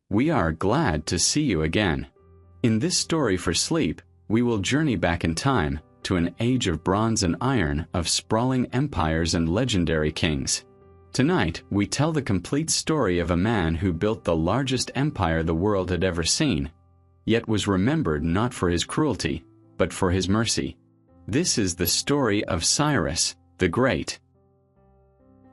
We are glad to see you again. In this story for sleep, we will journey back in time to an age of bronze and iron, of sprawling empires and legendary kings. Tonight, we tell the complete story of a man who built the largest empire the world had ever seen, yet was remembered not for his cruelty, but for his mercy. This is the story of Cyrus the Great.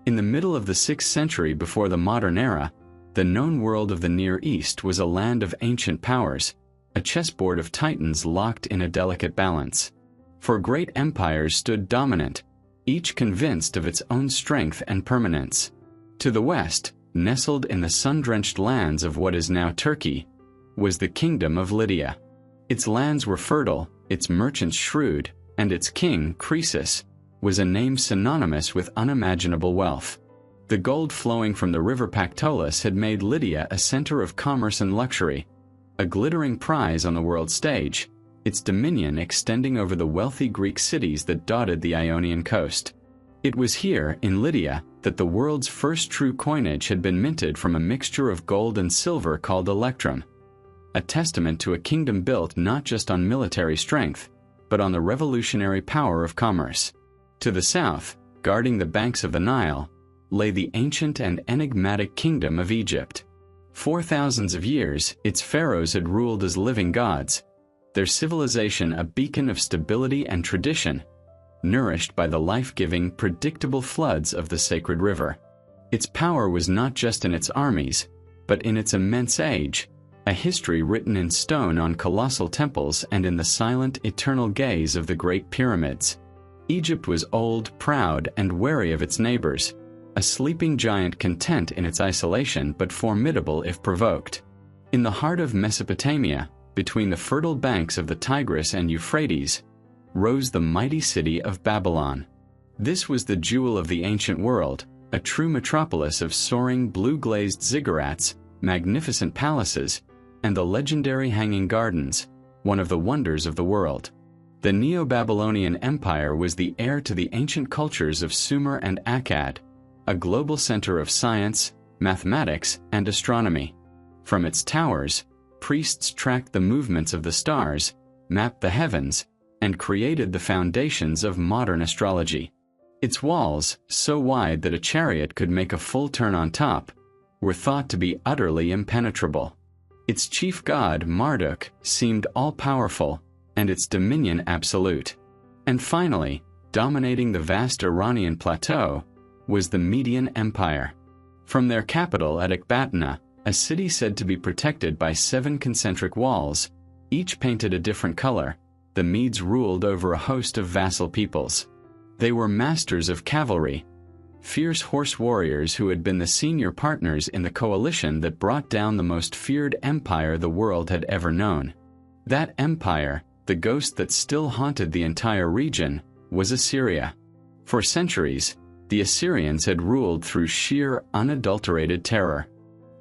In the middle of the 6th century before the modern era, the known world of the Near East was a land of ancient powers, a chessboard of titans locked in a delicate balance. For great empires stood dominant, each convinced of its own strength and permanence. To the west, nestled in the sun-drenched lands of what is now Turkey, was the kingdom of Lydia. Its lands were fertile, its merchants shrewd, and its king, Croesus, was a name synonymous with unimaginable wealth. The gold flowing from the river Pactolus had made Lydia a center of commerce and luxury, a glittering prize on the world stage, its dominion extending over the wealthy Greek cities that dotted the Ionian coast. It was here, in Lydia, that the world's first true coinage had been minted from a mixture of gold and silver called electrum, a testament to a kingdom built not just on military strength, but on the revolutionary power of commerce. To the south, guarding the banks of the Nile, lay the ancient and enigmatic kingdom of Egypt. For thousands of years, its pharaohs had ruled as living gods, their civilization a beacon of stability and tradition, nourished by the life-giving, predictable floods of the sacred river. Its power was not just in its armies, but in its immense age, a history written in stone on colossal temples and in the silent, eternal gaze of the Great Pyramids. Egypt was old, proud, and wary of its neighbors, a sleeping giant content in its isolation but formidable if provoked. In the heart of Mesopotamia, between the fertile banks of the Tigris and Euphrates, rose the mighty city of Babylon. This was the jewel of the ancient world, a true metropolis of soaring blue-glazed ziggurats, magnificent palaces, and the legendary Hanging Gardens, one of the wonders of the world. The Neo-Babylonian Empire was the heir to the ancient cultures of Sumer and Akkad, a global center of science, mathematics, and astronomy. From its towers, priests tracked the movements of the stars, mapped the heavens, and created the foundations of modern astrology. Its walls, so wide that a chariot could make a full turn on top, were thought to be utterly impenetrable. Its chief god, Marduk, seemed all-powerful, and its dominion absolute. And finally, dominating the vast Iranian plateau, was the Median Empire. From their capital at Ecbatana, a city said to be protected by 7 concentric walls, each painted a different color, the Medes ruled over a host of vassal peoples. They were masters of cavalry, fierce horse warriors who had been the senior partners in the coalition that brought down the most feared empire the world had ever known. That empire, the ghost that still haunted the entire region, was Assyria. For centuries, the Assyrians had ruled through sheer, unadulterated terror.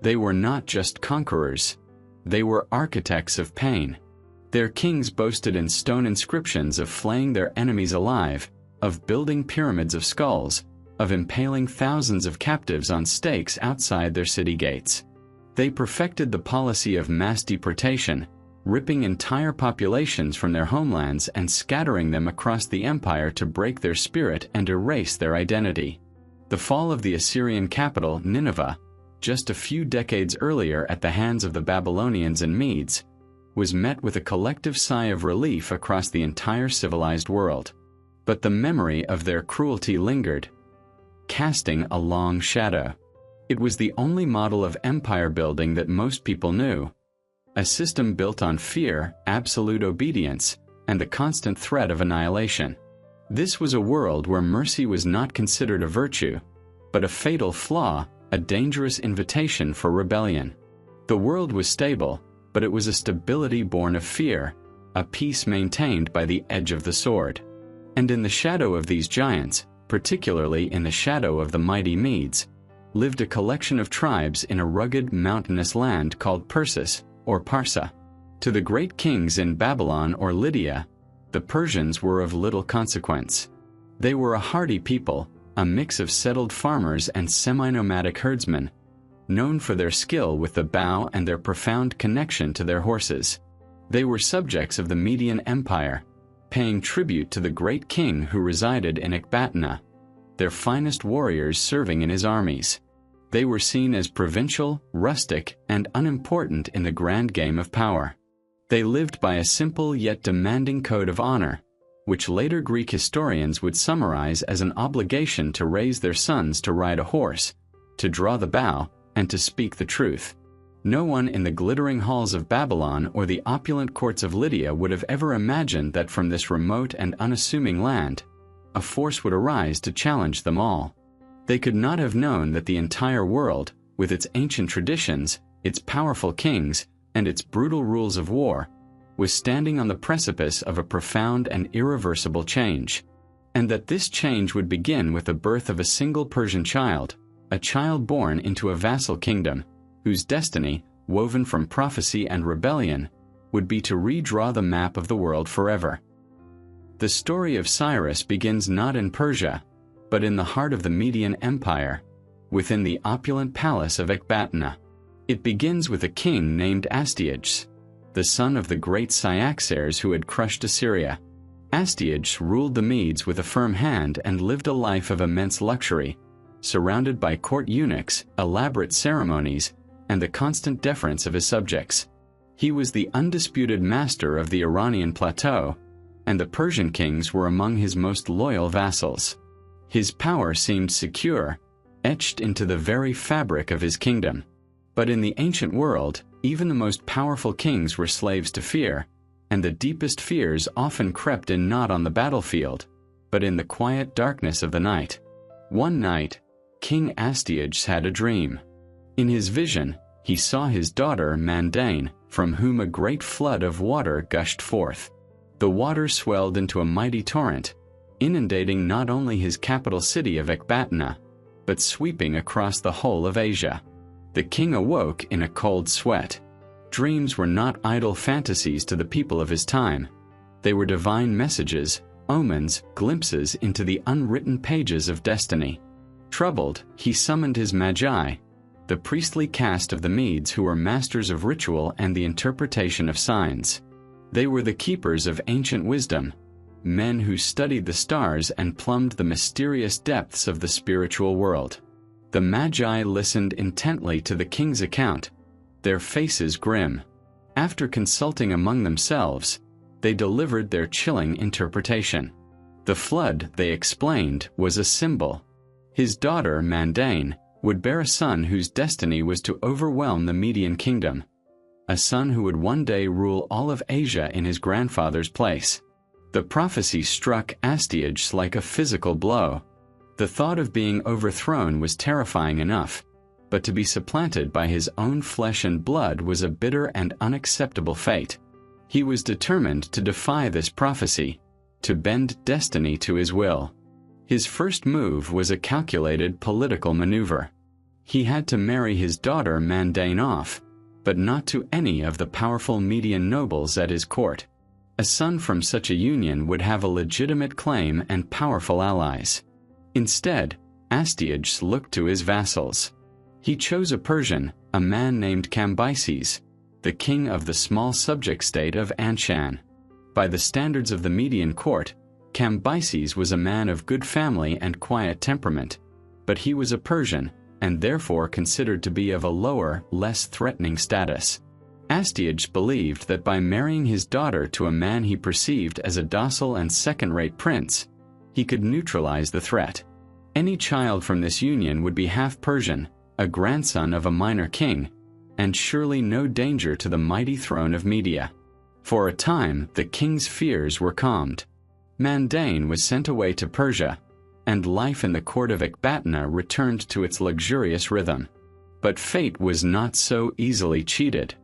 They were not just conquerors. They were architects of pain. Their kings boasted in stone inscriptions of flaying their enemies alive, of building pyramids of skulls, of impaling thousands of captives on stakes outside their city gates. They perfected the policy of mass deportation, ripping entire populations from their homelands and scattering them across the empire to break their spirit and erase their identity. The fall of the Assyrian capital, Nineveh, just a few decades earlier at the hands of the Babylonians and Medes, was met with a collective sigh of relief across the entire civilized world. But the memory of their cruelty lingered, casting a long shadow. It was the only model of empire building that most people knew, a system built on fear, absolute obedience, and the constant threat of annihilation. This was a world where mercy was not considered a virtue, but a fatal flaw, a dangerous invitation for rebellion. The world was stable, but it was a stability born of fear, a peace maintained by the edge of the sword. And in the shadow of these giants, particularly in the shadow of the mighty Medes, lived a collection of tribes in a rugged mountainous land called Persis, or Parsa. To the great kings in Babylon or Lydia, the Persians were of little consequence. They were a hardy people, a mix of settled farmers and semi-nomadic herdsmen, known for their skill with the bow and their profound connection to their horses. They were subjects of the Median Empire, paying tribute to the great king who resided in Ecbatana, their finest warriors serving in his armies. They were seen as provincial, rustic, and unimportant in the grand game of power. They lived by a simple yet demanding code of honor, which later Greek historians would summarize as an obligation to raise their sons to ride a horse, to draw the bow, and to speak the truth. No one in the glittering halls of Babylon or the opulent courts of Lydia would have ever imagined that from this remote and unassuming land, a force would arise to challenge them all. They could not have known that the entire world, with its ancient traditions, its powerful kings, and its brutal rules of war, was standing on the precipice of a profound and irreversible change, and that this change would begin with the birth of a single Persian child, a child born into a vassal kingdom, whose destiny, woven from prophecy and rebellion, would be to redraw the map of the world forever. The story of Cyrus begins not in Persia, but in the heart of the Median Empire, within the opulent palace of Ecbatana. It begins with a king named Astyages, the son of the great Cyaxares who had crushed Assyria. Astyages ruled the Medes with a firm hand and lived a life of immense luxury, surrounded by court eunuchs, elaborate ceremonies, and the constant deference of his subjects. He was the undisputed master of the Iranian plateau, and the Persian kings were among his most loyal vassals. His power seemed secure, etched into the very fabric of his kingdom. But in the ancient world, even the most powerful kings were slaves to fear, and the deepest fears often crept in not on the battlefield, but in the quiet darkness of the night. One night, King Astyages had a dream. In his vision, he saw his daughter Mandain, from whom a great flood of water gushed forth. The water swelled into a mighty torrent, inundating not only his capital city of Ecbatana, but sweeping across the whole of Asia. The king awoke in a cold sweat. Dreams were not idle fantasies to the people of his time. They were divine messages, omens, glimpses into the unwritten pages of destiny. Troubled, he summoned his magi, the priestly caste of the Medes who were masters of ritual and the interpretation of signs. They were the keepers of ancient wisdom, men who studied the stars and plumbed the mysterious depths of the spiritual world. The Magi listened intently to the king's account, their faces grim. After consulting among themselves, they delivered their chilling interpretation. The flood, they explained, was a symbol. His daughter, Mandain, would bear a son whose destiny was to overwhelm the Median kingdom, a son who would one day rule all of Asia in his grandfather's place. The prophecy struck Astyages like a physical blow. The thought of being overthrown was terrifying enough, but to be supplanted by his own flesh and blood was a bitter and unacceptable fate. He was determined to defy this prophecy, to bend destiny to his will. His first move was a calculated political maneuver. He had to marry his daughter Mandain off, but not to any of the powerful Median nobles at his court. A son from such a union would have a legitimate claim and powerful allies. Instead, Astyages looked to his vassals. He chose a Persian, a man named Cambyses, the king of the small subject state of Anshan. By the standards of the Median court, Cambyses was a man of good family and quiet temperament, but he was a Persian, and therefore considered to be of a lower, less threatening status. Astyages believed that by marrying his daughter to a man he perceived as a docile and second-rate prince, he could neutralize the threat. Any child from this union would be half Persian, a grandson of a minor king, and surely no danger to the mighty throne of Media. For a time, the king's fears were calmed. Mandain was sent away to Persia, and life in the court of Ecbatana returned to its luxurious rhythm. But fate was not so easily cheated.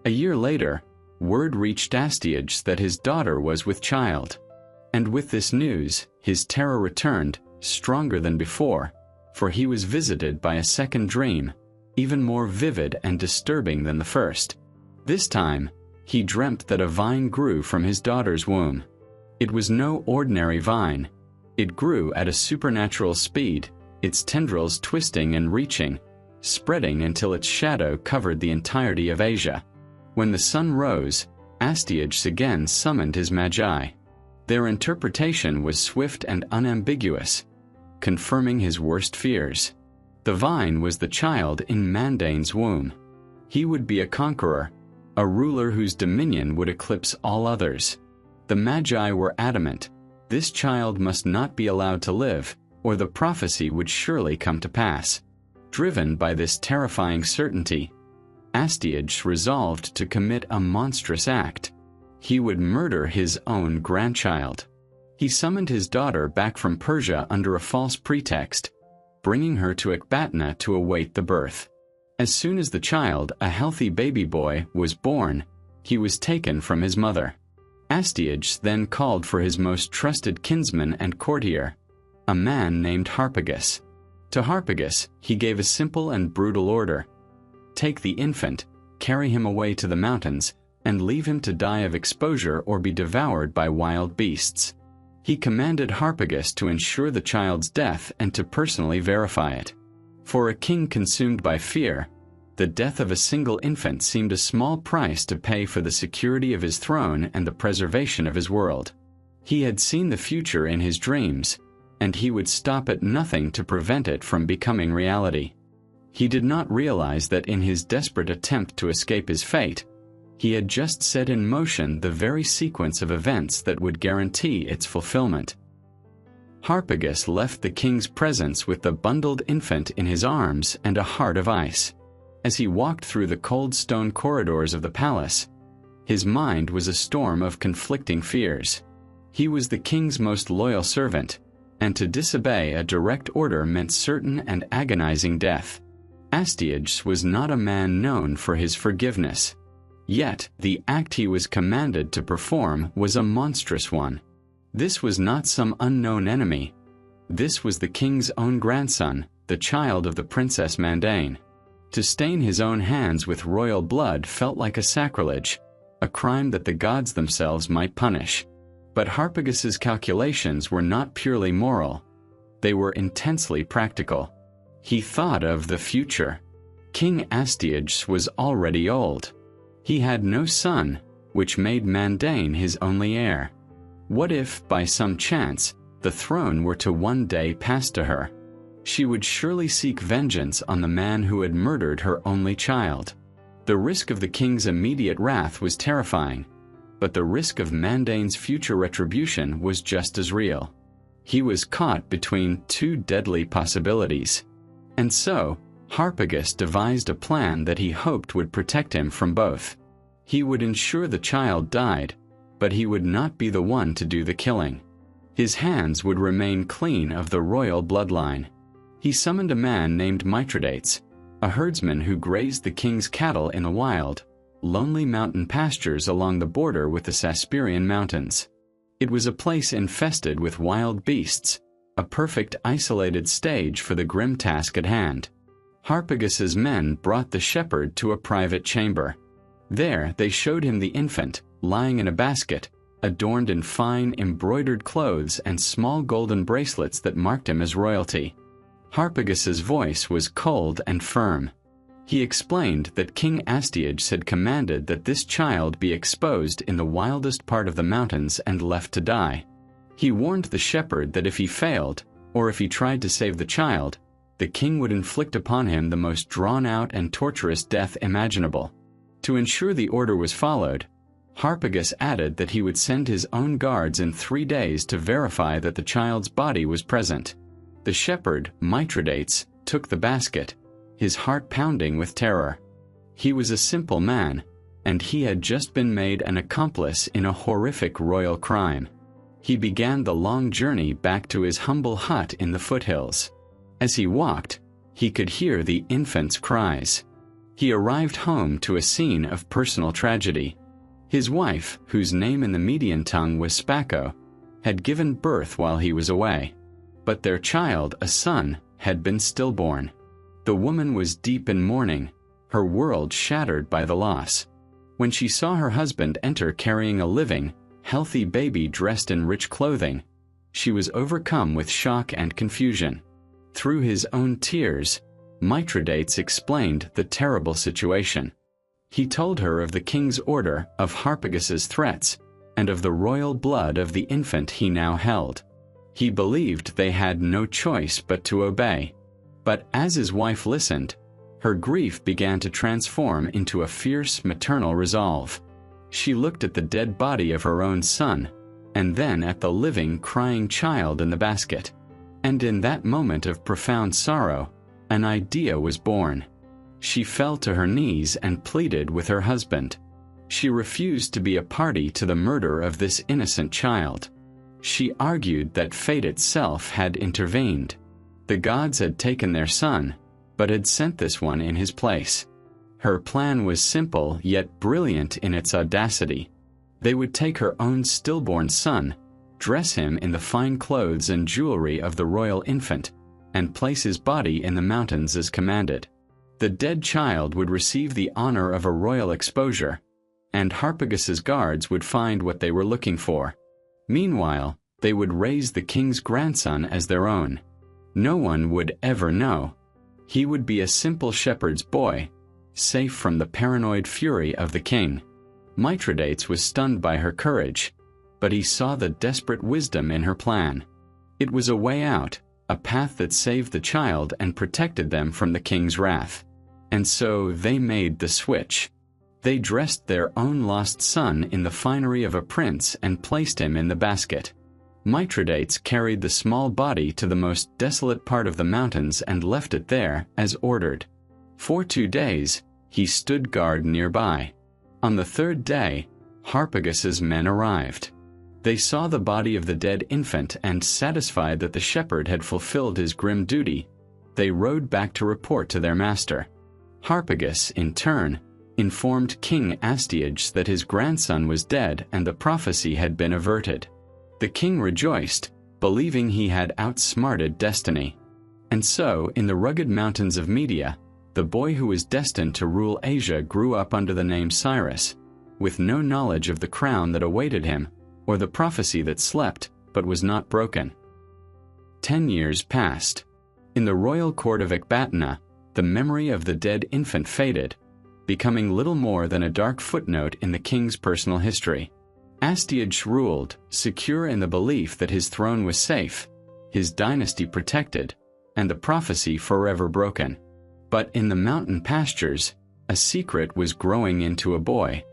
A year later, word reached Astyages that his daughter was with child. And with this news, his terror returned, stronger than before, for he was visited by a second dream, even more vivid and disturbing than the first. This time, he dreamt that a vine grew from his daughter's womb. It was no ordinary vine. It grew at a supernatural speed, its tendrils twisting and reaching, spreading until its shadow covered the entirety of Asia. When the sun rose, Astyages again summoned his magi. Their interpretation was swift and unambiguous, confirming his worst fears. The vine was the child in Mandane's womb. He would be a conqueror, a ruler whose dominion would eclipse all others. The Magi were adamant, this child must not be allowed to live, or the prophecy would surely come to pass. Driven by this terrifying certainty, Astyages resolved to commit a monstrous act. He would murder his own grandchild. He summoned his daughter back from Persia under a false pretext, bringing her to Ecbatana to await the birth. As soon as the child, a healthy baby boy, was born, he was taken from his mother. Astyages then called for his most trusted kinsman and courtier, a man named Harpagus. To Harpagus, he gave a simple and brutal order. Take the infant, carry him away to the mountains, and leave him to die of exposure or be devoured by wild beasts. He commanded Harpagus to ensure the child's death and to personally verify it. For a king consumed by fear, the death of a single infant seemed a small price to pay for the security of his throne and the preservation of his world. He had seen the future in his dreams, and he would stop at nothing to prevent it from becoming reality. He did not realize that in his desperate attempt to escape his fate, he had just set in motion the very sequence of events that would guarantee its fulfillment. Harpagus left the king's presence with the bundled infant in his arms and a heart of ice. As he walked through the cold stone corridors of the palace, his mind was a storm of conflicting fears. He was the king's most loyal servant, and to disobey a direct order meant certain and agonizing death. Astyages was not a man known for his forgiveness. Yet, the act he was commanded to perform was a monstrous one. This was not some unknown enemy. This was the king's own grandson, the child of the Princess Mandane. To stain his own hands with royal blood felt like a sacrilege, a crime that the gods themselves might punish. But Harpagus's calculations were not purely moral. They were intensely practical. He thought of the future. King Astyages was already old. He had no son, which made Mandane his only heir. What if, by some chance, the throne were to one day pass to her? She would surely seek vengeance on the man who had murdered her only child. The risk of the king's immediate wrath was terrifying, but the risk of Mandane's future retribution was just as real. He was caught between two deadly possibilities. And so, Harpagus devised a plan that he hoped would protect him from both. He would ensure the child died, but he would not be the one to do the killing. His hands would remain clean of the royal bloodline. He summoned a man named Mithridates, a herdsman who grazed the king's cattle in the wild, lonely mountain pastures along the border with the Saspirian Mountains. It was a place infested with wild beasts, a perfect isolated stage for the grim task at hand. Harpagus's men brought the shepherd to a private chamber. There they showed him the infant, lying in a basket, adorned in fine embroidered clothes and small golden bracelets that marked him as royalty. Harpagus's voice was cold and firm. He explained that King Astyages had commanded that this child be exposed in the wildest part of the mountains and left to die. He warned the shepherd that if he failed, or if he tried to save the child, the king would inflict upon him the most drawn-out and torturous death imaginable. To ensure the order was followed, Harpagus added that he would send his own guards in 3 days to verify that the child's body was present. The shepherd, Mithridates, took the basket, his heart pounding with terror. He was a simple man, and he had just been made an accomplice in a horrific royal crime. He began the long journey back to his humble hut in the foothills. As he walked, he could hear the infant's cries. He arrived home to a scene of personal tragedy. His wife, whose name in the Median tongue was Spacco, had given birth while he was away. But their child, a son, had been stillborn. The woman was deep in mourning, her world shattered by the loss. When she saw her husband enter carrying a living, healthy baby dressed in rich clothing, she was overcome with shock and confusion. Through his own tears, Mithridates explained the terrible situation. He told her of the king's order, of Harpagus' threats, and of the royal blood of the infant he now held. He believed they had no choice but to obey. But as his wife listened, her grief began to transform into a fierce maternal resolve. She looked at the dead body of her own son, and then at the living, crying child in the basket. And in that moment of profound sorrow, an idea was born. She fell to her knees and pleaded with her husband. She refused to be a party to the murder of this innocent child. She argued that fate itself had intervened. The gods had taken their son, but had sent this one in his place. Her plan was simple yet brilliant in its audacity. They would take her own stillborn son, dress him in the fine clothes and jewelry of the royal infant, and place his body in the mountains as commanded. The dead child would receive the honor of a royal exposure, and Harpagus' guards would find what they were looking for. Meanwhile, they would raise the king's grandson as their own. No one would ever know. He would be a simple shepherd's boy, safe from the paranoid fury of the king. Mithridates was stunned by her courage, but he saw the desperate wisdom in her plan. It was a way out, a path that saved the child and protected them from the king's wrath. And so they made the switch. They dressed their own lost son in the finery of a prince and placed him in the basket. Mithridates carried the small body to the most desolate part of the mountains and left it there, as ordered. For 2 days, he stood guard nearby. On the 3rd day, Harpagus' men arrived. They saw the body of the dead infant, and satisfied that the shepherd had fulfilled his grim duty, they rode back to report to their master. Harpagus, in turn, informed King Astyages that his grandson was dead and the prophecy had been averted. The king rejoiced, believing he had outsmarted destiny. And so, in the rugged mountains of Media, the boy who was destined to rule Asia grew up under the name Cyrus, with no knowledge of the crown that awaited him, or the prophecy that slept but was not broken. 10 years passed. In the royal court of Ecbatana, the memory of the dead infant faded, becoming little more than a dark footnote in the king's personal history. Astyages ruled, secure in the belief that his throne was safe, his dynasty protected, and the prophecy forever broken. But in the mountain pastures, a secret was growing into a boy.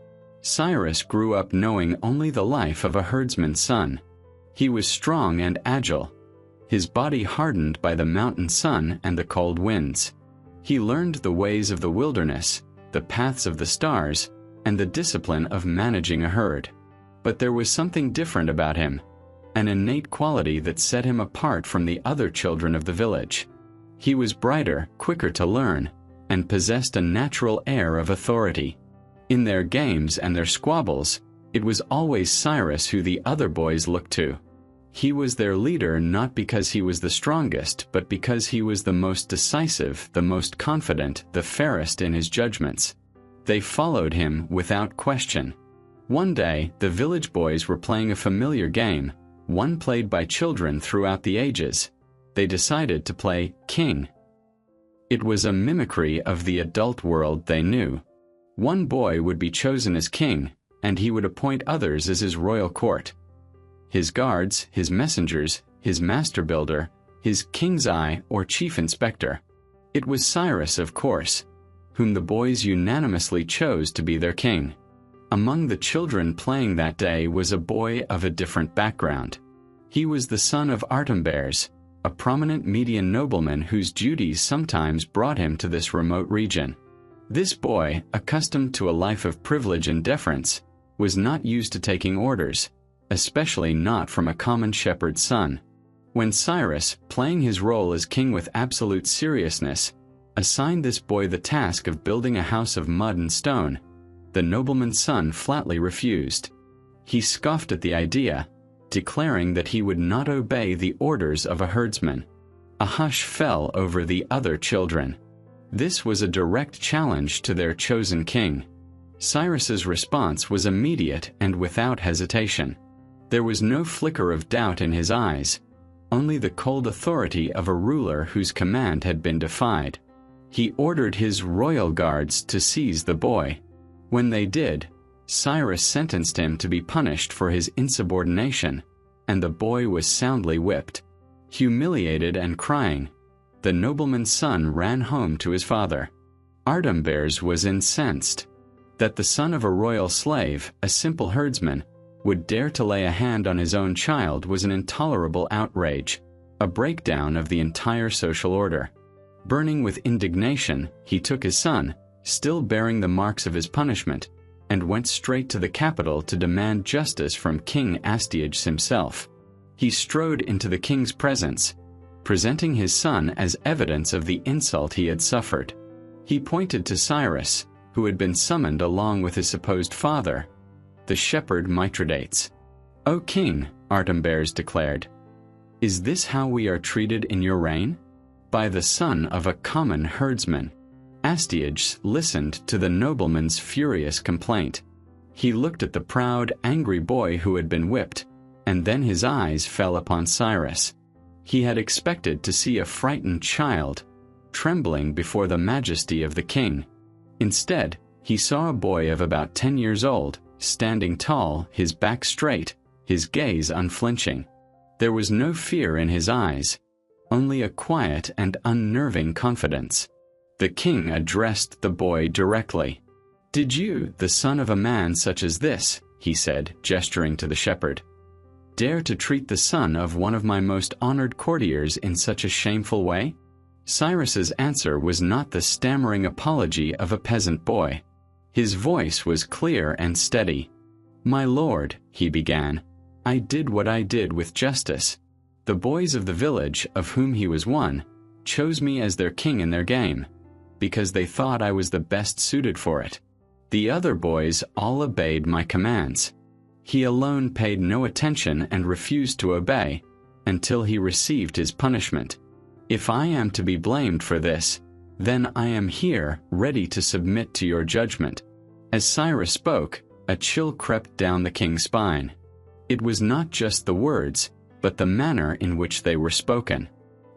Cyrus grew up knowing only the life of a herdsman's son. He was strong and agile, his body hardened by the mountain sun and the cold winds. He learned the ways of the wilderness, the paths of the stars, and the discipline of managing a herd. But there was something different about him, an innate quality that set him apart from the other children of the village. He was brighter, quicker to learn, and possessed a natural air of authority. In their games and their squabbles, it was always Cyrus who the other boys looked to. He was their leader not because he was the strongest, but because he was the most decisive, the most confident, the fairest in his judgments. They followed him without question. One day, the village boys were playing a familiar game, one played by children throughout the ages. They decided to play king. It was a mimicry of the adult world they knew. One boy would be chosen as king, and he would appoint others as his royal court. His guards, his messengers, his master builder, his king's eye or chief inspector. It was Cyrus, of course, whom the boys unanimously chose to be their king. Among the children playing that day was a boy of a different background. He was the son of Artambares, a prominent Median nobleman whose duties sometimes brought him to this remote region. This boy, accustomed to a life of privilege and deference, was not used to taking orders, especially not from a common shepherd's son. When Cyrus, playing his role as king with absolute seriousness, assigned this boy the task of building a house of mud and stone, the nobleman's son flatly refused. He scoffed at the idea, declaring that he would not obey the orders of a herdsman. A hush fell over the other children. This was a direct challenge to their chosen king. Cyrus's response was immediate and without hesitation. There was no flicker of doubt in his eyes, only the cold authority of a ruler whose command had been defied. He ordered his royal guards to seize the boy. When they did, Cyrus sentenced him to be punished for his insubordination, and the boy was soundly whipped. Humiliated and crying, the nobleman's son ran home to his father. Artaxerxes was incensed. That the son of a royal slave, a simple herdsman, would dare to lay a hand on his own child was an intolerable outrage, a breakdown of the entire social order. Burning with indignation, he took his son, still bearing the marks of his punishment, and went straight to the capital to demand justice from King Astyages himself. He strode into the king's presence, presenting his son as evidence of the insult he had suffered. He pointed to Cyrus, who had been summoned along with his supposed father, the shepherd Mithridates. "O king," Artaxerxes declared, "is this how we are treated in your reign? By the son of a common herdsman." Astyages listened to the nobleman's furious complaint. He looked at the proud, angry boy who had been whipped, and then his eyes fell upon Cyrus. He had expected to see a frightened child, trembling before the majesty of the king. Instead, he saw a boy of about 10 years old, standing tall, his back straight, his gaze unflinching. There was no fear in his eyes, only a quiet and unnerving confidence. The king addressed the boy directly. "Did you, the son of a man such as this," he said, gesturing to the shepherd, "dare to treat the son of one of my most honored courtiers in such a shameful way?" Cyrus's answer was not the stammering apology of a peasant boy. His voice was clear and steady. "My lord," he began, "I did what I did with justice. The boys of the village, of whom he was one, chose me as their king in their game, because they thought I was the best suited for it. The other boys all obeyed my commands. He alone paid no attention and refused to obey, until he received his punishment. If I am to be blamed for this, then I am here, ready to submit to your judgment." As Cyrus spoke, a chill crept down the king's spine. It was not just the words, but the manner in which they were spoken.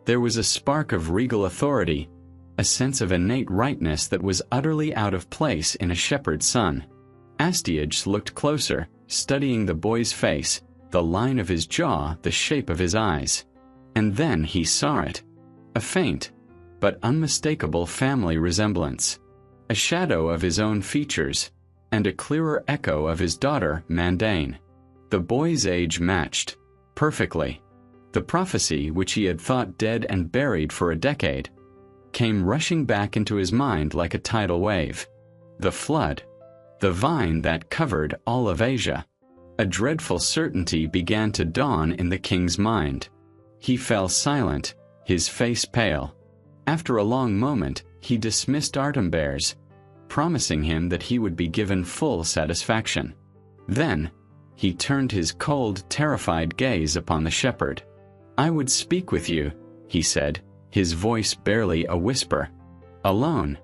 There was a spark of regal authority, a sense of innate rightness that was utterly out of place in a shepherd's son. Astyages looked closer, studying the boy's face, the line of his jaw, the shape of his eyes. And then he saw it. A faint, but unmistakable family resemblance. A shadow of his own features, and a clearer echo of his daughter, Mandane. The boy's age matched perfectly. The prophecy, which he had thought dead and buried for a decade, came rushing back into his mind like a tidal wave. The flood, the vine that covered all of Asia. A dreadful certainty began to dawn in the king's mind. He fell silent, his face pale. After a long moment, he dismissed Artaxerxes, promising him that he would be given full satisfaction. Then, he turned his cold, terrified gaze upon the shepherd. "I would speak with you," he said, his voice barely a whisper. Alone.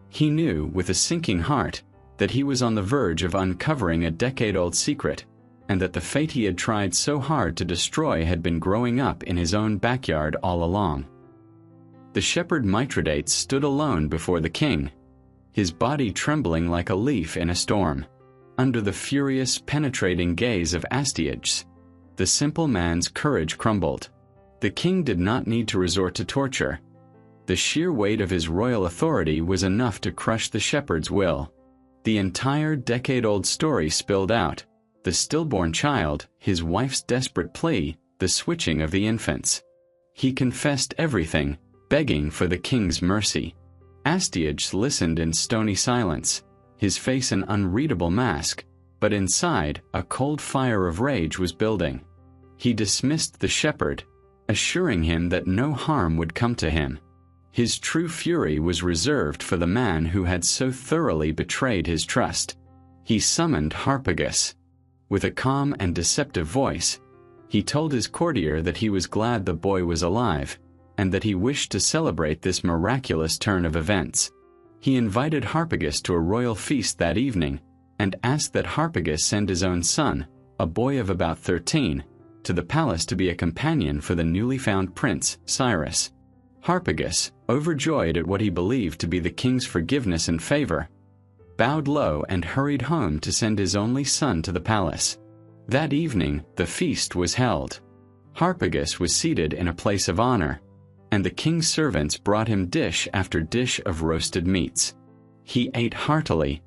He knew, with a sinking heart, that he was on the verge of uncovering a decade-old secret, and that the fate he had tried so hard to destroy had been growing up in his own backyard all along. The shepherd Mithridates stood alone before the king, his body trembling like a leaf in a storm. Under the furious, penetrating gaze of Astyages, the simple man's courage crumbled. The king did not need to resort to torture. The sheer weight of his royal authority was enough to crush the shepherd's will. The entire decade-old story spilled out. The stillborn child, his wife's desperate plea, the switching of the infants. He confessed everything, begging for the king's mercy. Astyages listened in stony silence, his face an unreadable mask, but inside, a cold fire of rage was building. He dismissed the shepherd, assuring him that no harm would come to him. His true fury was reserved for the man who had so thoroughly betrayed his trust. He summoned Harpagus. With a calm and deceptive voice, he told his courtier that he was glad the boy was alive, and that he wished to celebrate this miraculous turn of events. He invited Harpagus to a royal feast that evening, and asked that Harpagus send his own son, a boy of about 13, to the palace to be a companion for the newly found prince, Cyrus. Harpagus, overjoyed at what he believed to be the king's forgiveness and favor, bowed low and hurried home to send his only son to the palace. That evening, the feast was held. Harpagus was seated in a place of honor, and the king's servants brought him dish after dish of roasted meats. He ate heartily,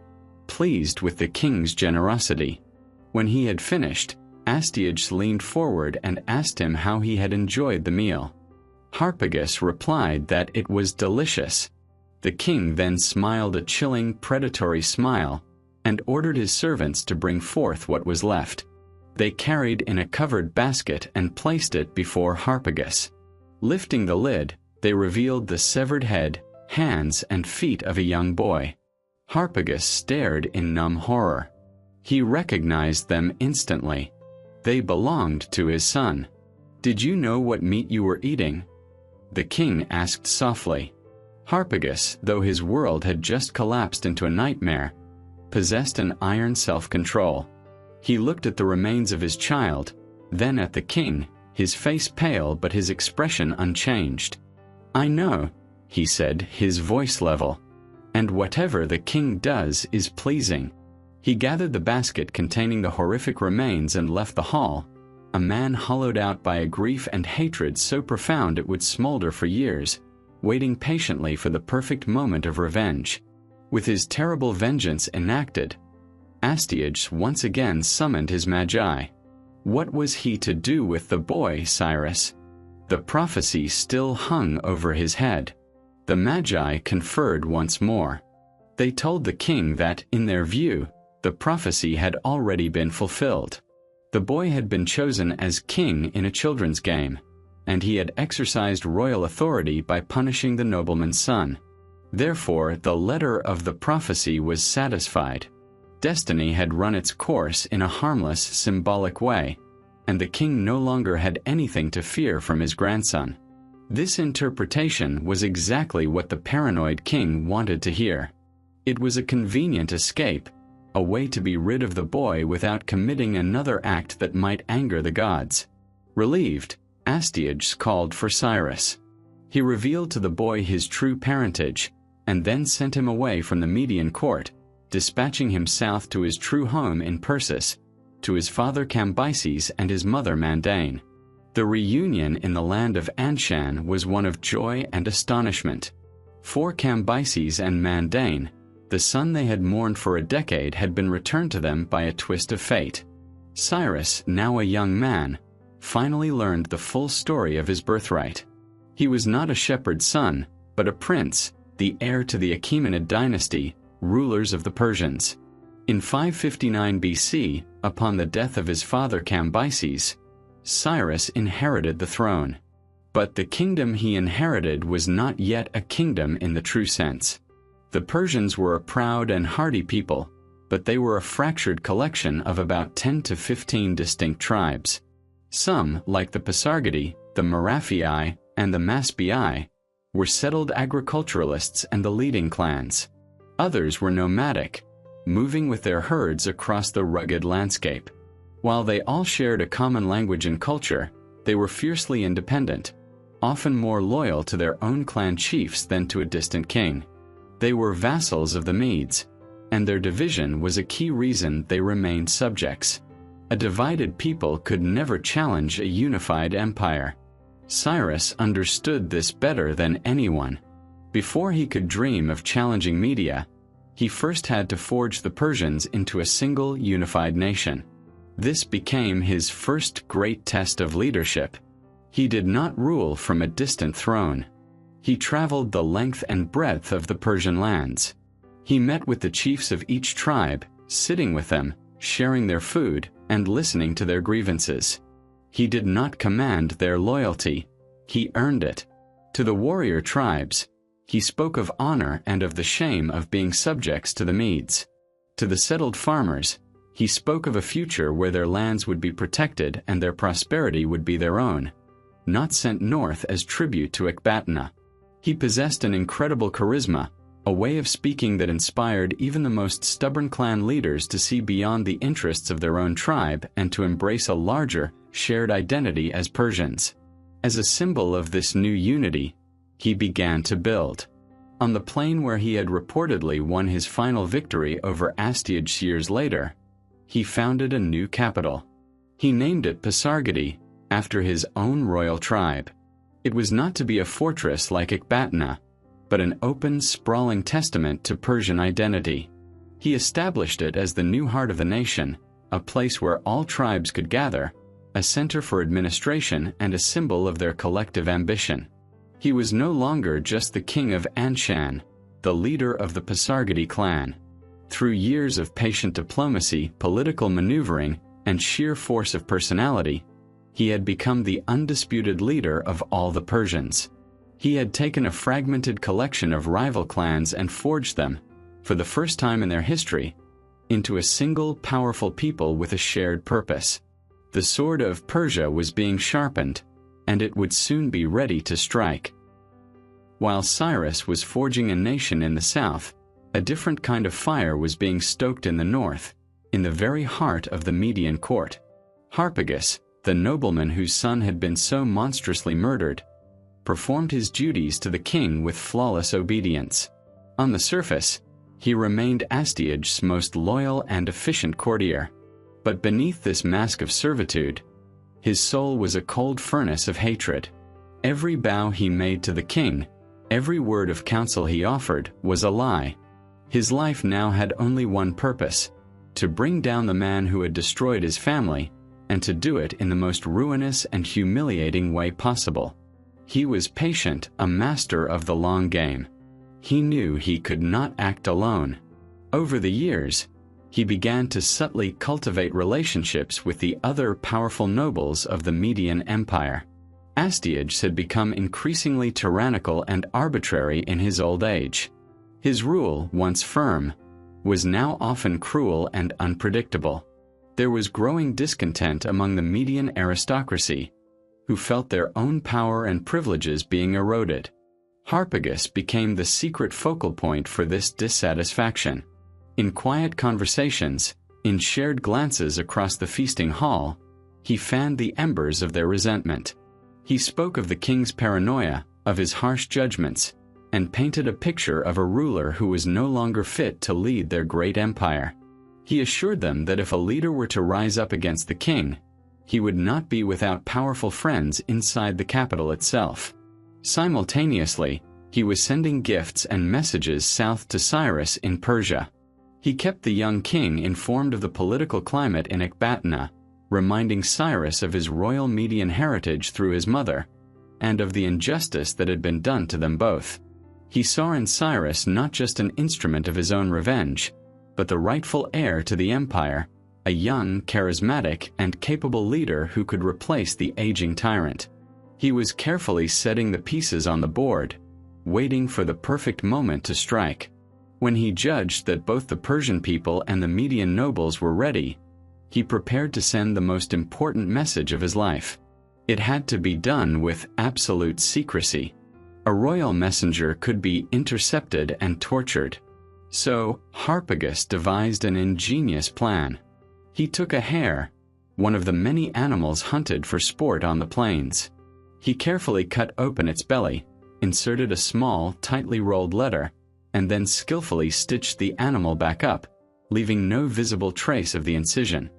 pleased with the king's generosity. When he had finished, Astyages leaned forward and asked him how he had enjoyed the meal. Harpagus replied that it was delicious. The king then smiled a chilling, predatory smile and ordered his servants to bring forth what was left. They carried in a covered basket and placed it before Harpagus. Lifting the lid, they revealed the severed head, hands, and feet of a young boy. Harpagus stared in numb horror. He recognized them instantly. They belonged to his son. "Did you know what meat you were eating?" the king asked softly. Harpagus, though his world had just collapsed into a nightmare, possessed an iron self-control. He looked at the remains of his child, then at the king, his face pale but his expression unchanged. "I know," he said, his voice level, "and whatever the king does is pleasing." He gathered the basket containing the horrific remains and left the hall, a man hollowed out by a grief and hatred so profound it would smolder for years, waiting patiently for the perfect moment of revenge. With his terrible vengeance enacted, Astyages once again summoned his magi. What was he to do with the boy, Cyrus? The prophecy still hung over his head. The magi conferred once more. They told the king that, in their view, the prophecy had already been fulfilled. The boy had been chosen as king in a children's game, and he had exercised royal authority by punishing the nobleman's son. Therefore, the letter of the prophecy was satisfied. Destiny had run its course in a harmless, symbolic way, and the king no longer had anything to fear from his grandson. This interpretation was exactly what the paranoid king wanted to hear. It was a convenient escape, a way to be rid of the boy without committing another act that might anger the gods. Relieved, Astyages called for Cyrus. He revealed to the boy his true parentage, and then sent him away from the Median court, dispatching him south to his true home in Persis, to his father Cambyses and his mother Mandane. The reunion in the land of Anshan was one of joy and astonishment. For Cambyses and Mandane, the son they had mourned for a decade had been returned to them by a twist of fate. Cyrus, now a young man, finally learned the full story of his birthright. He was not a shepherd's son, but a prince, the heir to the Achaemenid dynasty, rulers of the Persians. In 559 BC, upon the death of his father Cambyses, Cyrus inherited the throne. But the kingdom he inherited was not yet a kingdom in the true sense. The Persians were a proud and hardy people, but they were a fractured collection of about 10 to 15 distinct tribes. Some, like the Pasargadae, the Maraphii, and the Masbii, were settled agriculturalists and the leading clans. Others were nomadic, moving with their herds across the rugged landscape. While they all shared a common language and culture, they were fiercely independent, often more loyal to their own clan chiefs than to a distant king. They were vassals of the Medes, and their division was a key reason they remained subjects. A divided people could never challenge a unified empire. Cyrus understood this better than anyone. Before he could dream of challenging Media, he first had to forge the Persians into a single unified nation. This became his first great test of leadership. He did not rule from a distant throne. He traveled the length and breadth of the Persian lands. He met with the chiefs of each tribe, sitting with them, sharing their food, and listening to their grievances. He did not command their loyalty. He earned it. To the warrior tribes, he spoke of honor and of the shame of being subjects to the Medes. To the settled farmers, he spoke of a future where their lands would be protected and their prosperity would be their own, not sent north as tribute to Ecbatana. He possessed an incredible charisma, a way of speaking that inspired even the most stubborn clan leaders to see beyond the interests of their own tribe and to embrace a larger, shared identity as Persians. As a symbol of this new unity, he began to build. On the plain where he had reportedly won his final victory over Astyages years later, he founded a new capital. He named it Pasargadae, after his own royal tribe. It was not to be a fortress like Ecbatana, but an open, sprawling testament to Persian identity. He established it as the new heart of the nation, a place where all tribes could gather, a center for administration and a symbol of their collective ambition. He was no longer just the king of Anshan, the leader of the Pasargadae clan. Through years of patient diplomacy, political maneuvering, and sheer force of personality, he had become the undisputed leader of all the Persians. He had taken a fragmented collection of rival clans and forged them, for the first time in their history, into a single powerful people with a shared purpose. The sword of Persia was being sharpened, and it would soon be ready to strike. While Cyrus was forging a nation in the south, a different kind of fire was being stoked in the north, in the very heart of the Median court. Harpagus, the nobleman whose son had been so monstrously murdered, performed his duties to the king with flawless obedience. On the surface, he remained Astyages' most loyal and efficient courtier. But beneath this mask of servitude, his soul was a cold furnace of hatred. Every bow he made to the king, every word of counsel he offered, was a lie. His life now had only one purpose: to bring down the man who had destroyed his family, and to do it in the most ruinous and humiliating way possible. He was patient, a master of the long game. He knew he could not act alone. Over the years, he began to subtly cultivate relationships with the other powerful nobles of the Median Empire. Astyages had become increasingly tyrannical and arbitrary in his old age. His rule, once firm, was now often cruel and unpredictable. There was growing discontent among the Median aristocracy, who felt their own power and privileges being eroded. Harpagus became the secret focal point for this dissatisfaction. In quiet conversations, in shared glances across the feasting hall, he fanned the embers of their resentment. He spoke of the king's paranoia, of his harsh judgments, and painted a picture of a ruler who was no longer fit to lead their great empire. He assured them that if a leader were to rise up against the king, he would not be without powerful friends inside the capital itself. Simultaneously, he was sending gifts and messages south to Cyrus in Persia. He kept the young king informed of the political climate in Ecbatana, reminding Cyrus of his royal Median heritage through his mother, and of the injustice that had been done to them both. He saw in Cyrus not just an instrument of his own revenge, but the rightful heir to the empire, a young, charismatic, and capable leader who could replace the aging tyrant. He was carefully setting the pieces on the board, waiting for the perfect moment to strike. When he judged that both the Persian people and the Median nobles were ready, he prepared to send the most important message of his life. It had to be done with absolute secrecy. A royal messenger could be intercepted and tortured. So, Harpagus devised an ingenious plan. He took a hare, one of the many animals hunted for sport on the plains. He carefully cut open its belly, inserted a small, tightly rolled letter, and then skillfully stitched the animal back up, leaving no visible trace of the incision.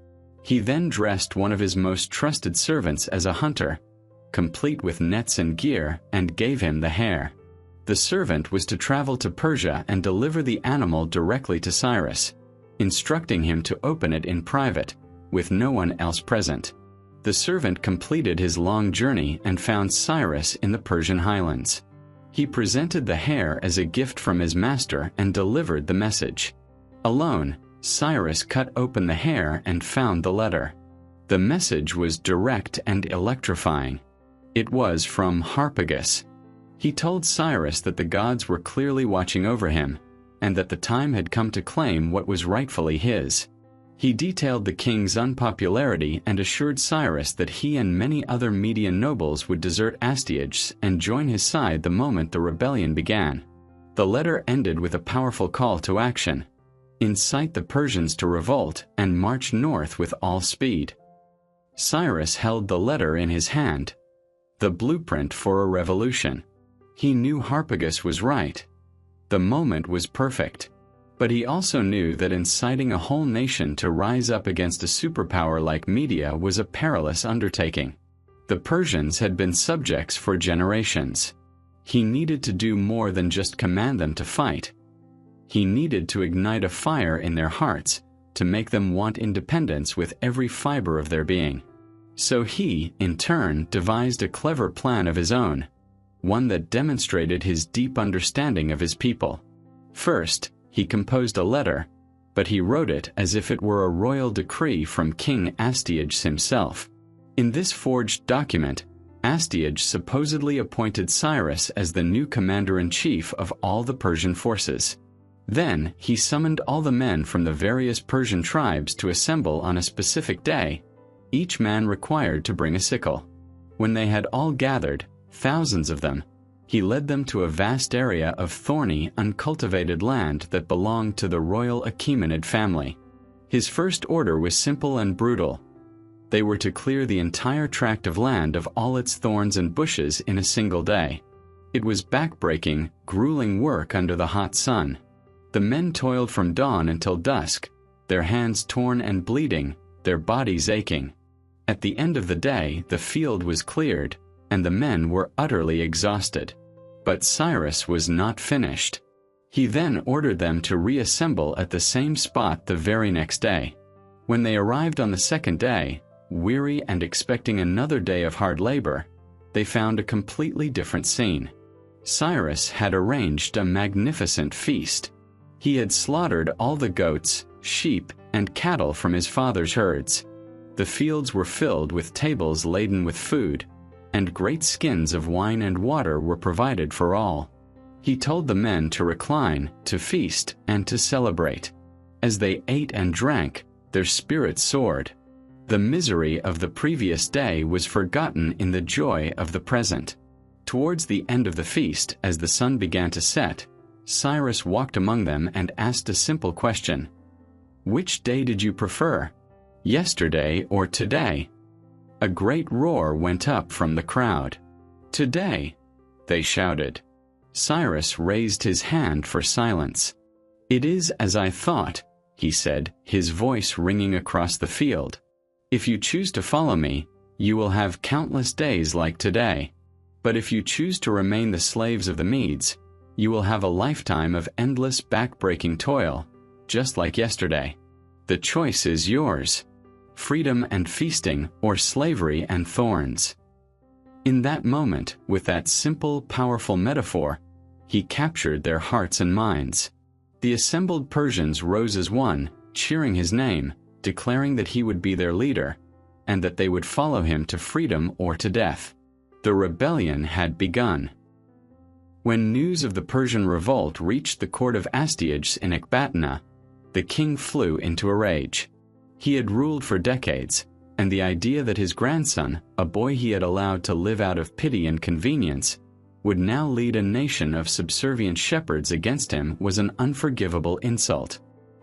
He then dressed one of his most trusted servants as a hunter, complete with nets and gear, and gave him the hare. The servant was to travel to Persia and deliver the animal directly to Cyrus, instructing him to open it in private, with no one else present. The servant completed his long journey and found Cyrus in the Persian highlands. He presented the hare as a gift from his master and delivered the message. Alone, Cyrus cut open the hare and found the letter. The message was direct and electrifying. It was from Harpagus. He told Cyrus that the gods were clearly watching over him, and that the time had come to claim what was rightfully his. He detailed the king's unpopularity and assured Cyrus that he and many other Median nobles would desert Astyages and join his side the moment the rebellion began. The letter ended with a powerful call to action: incite the Persians to revolt and march north with all speed. Cyrus held the letter in his hand, the blueprint for a revolution. He knew Harpagus was right. The moment was perfect. But he also knew that inciting a whole nation to rise up against a superpower like Media was a perilous undertaking. The Persians had been subjects for generations. He needed to do more than just command them to fight. He needed to ignite a fire in their hearts, to make them want independence with every fiber of their being. So he, in turn, devised a clever plan of his own, one that demonstrated his deep understanding of his people. First, he composed a letter, but he wrote it as if it were a royal decree from King Astyages himself. In this forged document, Astyages supposedly appointed Cyrus as the new commander-in-chief of all the Persian forces. Then he summoned all the men from the various Persian tribes to assemble on a specific day, each man required to bring a sickle. When they had all gathered, thousands of them, he led them to a vast area of thorny, uncultivated land that belonged to the royal Achaemenid family. His first order was simple and brutal. They were to clear the entire tract of land of all its thorns and bushes in a single day. It was back-breaking, grueling work under the hot sun. The men toiled from dawn until dusk, their hands torn and bleeding, their bodies aching. At the end of the day, the field was cleared, and the men were utterly exhausted. But Cyrus was not finished. He then ordered them to reassemble at the same spot the very next day. When they arrived on the second day, weary and expecting another day of hard labor, they found a completely different scene. Cyrus had arranged a magnificent feast. He had slaughtered all the goats, sheep, and cattle from his father's herds. The fields were filled with tables laden with food, and great skins of wine and water were provided for all. He told the men to recline, to feast, and to celebrate. As they ate and drank, their spirits soared. The misery of the previous day was forgotten in the joy of the present. Towards the end of the feast, as the sun began to set, Cyrus walked among them and asked a simple question. "Which day did you prefer? Yesterday or today?" A great roar went up from the crowd. "Today," they shouted. Cyrus raised his hand for silence. "It is as I thought," he said, his voice ringing across the field. "If you choose to follow me, you will have countless days like today. But if you choose to remain the slaves of the Medes, you will have a lifetime of endless back-breaking toil, just like yesterday. The choice is yours. Freedom and feasting, or slavery and thorns." In that moment, with that simple, powerful metaphor, he captured their hearts and minds. The assembled Persians rose as one, cheering his name, declaring that he would be their leader, and that they would follow him to freedom or to death. The rebellion had begun. When news of the Persian revolt reached the court of Astyages in Ecbatana, the king flew into a rage. He had ruled for decades, and the idea that his grandson, a boy he had allowed to live out of pity and convenience, would now lead a nation of subservient shepherds against him was an unforgivable insult.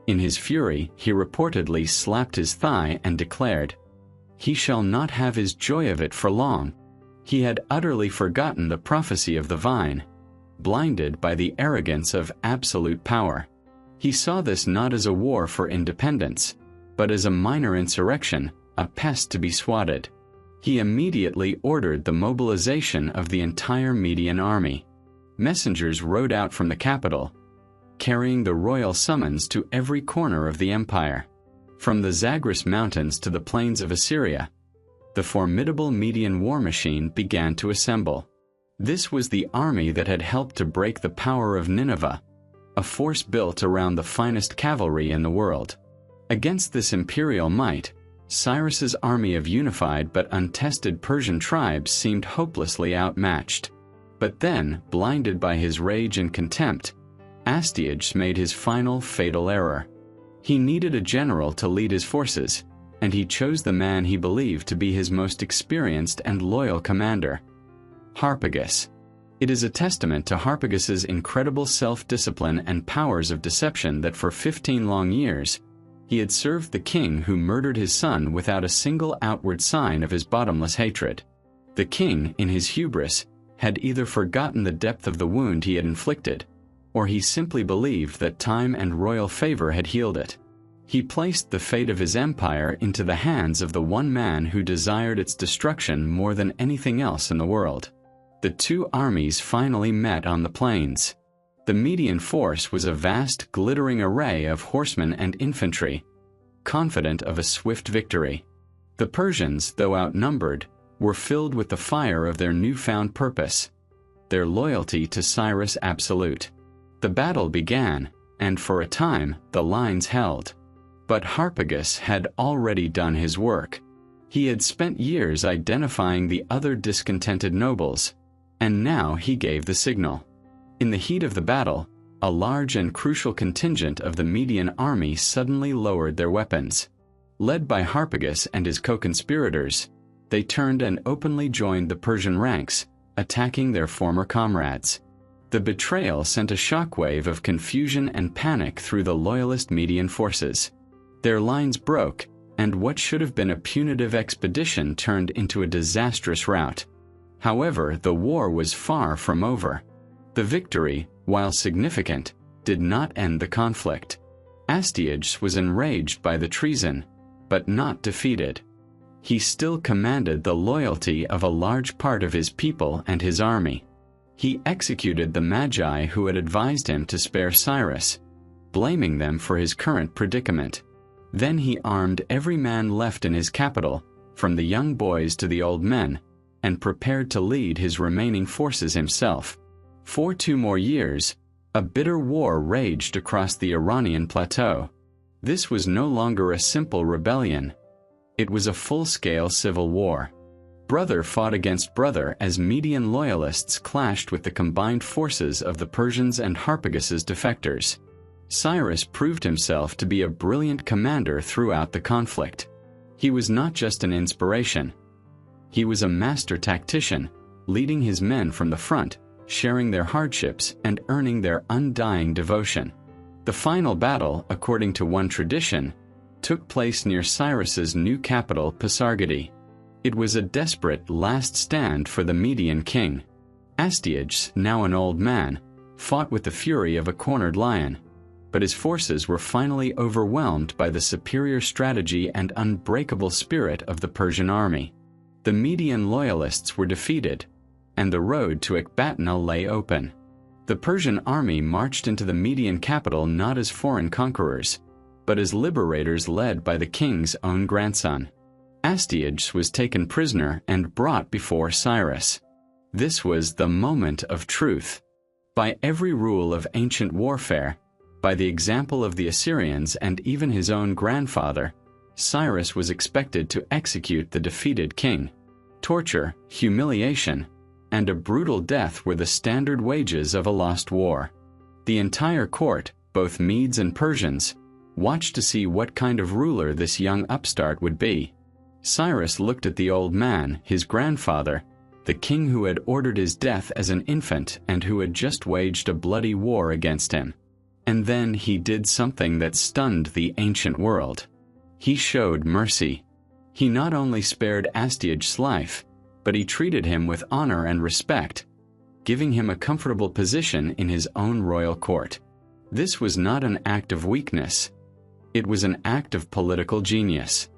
In his fury, he reportedly slapped his thigh and declared, "He shall not have his joy of it for long." He had utterly forgotten the prophecy of the vine, blinded by the arrogance of absolute power. He saw this not as a war for independence, but as a minor insurrection, a pest to be swatted. He immediately ordered the mobilization of the entire Median army. Messengers rode out from the capital, carrying the royal summons to every corner of the empire. From the Zagros Mountains to the plains of Assyria, the formidable Median war machine began to assemble. This was the army that had helped to break the power of Nineveh, a force built around the finest cavalry in the world. Against this imperial might, Cyrus's army of unified but untested Persian tribes seemed hopelessly outmatched. But then, blinded by his rage and contempt, Astyages made his final fatal error. He needed a general to lead his forces, and he chose the man he believed to be his most experienced and loyal commander, Harpagus. It is a testament to Harpagus's incredible self-discipline and powers of deception that for 15 long years, he had served the king who murdered his son without a single outward sign of his bottomless hatred. The king, in his hubris, had either forgotten the depth of the wound he had inflicted, or he simply believed that time and royal favor had healed it. He placed the fate of his empire into the hands of the one man who desired its destruction more than anything else in the world. The two armies finally met on the plains. The Median force was a vast, glittering array of horsemen and infantry, confident of a swift victory. The Persians, though outnumbered, were filled with the fire of their newfound purpose, their loyalty to Cyrus absolute. The battle began, and for a time the lines held. But Harpagus had already done his work. He had spent years identifying the other discontented nobles, and now he gave the signal. In the heat of the battle, a large and crucial contingent of the Median army suddenly lowered their weapons. Led by Harpagus and his co-conspirators, they turned and openly joined the Persian ranks, attacking their former comrades. The betrayal sent a shockwave of confusion and panic through the loyalist Median forces. Their lines broke, and what should have been a punitive expedition turned into a disastrous rout. However, the war was far from over. The victory, while significant, did not end the conflict. Astyages was enraged by the treason, but not defeated. He still commanded the loyalty of a large part of his people and his army. He executed the Magi who had advised him to spare Cyrus, blaming them for his current predicament. Then he armed every man left in his capital, from the young boys to the old men, and prepared to lead his remaining forces himself. For 2 more years, a bitter war raged across the Iranian plateau. This was no longer a simple rebellion. It was a full-scale civil war. Brother fought against brother as Median loyalists clashed with the combined forces of the Persians and Harpagus's defectors. Cyrus proved himself to be a brilliant commander throughout the conflict. He was not just an inspiration. He was a master tactician, leading his men from the front, sharing their hardships and earning their undying devotion. The final battle, according to one tradition, took place near Cyrus's new capital, Pasargadae. It was a desperate last stand for the Median king. Astyages, now an old man, fought with the fury of a cornered lion, but his forces were finally overwhelmed by the superior strategy and unbreakable spirit of the Persian army. The Median loyalists were defeated, and the road to Ecbatana lay open. The Persian army marched into the Median capital not as foreign conquerors, but as liberators led by the king's own grandson. Astyages was taken prisoner and brought before Cyrus. This was the moment of truth. By every rule of ancient warfare, by the example of the Assyrians and even his own grandfather, Cyrus was expected to execute the defeated king. Torture, humiliation, and a brutal death were the standard wages of a lost war. The entire court, both Medes and Persians, watched to see what kind of ruler this young upstart would be. Cyrus looked at the old man, his grandfather, the king who had ordered his death as an infant and who had just waged a bloody war against him. And then he did something that stunned the ancient world. He showed mercy. He not only spared Astyages' life, but he treated him with honor and respect, giving him a comfortable position in his own royal court. This was not an act of weakness. It was an act of political genius.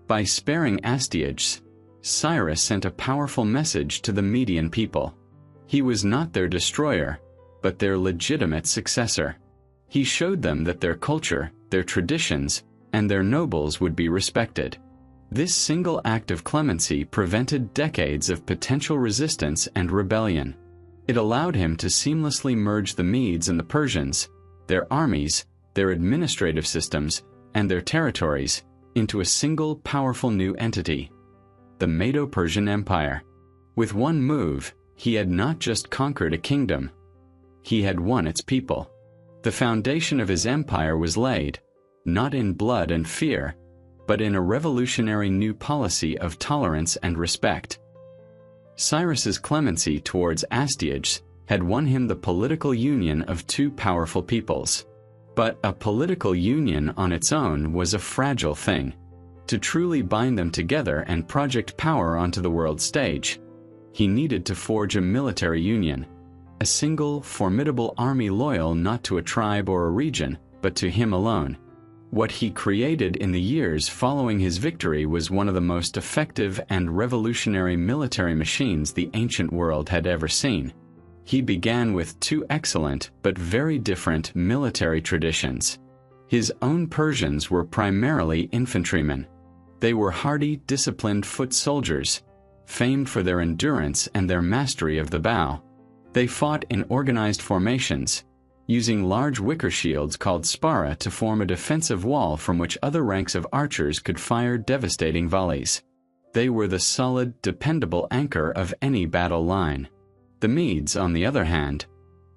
By sparing Astyages, Cyrus sent a powerful message to the Median people. He was not their destroyer, but their legitimate successor. He showed them that their culture, their traditions, and their nobles would be respected. This single act of clemency prevented decades of potential resistance and rebellion. It allowed him to seamlessly merge the Medes and the Persians, their armies, their administrative systems, and their territories into a single powerful new entity, the Medo-Persian Empire. With one move, he had not just conquered a kingdom, he had won its people. The foundation of his empire was laid, not in blood and fear, but in a revolutionary new policy of tolerance and respect. Cyrus's clemency towards Astyages had won him the political union of two powerful peoples. But a political union on its own was a fragile thing. To truly bind them together and project power onto the world stage, He needed to forge a military union, a single, formidable army loyal not to a tribe or a region, but to him alone. What he created in the years following his victory was one of the most effective and revolutionary military machines the ancient world had ever seen. He began with two excellent but very different military traditions. His own Persians were primarily infantrymen. They were hardy, disciplined foot soldiers, famed for their endurance and their mastery of the bow. They fought in organized formations, using large wicker shields called spara to form a defensive wall from which other ranks of archers could fire devastating volleys. They were the solid, dependable anchor of any battle line. The Medes, on the other hand,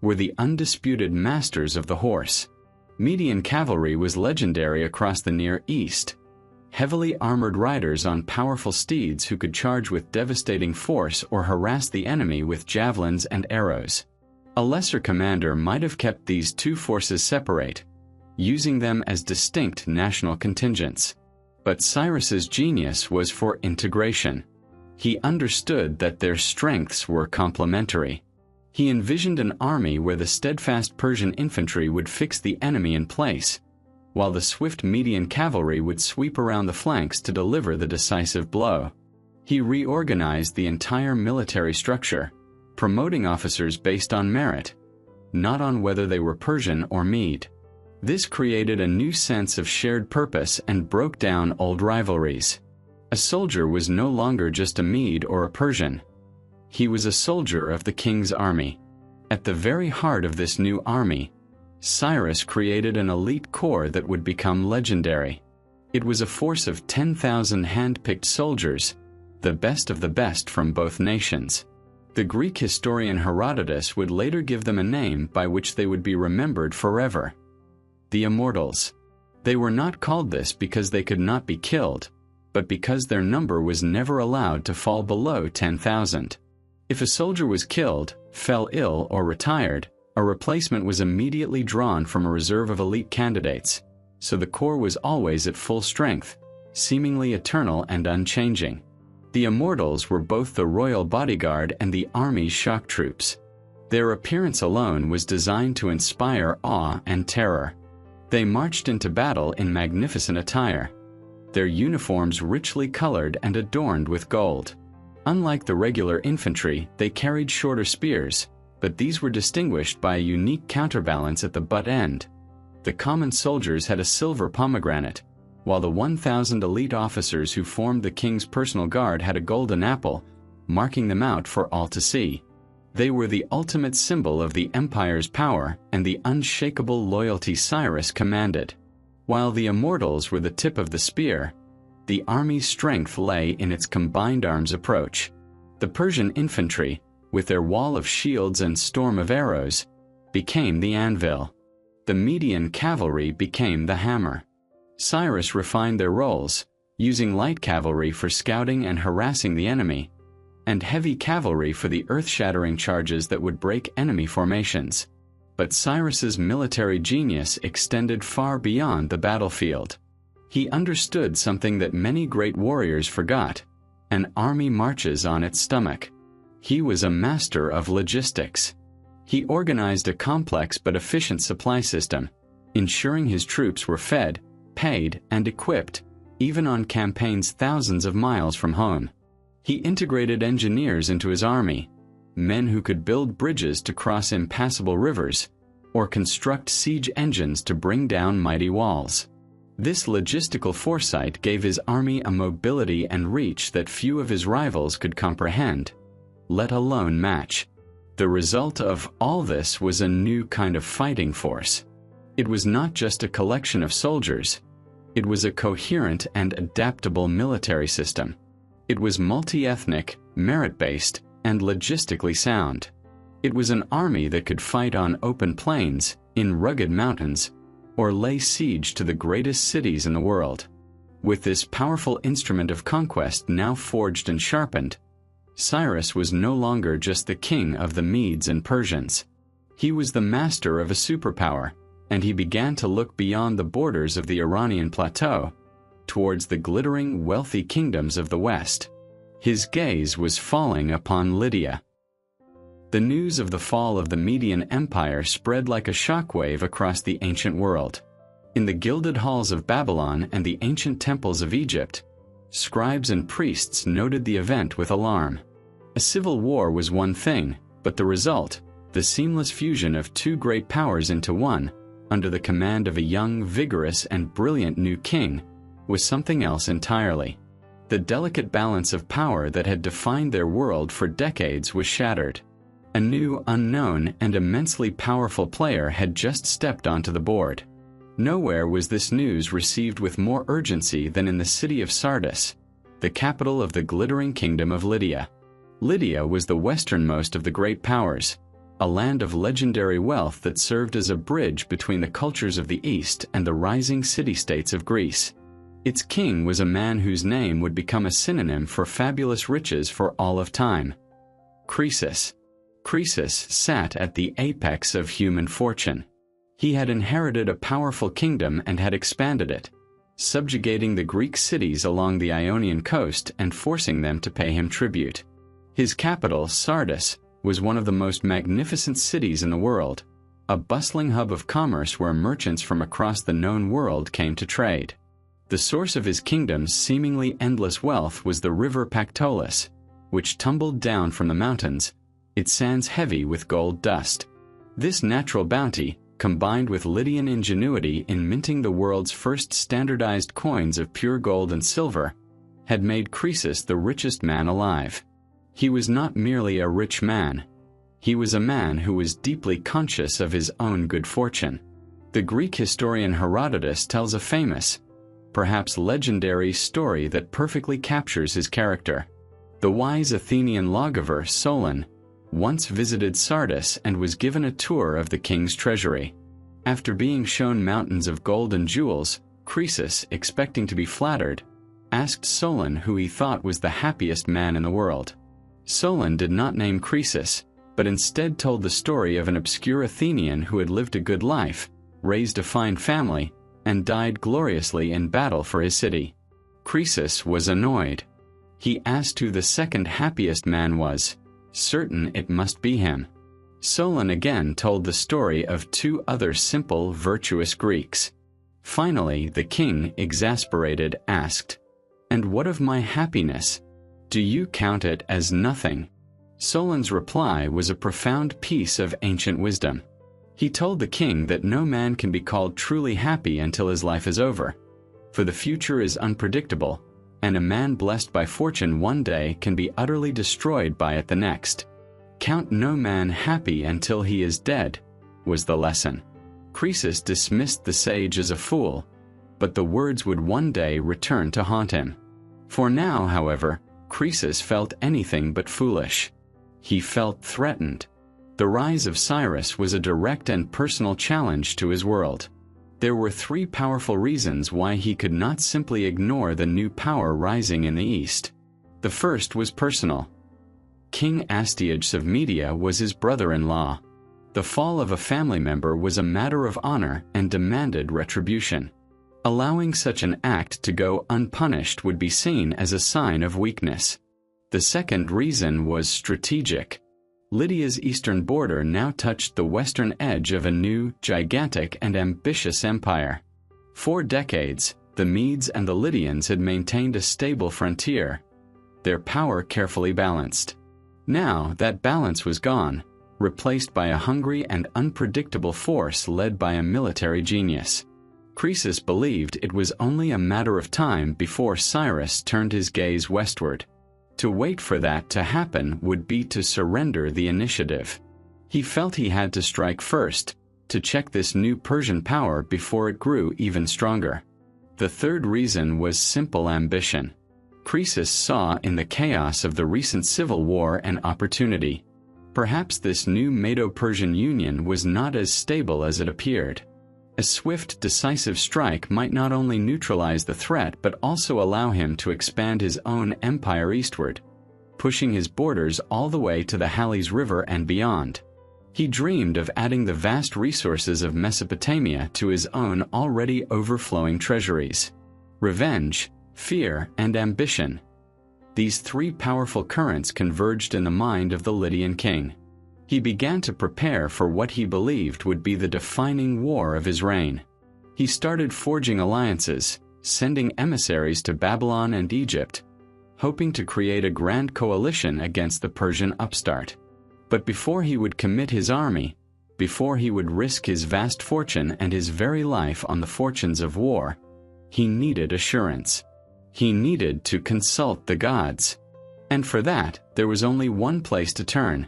were the undisputed masters of the horse. Median cavalry was legendary across the Near East. Heavily armored riders on powerful steeds who could charge with devastating force or harass the enemy with javelins and arrows. A lesser commander might have kept these two forces separate, using them as distinct national contingents. But Cyrus's genius was for integration. He understood that their strengths were complementary. He envisioned an army where the steadfast Persian infantry would fix the enemy in place, while the swift Median cavalry would sweep around the flanks to deliver the decisive blow. He reorganized the entire military structure, promoting officers based on merit, not on whether they were Persian or Mede. This created a new sense of shared purpose and broke down old rivalries. A soldier was no longer just a Mede or a Persian. He was a soldier of the king's army. At the very heart of this new army, Cyrus created an elite corps that would become legendary. It was a force of 10,000 hand-picked soldiers, the best of the best from both nations. The Greek historian Herodotus would later give them a name by which they would be remembered forever: the Immortals. They were not called this because they could not be killed, but because their number was never allowed to fall below 10,000. If a soldier was killed, fell ill, or retired, a replacement was immediately drawn from a reserve of elite candidates, so the corps was always at full strength, seemingly eternal and unchanging. The Immortals were both the royal bodyguard and the army's shock troops. Their appearance alone was designed to inspire awe and terror. They marched into battle in magnificent attire, their uniforms richly colored and adorned with gold. Unlike the regular infantry, they carried shorter spears, but these were distinguished by a unique counterbalance at the butt end. The common soldiers had a silver pomegranate, while the 1,000 elite officers who formed the king's personal guard had a golden apple, marking them out for all to see. They were the ultimate symbol of the empire's power and the unshakable loyalty Cyrus commanded. While the Immortals were the tip of the spear, the army's strength lay in its combined arms approach. The Persian infantry, with their wall of shields and storm of arrows, became the anvil. The Median cavalry became the hammer. Cyrus refined their roles, using light cavalry for scouting and harassing the enemy, and heavy cavalry for the earth-shattering charges that would break enemy formations. But Cyrus's military genius extended far beyond the battlefield. He understood something that many great warriors forgot: an army marches on its stomach. He was a master of logistics. He organized a complex but efficient supply system, ensuring his troops were fed, paid, and equipped, even on campaigns thousands of miles from home. He integrated engineers into his army, men who could build bridges to cross impassable rivers, or construct siege engines to bring down mighty walls. This logistical foresight gave his army a mobility and reach that few of his rivals could comprehend, let alone match. The result of all this was a new kind of fighting force. It was not just a collection of soldiers. It was a coherent and adaptable military system. It was multi-ethnic, merit-based, and logistically sound. It was an army that could fight on open plains, in rugged mountains, or lay siege to the greatest cities in the world. With this powerful instrument of conquest now forged and sharpened, Cyrus was no longer just the king of the Medes and Persians. He was the master of a superpower, and he began to look beyond the borders of the Iranian plateau, towards the glittering, wealthy kingdoms of the West. His gaze was falling upon Lydia. The news of the fall of the Median Empire spread like a shockwave across the ancient world. In the gilded halls of Babylon and the ancient temples of Egypt, scribes and priests noted the event with alarm. A civil war was one thing, but the result, the seamless fusion of two great powers into one, under the command of a young, vigorous, and brilliant new king, was something else entirely. The delicate balance of power that had defined their world for decades was shattered. A new, unknown, and immensely powerful player had just stepped onto the board. Nowhere was this news received with more urgency than in the city of Sardis, the capital of the glittering kingdom of Lydia. Lydia was the westernmost of the great powers, a land of legendary wealth that served as a bridge between the cultures of the East and the rising city-states of Greece. Its king was a man whose name would become a synonym for fabulous riches for all of time: Croesus. Croesus sat at the apex of human fortune. He had inherited a powerful kingdom and had expanded it, subjugating the Greek cities along the Ionian coast and forcing them to pay him tribute. His capital, Sardis, was one of the most magnificent cities in the world, a bustling hub of commerce where merchants from across the known world came to trade. The source of his kingdom's seemingly endless wealth was the river Pactolus, which tumbled down from the mountains, its sands heavy with gold dust. This natural bounty, combined with Lydian ingenuity in minting the world's first standardized coins of pure gold and silver, had made Croesus the richest man alive. He was not merely a rich man. He was a man who was deeply conscious of his own good fortune. The Greek historian Herodotus tells a famous, perhaps legendary story that perfectly captures his character. The wise Athenian lawgiver Solon once visited Sardis and was given a tour of the king's treasury. After being shown mountains of gold and jewels, Croesus, expecting to be flattered, asked Solon who he thought was the happiest man in the world. Solon did not name Croesus, but instead told the story of an obscure Athenian who had lived a good life, raised a fine family, and died gloriously in battle for his city. Croesus was annoyed. He asked who the second happiest man was, certain it must be him. Solon again told the story of two other simple, virtuous Greeks. Finally, the king, exasperated, asked, "And what of my happiness? Do you count it as nothing?" Solon's reply was a profound piece of ancient wisdom. He told the king that no man can be called truly happy until his life is over, for the future is unpredictable, and a man blessed by fortune one day can be utterly destroyed by it the next. Count no man happy until he is dead, was the lesson. Croesus dismissed the sage as a fool, but the words would one day return to haunt him. For now, however, Croesus felt anything but foolish. He felt threatened. The rise of Cyrus was a direct and personal challenge to his world. There were three powerful reasons why he could not simply ignore the new power rising in the east. The first was personal. King Astyages of Media was his brother-in-law. The fall of a family member was a matter of honor and demanded retribution. Allowing such an act to go unpunished would be seen as a sign of weakness. The second reason was strategic. Lydia's eastern border now touched the western edge of a new, gigantic, and ambitious empire. For decades, the Medes and the Lydians had maintained a stable frontier, their power carefully balanced. Now that balance was gone, replaced by a hungry and unpredictable force led by a military genius. Croesus believed it was only a matter of time before Cyrus turned his gaze westward. To wait for that to happen would be to surrender the initiative. He felt he had to strike first, to check this new Persian power before it grew even stronger. The third reason was simple ambition. Croesus saw in the chaos of the recent civil war an opportunity. Perhaps this new Medo-Persian union was not as stable as it appeared. A swift, decisive strike might not only neutralize the threat but also allow him to expand his own empire eastward, pushing his borders all the way to the Halys River and beyond. He dreamed of adding the vast resources of Mesopotamia to his own already overflowing treasuries. Revenge, fear, and ambition. These three powerful currents converged in the mind of the Lydian king. He began to prepare for what he believed would be the defining war of his reign. He started forging alliances, sending emissaries to Babylon and Egypt, hoping to create a grand coalition against the Persian upstart. But before he would commit his army, before he would risk his vast fortune and his very life on the fortunes of war, he needed assurance. He needed to consult the gods. And for that, there was only one place to turn: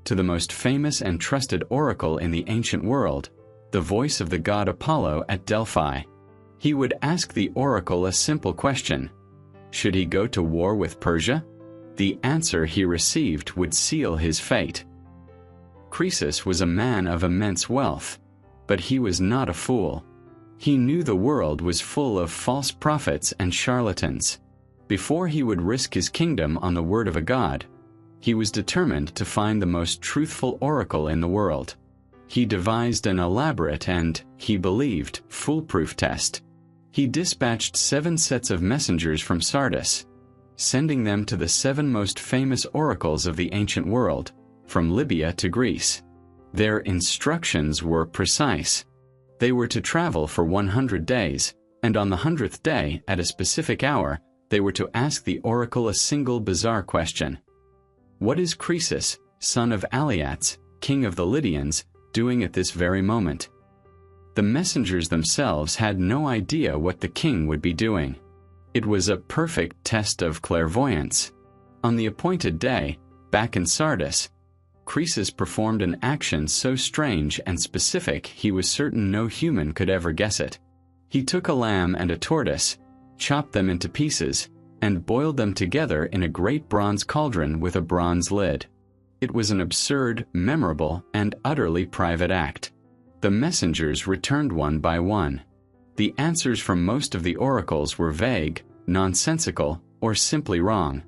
to the most famous and trusted oracle in the ancient world, the voice of the god Apollo at Delphi. He would ask the oracle a simple question: should he go to war with Persia? The answer he received would seal his fate. Croesus was a man of immense wealth, but he was not a fool. He knew the world was full of false prophets and charlatans. Before he would risk his kingdom on the word of a god, he was determined to find the most truthful oracle in the world. He devised an elaborate and, he believed, foolproof test. He dispatched 7 sets of messengers from Sardis, sending them to the 7 most famous oracles of the ancient world, from Libya to Greece. Their instructions were precise. They were to travel for 100 days, and on the 100th day, at a specific hour, they were to ask the oracle a single bizarre question. What is Croesus, son of Aliats, king of the Lydians, doing at this very moment? The messengers themselves had no idea what the king would be doing. It was a perfect test of clairvoyance. On the appointed day, back in Sardis, Croesus performed an action so strange and specific he was certain no human could ever guess it. He took a lamb and a tortoise, chopped them into pieces, and boiled them together in a great bronze cauldron with a bronze lid. It was an absurd, memorable, and utterly private act. The messengers returned one by one. The answers from most of the oracles were vague, nonsensical, or simply wrong.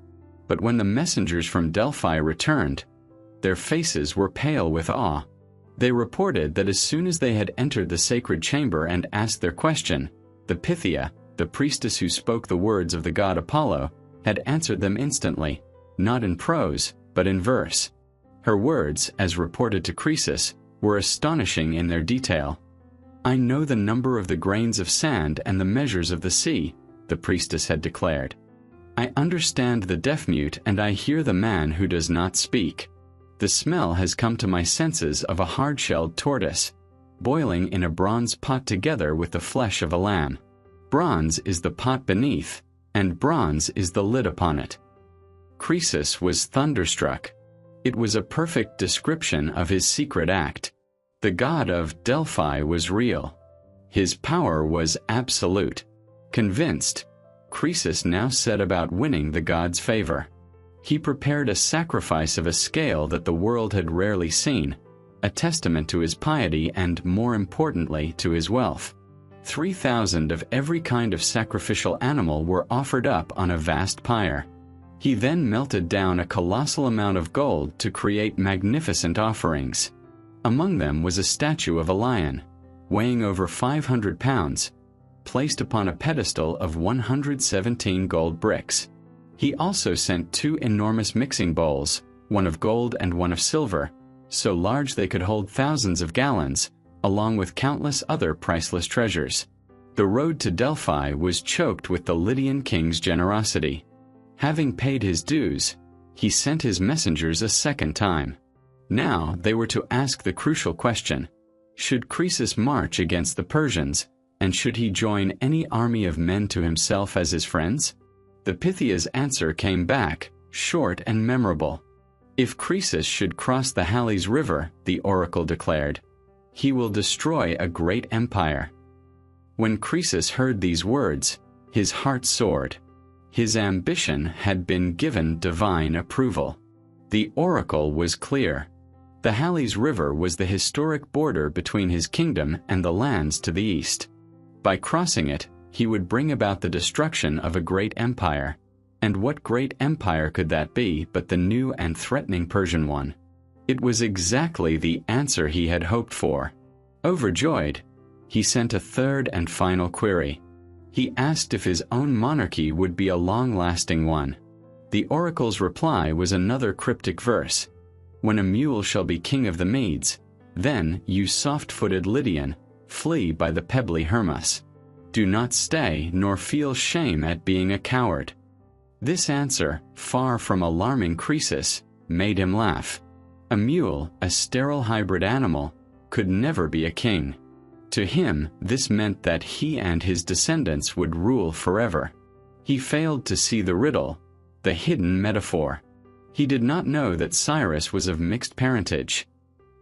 But when the messengers from Delphi returned, their faces were pale with awe. They reported that as soon as they had entered the sacred chamber and asked their question, the Pythia, the priestess who spoke the words of the god Apollo, had answered them instantly, not in prose, but in verse. Her words, as reported to Croesus, were astonishing in their detail. "I know the number of the grains of sand and the measures of the sea," the priestess had declared. "I understand the deaf-mute and I hear the man who does not speak. The smell has come to my senses of a hard-shelled tortoise, boiling in a bronze pot together with the flesh of a lamb. Bronze is the pot beneath, and bronze is the lid upon it." Croesus was thunderstruck. It was a perfect description of his secret act. The god of Delphi was real. His power was absolute. Convinced, Croesus now set about winning the god's favor. He prepared a sacrifice of a scale that the world had rarely seen, a testament to his piety and, more importantly, to his wealth. 3,000 of every kind of sacrificial animal were offered up on a vast pyre. He then melted down a colossal amount of gold to create magnificent offerings. Among them was a statue of a lion, weighing over 500 pounds, placed upon a pedestal of 117 gold bricks. He also sent 2 enormous mixing bowls, one of gold and one of silver, so large they could hold thousands of gallons, along with countless other priceless treasures. The road to Delphi was choked with the Lydian king's generosity. Having paid his dues, he sent his messengers a second time. Now they were to ask the crucial question: should Croesus march against the Persians, and should he join any army of men to himself as his friends? The Pythia's answer came back, short and memorable. "If Croesus should cross the Halys River," the oracle declared, "he will destroy a great empire." When Croesus heard these words, his heart soared. His ambition had been given divine approval. The oracle was clear. The Halys River was the historic border between his kingdom and the lands to the east. By crossing it, he would bring about the destruction of a great empire. And what great empire could that be but the new and threatening Persian one? It was exactly the answer he had hoped for. Overjoyed, he sent a third and final query. He asked if his own monarchy would be a long-lasting one. The oracle's reply was another cryptic verse. When a mule shall be king of the Medes, then, you soft-footed Lydian, flee by the pebbly Hermus. Do not stay nor feel shame at being a coward. This answer, far from alarming Croesus, made him laugh. A mule, a sterile hybrid animal, could never be a king. To him, this meant that he and his descendants would rule forever. He failed to see the riddle, the hidden metaphor. He did not know that Cyrus was of mixed parentage.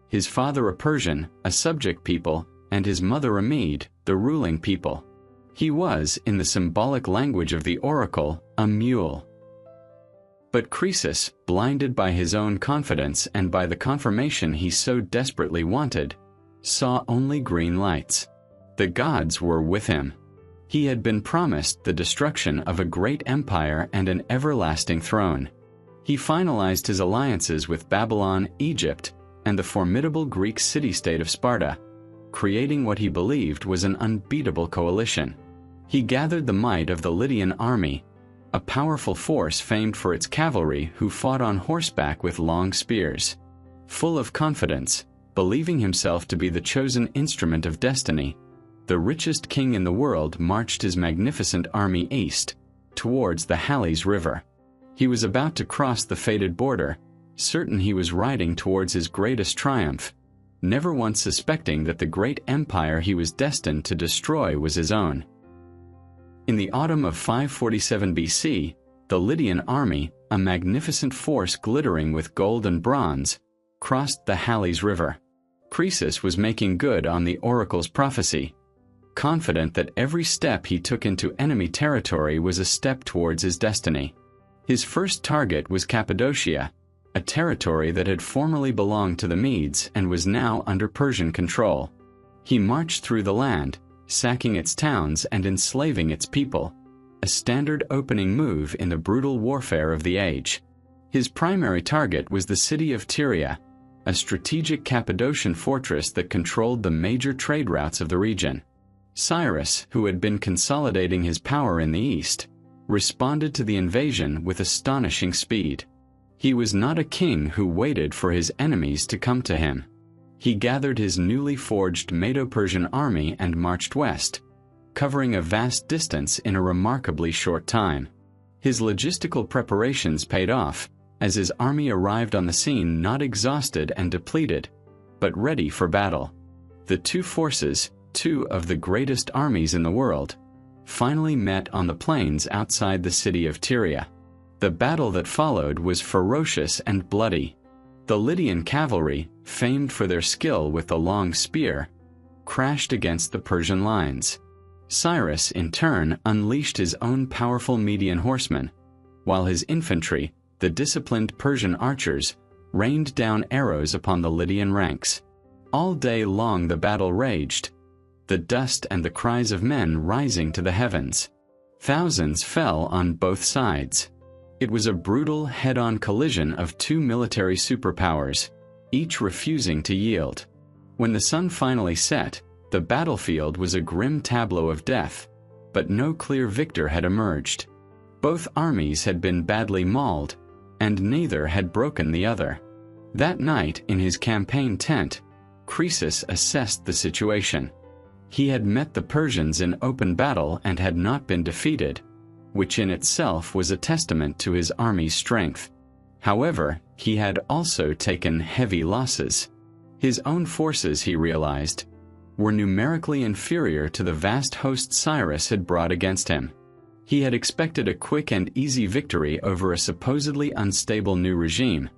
His father a Persian, a subject people, and his mother a Mede, the ruling people. He was, in the symbolic language of the oracle, a mule. But Croesus, blinded by his own confidence and by the confirmation he so desperately wanted, saw only green lights. The gods were with him. He had been promised the destruction of a great empire and an everlasting throne. He finalized his alliances with Babylon, Egypt, and the formidable Greek city-state of Sparta, creating what he believed was an unbeatable coalition. He gathered the might of the Lydian army, a powerful force famed for its cavalry who fought on horseback with long spears. Full of confidence, believing himself to be the chosen instrument of destiny, the richest king in the world marched his magnificent army east, towards the Halys River. He was about to cross the fated border, certain he was riding towards his greatest triumph, never once suspecting that the great empire he was destined to destroy was his own. In the autumn of 547 BC, the Lydian army, a magnificent force glittering with gold and bronze, crossed the Halys River. Croesus was making good on the oracle's prophecy, confident that every step he took into enemy territory was a step towards his destiny. His first target was Cappadocia, a territory that had formerly belonged to the Medes and was now under Persian control. He marched through the land, sacking its towns and enslaving its people, a standard opening move in the brutal warfare of the age. His primary target was the city of Tyria, a strategic Cappadocian fortress that controlled the major trade routes of the region. Cyrus, who had been consolidating his power in the east, responded to the invasion with astonishing speed. He was not a king who waited for his enemies to come to him. He gathered his newly forged Medo-Persian army and marched west, covering a vast distance in a remarkably short time. His logistical preparations paid off, as his army arrived on the scene not exhausted and depleted, but ready for battle. The two forces, two of the greatest armies in the world, finally met on the plains outside the city of Tyria. The battle that followed was ferocious and bloody. The Lydian cavalry, famed for their skill with the long spear, crashed against the Persian lines. Cyrus, in turn, unleashed his own powerful Median horsemen, while his infantry, the disciplined Persian archers, rained down arrows upon the Lydian ranks. All day long the battle raged, the dust and the cries of men rising to the heavens. Thousands fell on both sides. It was a brutal head-on collision of two military superpowers, each refusing to yield. When the sun finally set, the battlefield was a grim tableau of death, but no clear victor had emerged. Both armies had been badly mauled, and neither had broken the other. That night, in his campaign tent, Croesus assessed the situation. He had met the Persians in open battle and had not been defeated, which in itself was a testament to his army's strength. However, he had also taken heavy losses. His own forces, he realized, were numerically inferior to the vast host Cyrus had brought against him. He had expected a quick and easy victory over a supposedly unstable new regime,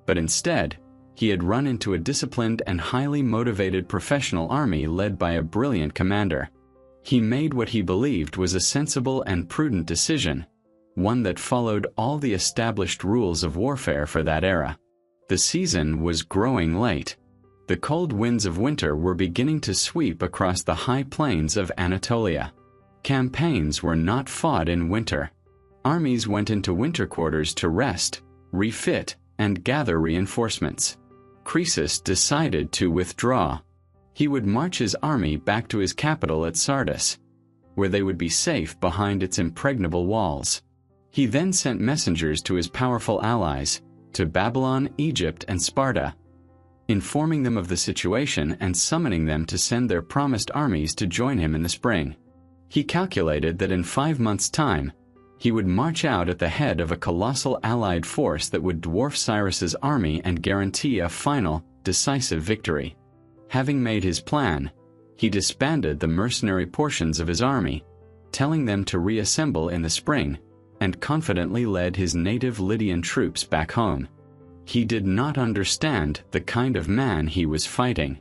but instead, he had run into a disciplined and highly motivated professional army led by a brilliant commander. He made what he believed was a sensible and prudent decision, one that followed all the established rules of warfare for that era. The season was growing late. The cold winds of winter were beginning to sweep across the high plains of Anatolia. Campaigns were not fought in winter. Armies went into winter quarters to rest, refit, and gather reinforcements. Croesus decided to withdraw. He would march his army back to his capital at Sardis, where they would be safe behind its impregnable walls. He then sent messengers to his powerful allies, to Babylon, Egypt, and Sparta, informing them of the situation and summoning them to send their promised armies to join him in the spring. He calculated that in 5 months' time, he would march out at the head of a colossal allied force that would dwarf Cyrus's army and guarantee a final, decisive victory. Having made his plan, he disbanded the mercenary portions of his army, telling them to reassemble in the spring, and confidently led his native Lydian troops back home. He did not understand the kind of man he was fighting.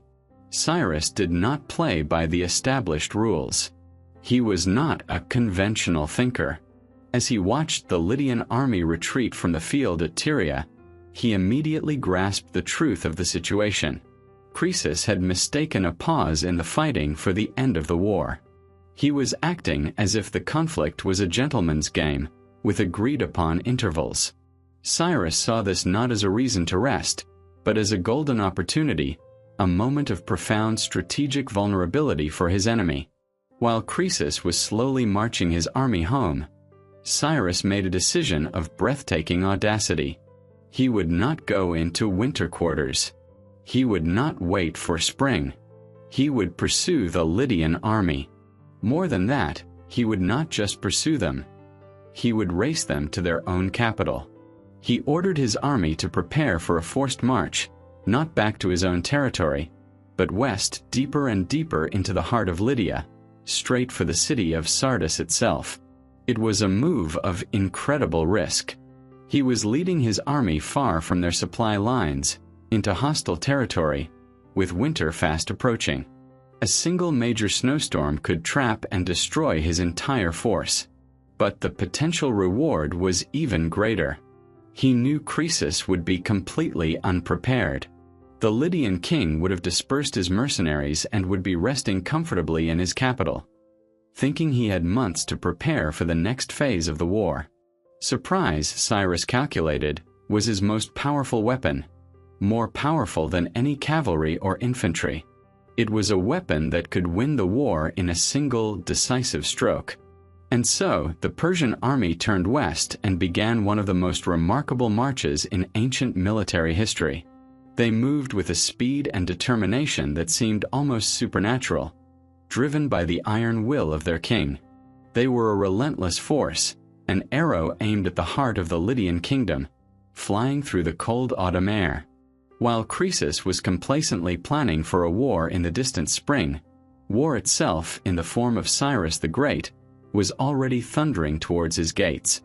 Cyrus did not play by the established rules. He was not a conventional thinker. As he watched the Lydian army retreat from the field at Tyria, he immediately grasped the truth of the situation. Croesus had mistaken a pause in the fighting for the end of the war. He was acting as if the conflict was a gentleman's game, with agreed-upon intervals. Cyrus saw this not as a reason to rest, but as a golden opportunity, a moment of profound strategic vulnerability for his enemy. While Croesus was slowly marching his army home, Cyrus made a decision of breathtaking audacity. He would not go into winter quarters. He would not wait for spring. He would pursue the Lydian army. More than that, he would not just pursue them. He would race them to their own capital. He ordered his army to prepare for a forced march, not back to his own territory, but west, deeper and deeper into the heart of Lydia, straight for the city of Sardis itself. It was a move of incredible risk. He was leading his army far from their supply lines, into hostile territory, with winter fast approaching. A single major snowstorm could trap and destroy his entire force. But the potential reward was even greater. He knew Croesus would be completely unprepared. The Lydian king would have dispersed his mercenaries and would be resting comfortably in his capital, thinking he had months to prepare for the next phase of the war. Surprise, Cyrus calculated, was his most powerful weapon, more powerful than any cavalry or infantry. It was a weapon that could win the war in a single, decisive stroke. And so, the Persian army turned west and began one of the most remarkable marches in ancient military history. They moved with a speed and determination that seemed almost supernatural, driven by the iron will of their king. They were a relentless force, an arrow aimed at the heart of the Lydian kingdom, flying through the cold autumn air. While Croesus was complacently planning for a war in the distant spring, war itself, in the form of Cyrus the Great, was already thundering towards his gates.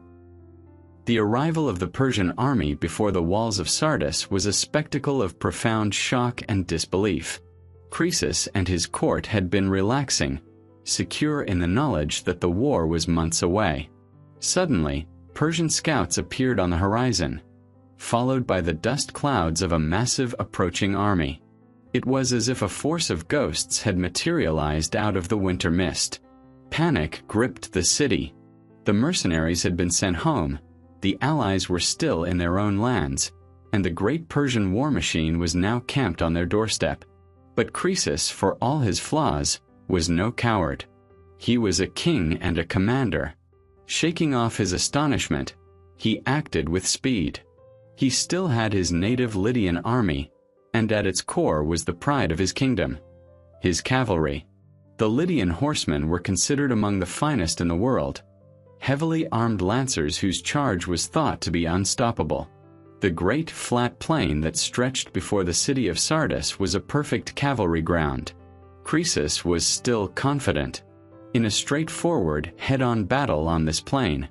The arrival of the Persian army before the walls of Sardis was a spectacle of profound shock and disbelief. Croesus and his court had been relaxing, secure in the knowledge that the war was months away. Suddenly, Persian scouts appeared on the horizon, followed by the dust clouds of a massive approaching army. It was as if a force of ghosts had materialized out of the winter mist. Panic gripped the city. The mercenaries had been sent home, the allies were still in their own lands, and the great Persian war machine was now camped on their doorstep. But Croesus, for all his flaws, was no coward. He was a king and a commander. Shaking off his astonishment, he acted with speed. He still had his native Lydian army, and at its core was the pride of his kingdom, his cavalry. The Lydian horsemen were considered among the finest in the world, heavily armed lancers whose charge was thought to be unstoppable. The great flat plain that stretched before the city of Sardis was a perfect cavalry ground. Croesus was still confident. In a straightforward, head-on battle on this plain,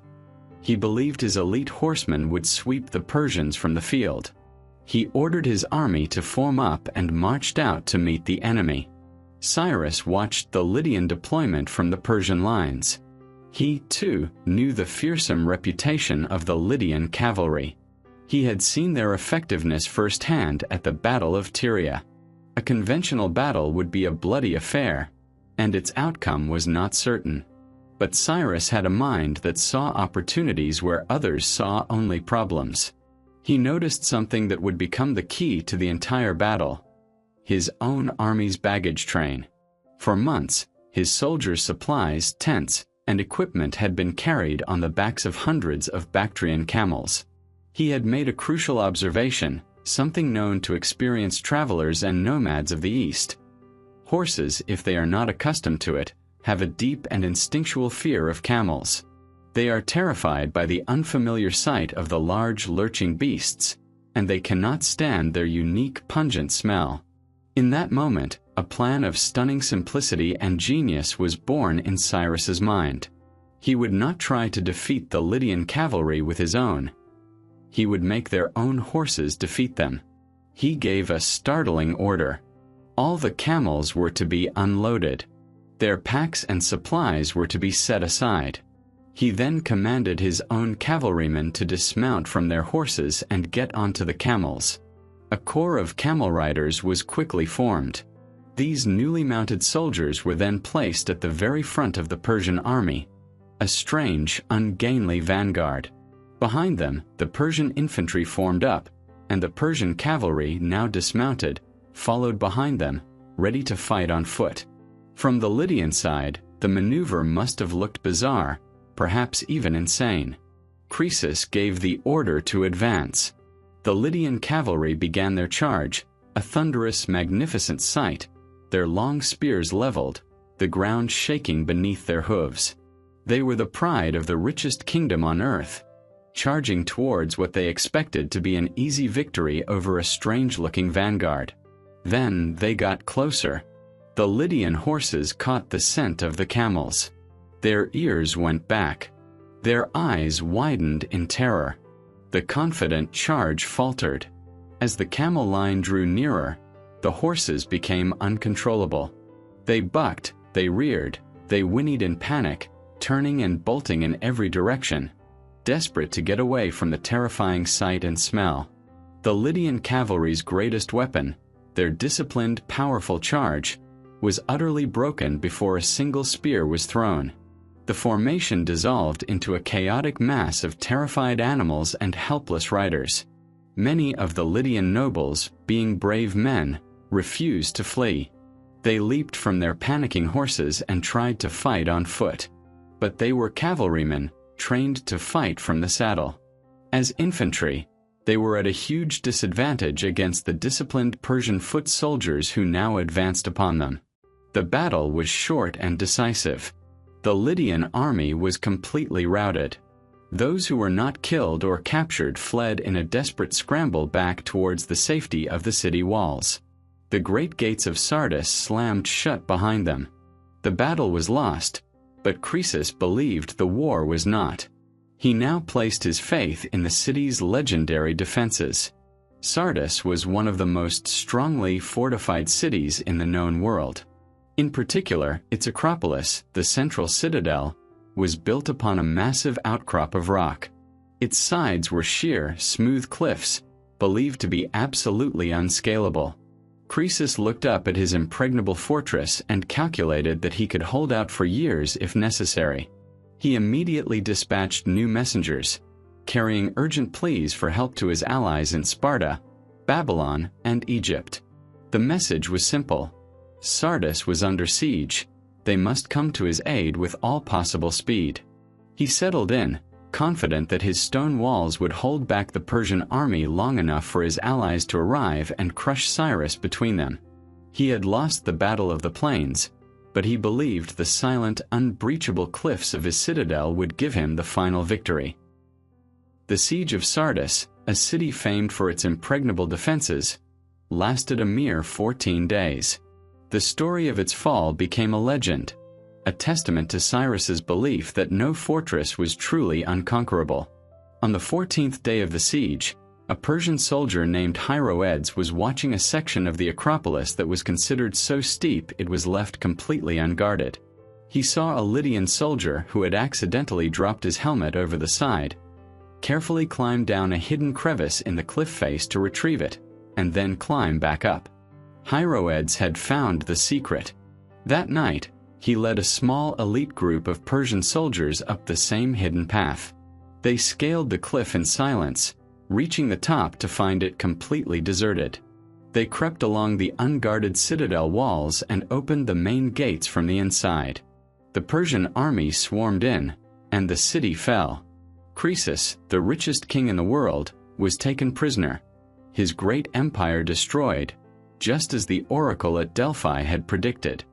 he believed his elite horsemen would sweep the Persians from the field. He ordered his army to form up and marched out to meet the enemy. Cyrus watched the Lydian deployment from the Persian lines. He, too, knew the fearsome reputation of the Lydian cavalry. He had seen their effectiveness firsthand at the Battle of Tyria. A conventional battle would be a bloody affair, and its outcome was not certain. But Cyrus had a mind that saw opportunities where others saw only problems. He noticed something that would become the key to the entire battle: his own army's baggage train. For months, his soldiers' supplies, tents, and equipment had been carried on the backs of hundreds of Bactrian camels. He had made a crucial observation, something known to experienced travelers and nomads of the East. Horses, if they are not accustomed to it, have a deep and instinctual fear of camels. They are terrified by the unfamiliar sight of the large lurching beasts, and they cannot stand their unique pungent smell. In that moment, a plan of stunning simplicity and genius was born in Cyrus's mind. He would not try to defeat the Lydian cavalry with his own. He would make their own horses defeat them. He gave a startling order. All the camels were to be unloaded. Their packs and supplies were to be set aside. He then commanded his own cavalrymen to dismount from their horses and get onto the camels. A corps of camel riders was quickly formed. These newly mounted soldiers were then placed at the very front of the Persian army, a strange, ungainly vanguard. Behind them, the Persian infantry formed up, and the Persian cavalry, now dismounted, followed behind them, ready to fight on foot. From the Lydian side, the maneuver must have looked bizarre, perhaps even insane. Croesus gave the order to advance. The Lydian cavalry began their charge, a thunderous, magnificent sight, their long spears leveled, the ground shaking beneath their hooves. They were the pride of the richest kingdom on earth, charging towards what they expected to be an easy victory over a strange-looking vanguard. Then they got closer. The Lydian horses caught the scent of the camels. Their ears went back. Their eyes widened in terror. The confident charge faltered. As the camel line drew nearer, the horses became uncontrollable. They bucked, they reared, they whinnied in panic, turning and bolting in every direction, desperate to get away from the terrifying sight and smell. The Lydian cavalry's greatest weapon, their disciplined, powerful charge, was utterly broken before a single spear was thrown. The formation dissolved into a chaotic mass of terrified animals and helpless riders. Many of the Lydian nobles, being brave men, refused to flee. They leaped from their panicking horses and tried to fight on foot. But they were cavalrymen, trained to fight from the saddle. As infantry, they were at a huge disadvantage against the disciplined Persian foot soldiers who now advanced upon them. The battle was short and decisive. The Lydian army was completely routed. Those who were not killed or captured fled in a desperate scramble back towards the safety of the city walls. The great gates of Sardis slammed shut behind them. The battle was lost, but Croesus believed the war was not. He now placed his faith in the city's legendary defenses. Sardis was one of the most strongly fortified cities in the known world. In particular, its Acropolis, the central citadel, was built upon a massive outcrop of rock. Its sides were sheer, smooth cliffs, believed to be absolutely unscalable. Croesus looked up at his impregnable fortress and calculated that he could hold out for years if necessary. He immediately dispatched new messengers, carrying urgent pleas for help to his allies in Sparta, Babylon, and Egypt. The message was simple. Sardis was under siege. They must come to his aid with all possible speed. He settled in, confident that his stone walls would hold back the Persian army long enough for his allies to arrive and crush Cyrus between them. He had lost the Battle of the Plains, but he believed the silent, unbreachable cliffs of his citadel would give him the final victory. The siege of Sardis, a city famed for its impregnable defenses, lasted a mere 14 days. The story of its fall became a legend, a testament to Cyrus's belief that no fortress was truly unconquerable. On the 14th day of the siege, a Persian soldier named Hieroedes was watching a section of the Acropolis that was considered so steep it was left completely unguarded. He saw a Lydian soldier who had accidentally dropped his helmet over the side, carefully climb down a hidden crevice in the cliff face to retrieve it, and then climb back up. Hieroedes had found the secret. That night, he led a small elite group of Persian soldiers up the same hidden path. They scaled the cliff in silence, reaching the top to find it completely deserted. They crept along the unguarded citadel walls and opened the main gates from the inside. The Persian army swarmed in, and the city fell. Croesus, the richest king in the world, was taken prisoner, his great empire destroyed, just as the oracle at Delphi had predicted.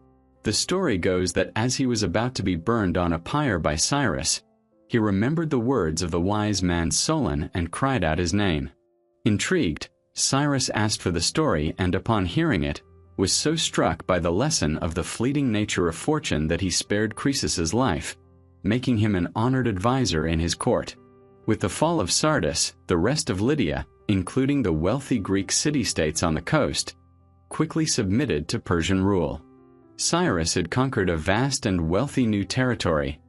The story goes that as he was about to be burned on a pyre by Cyrus, he remembered the words of the wise man Solon and cried out his name. Intrigued, Cyrus asked for the story and upon hearing it, was so struck by the lesson of the fleeting nature of fortune that he spared Croesus's life, making him an honored advisor in his court. With the fall of Sardis, the rest of Lydia, including the wealthy Greek city-states on the coast, quickly submitted to Persian rule. Cyrus had conquered a vast and wealthy new territory,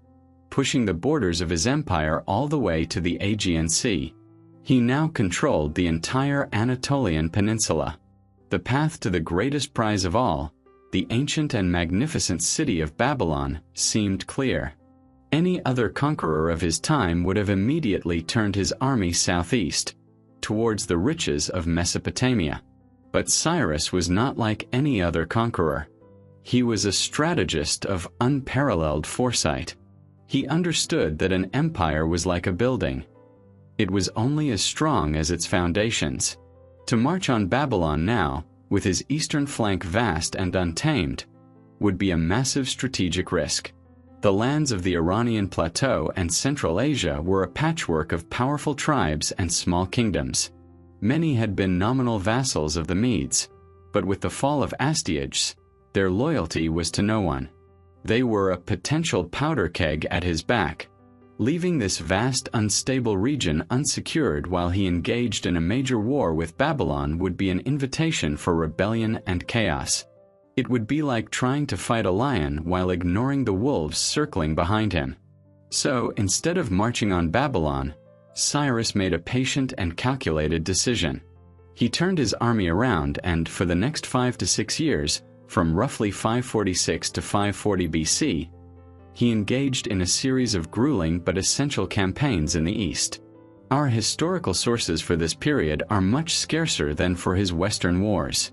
pushing the borders of his empire all the way to the Aegean Sea. He now controlled the entire Anatolian peninsula. The path to the greatest prize of all, the ancient and magnificent city of Babylon, seemed clear. Any other conqueror of his time would have immediately turned his army southeast, towards the riches of Mesopotamia. But Cyrus was not like any other conqueror. He was a strategist of unparalleled foresight. He understood that an empire was like a building. It was only as strong as its foundations. To march on Babylon now, with his eastern flank vast and untamed, would be a massive strategic risk. The lands of the Iranian plateau and Central Asia were a patchwork of powerful tribes and small kingdoms. Many had been nominal vassals of the Medes, but with the fall of Astyages, their loyalty was to no one. They were a potential powder keg at his back, leaving this vast, unstable region unsecured while he engaged in a major war with Babylon would be an invitation for rebellion and chaos. It would be like trying to fight a lion while ignoring the wolves circling behind him. So, instead of marching on Babylon, Cyrus made a patient and calculated decision. He turned his army around and, for the next 5 to 6 years, from roughly 546 to 540 BC, he engaged in a series of grueling but essential campaigns in the east. Our historical sources for this period are much scarcer than for his Western wars.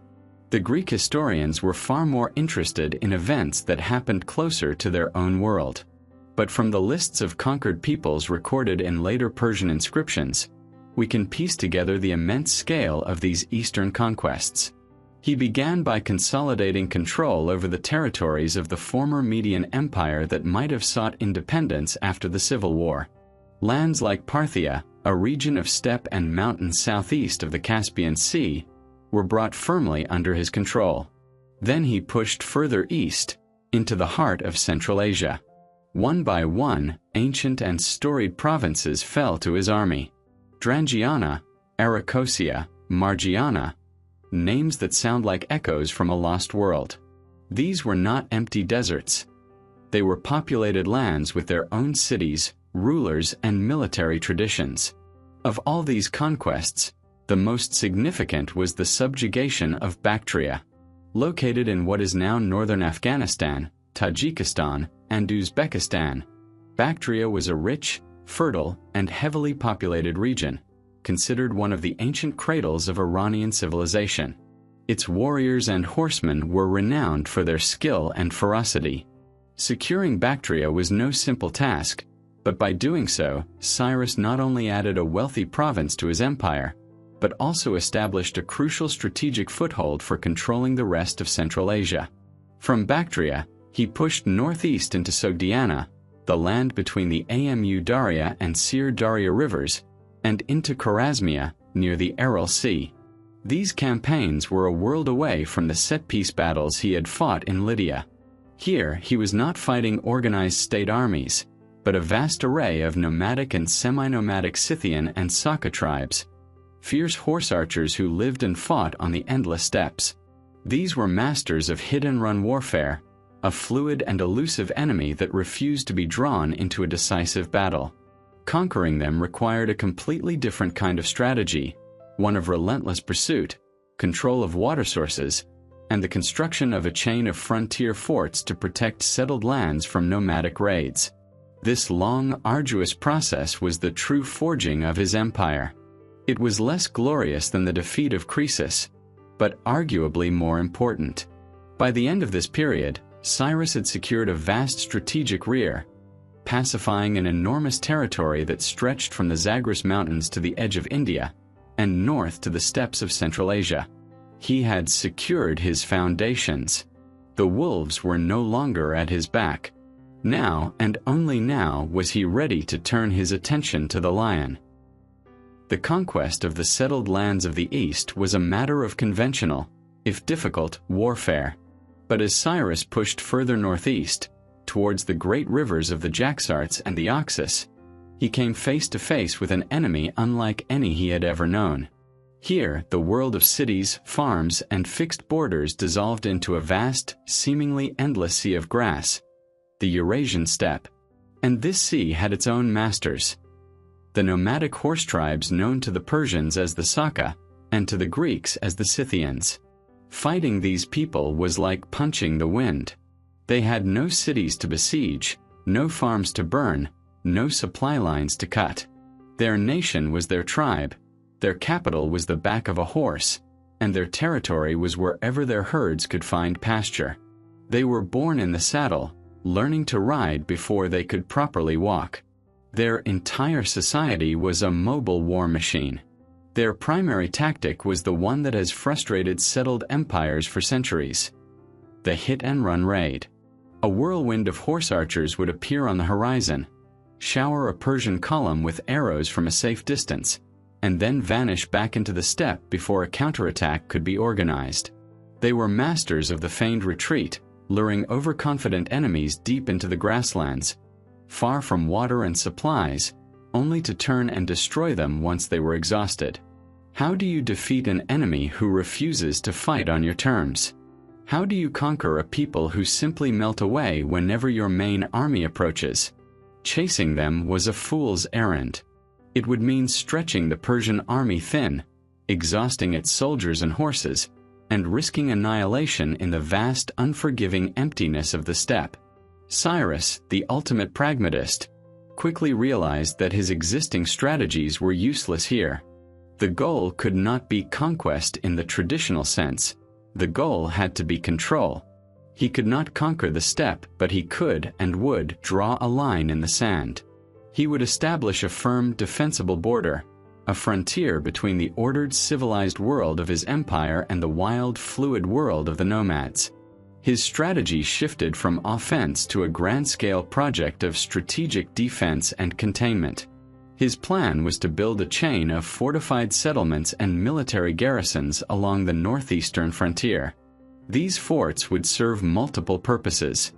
The Greek historians were far more interested in events that happened closer to their own world. But from the lists of conquered peoples recorded in later Persian inscriptions, we can piece together the immense scale of these eastern conquests. He began by consolidating control over the territories of the former Median Empire that might have sought independence after the Civil War. Lands like Parthia, a region of steppe and mountain southeast of the Caspian Sea, were brought firmly under his control. Then he pushed further east, into the heart of Central Asia. One by one, ancient and storied provinces fell to his army. Drangiana, Arachosia, Margiana, names that sound like echoes from a lost world. These were not empty deserts. They were populated lands with their own cities, rulers, and military traditions. Of all these conquests, the most significant was the subjugation of Bactria. Located in what is now northern Afghanistan, Tajikistan, and Uzbekistan, Bactria was a rich, fertile, and heavily populated region, considered one of the ancient cradles of Iranian civilization. Its warriors and horsemen were renowned for their skill and ferocity. Securing Bactria was no simple task, but by doing so, Cyrus not only added a wealthy province to his empire, but also established a crucial strategic foothold for controlling the rest of Central Asia. From Bactria, he pushed northeast into Sogdiana, the land between the Amu Darya and Sir Darya rivers, and into Chorasmia, near the Aral Sea. These campaigns were a world away from the set-piece battles he had fought in Lydia. Here, he was not fighting organized state armies, but a vast array of nomadic and semi-nomadic Scythian and Saka tribes, fierce horse archers who lived and fought on the endless steppes. These were masters of hit-and-run warfare, a fluid and elusive enemy that refused to be drawn into a decisive battle. Conquering them required a completely different kind of strategy, one of relentless pursuit, control of water sources, and the construction of a chain of frontier forts to protect settled lands from nomadic raids. This long, arduous process was the true forging of his empire. It was less glorious than the defeat of Croesus, but arguably more important. By the end of this period, Cyrus had secured a vast strategic rear, pacifying an enormous territory that stretched from the Zagros Mountains to the edge of India and north to the steppes of Central Asia. He had secured his foundations. The wolves were no longer at his back. Now, and only now, was he ready to turn his attention to the lion. The conquest of the settled lands of the East was a matter of conventional, if difficult, warfare. But as Cyrus pushed further northeast, towards the great rivers of the Jaxartes and the Oxus, he came face to face with an enemy unlike any he had ever known. Here, the world of cities, farms, and fixed borders dissolved into a vast, seemingly endless sea of grass, the Eurasian steppe. And this sea had its own masters. The nomadic horse tribes known to the Persians as the Saka, and to the Greeks as the Scythians. Fighting these people was like punching the wind. They had no cities to besiege, no farms to burn, no supply lines to cut. Their nation was their tribe, their capital was the back of a horse, and their territory was wherever their herds could find pasture. They were born in the saddle, learning to ride before they could properly walk. Their entire society was a mobile war machine. Their primary tactic was the one that has frustrated settled empires for centuries: the hit-and-run raid. A whirlwind of horse archers would appear on the horizon, shower a Persian column with arrows from a safe distance, and then vanish back into the steppe before a counterattack could be organized. They were masters of the feigned retreat, luring overconfident enemies deep into the grasslands, far from water and supplies, only to turn and destroy them once they were exhausted. How do you defeat an enemy who refuses to fight on your terms? How do you conquer a people who simply melt away whenever your main army approaches? Chasing them was a fool's errand. It would mean stretching the Persian army thin, exhausting its soldiers and horses, and risking annihilation in the vast, unforgiving emptiness of the steppe. Cyrus, the ultimate pragmatist, quickly realized that his existing strategies were useless here. The goal could not be conquest in the traditional sense. The goal had to be control. He could not conquer the steppe, but he could and would draw a line in the sand. He would establish a firm, defensible border, a frontier between the ordered, civilized world of his empire and the wild, fluid world of the nomads. His strategy shifted from offense to a grand-scale project of strategic defense and containment. His plan was to build a chain of fortified settlements and military garrisons along the northeastern frontier. These forts would serve multiple purposes.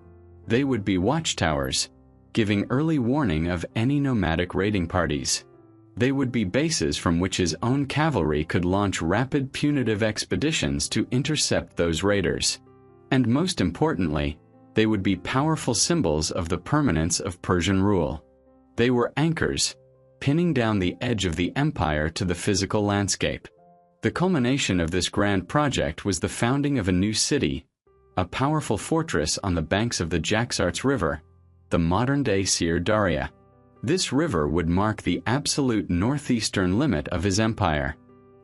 They would be watchtowers, giving early warning of any nomadic raiding parties. They would be bases from which his own cavalry could launch rapid punitive expeditions to intercept those raiders. And most importantly, they would be powerful symbols of the permanence of Persian rule. They were anchors, pinning down the edge of the empire to the physical landscape. The culmination of this grand project was the founding of a new city, a powerful fortress on the banks of the Jaxartes River, the modern-day Syr Darya. This river would mark the absolute northeastern limit of his empire.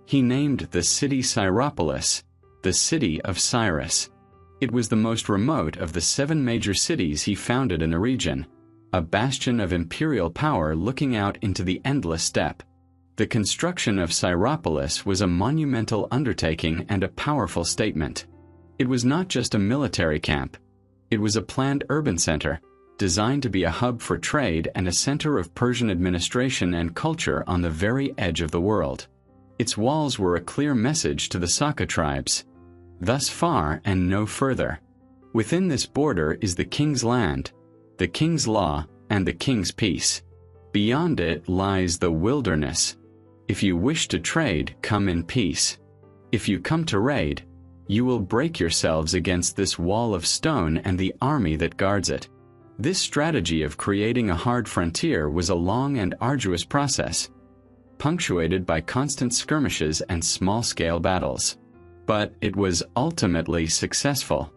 He named the city Cyropolis, the city of Cyrus. It was the most remote of the 7 major cities he founded in the region, a bastion of imperial power looking out into the endless steppe. The construction of Cyropolis was a monumental undertaking and a powerful statement. It was not just a military camp. It was a planned urban center, designed to be a hub for trade and a center of Persian administration and culture on the very edge of the world. Its walls were a clear message to the Saka tribes: thus far and no further. Within this border is the king's land, the king's law, and the king's peace. Beyond it lies the wilderness. If you wish to trade, come in peace. If you come to raid, you will break yourselves against this wall of stone and the army that guards it. This strategy of creating a hard frontier was a long and arduous process, punctuated by constant skirmishes and small-scale battles. But it was ultimately successful.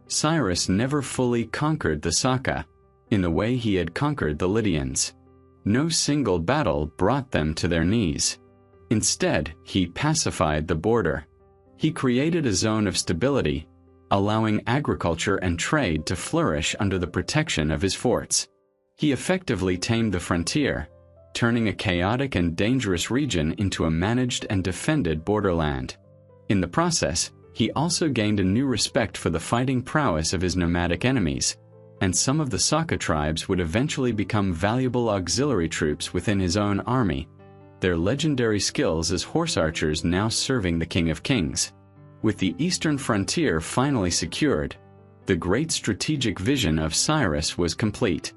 Cyrus never fully conquered the Saka, in the way he had conquered the Lydians. No single battle brought them to their knees. Instead, he pacified the border. He created a zone of stability, allowing agriculture and trade to flourish under the protection of his forts. He effectively tamed the frontier, turning a chaotic and dangerous region into a managed and defended borderland. In the process, he also gained a new respect for the fighting prowess of his nomadic enemies, and some of the Saka tribes would eventually become valuable auxiliary troops within his own army, their legendary skills as horse archers now serving the King of Kings. With the eastern frontier finally secured, the great strategic vision of Cyrus was complete.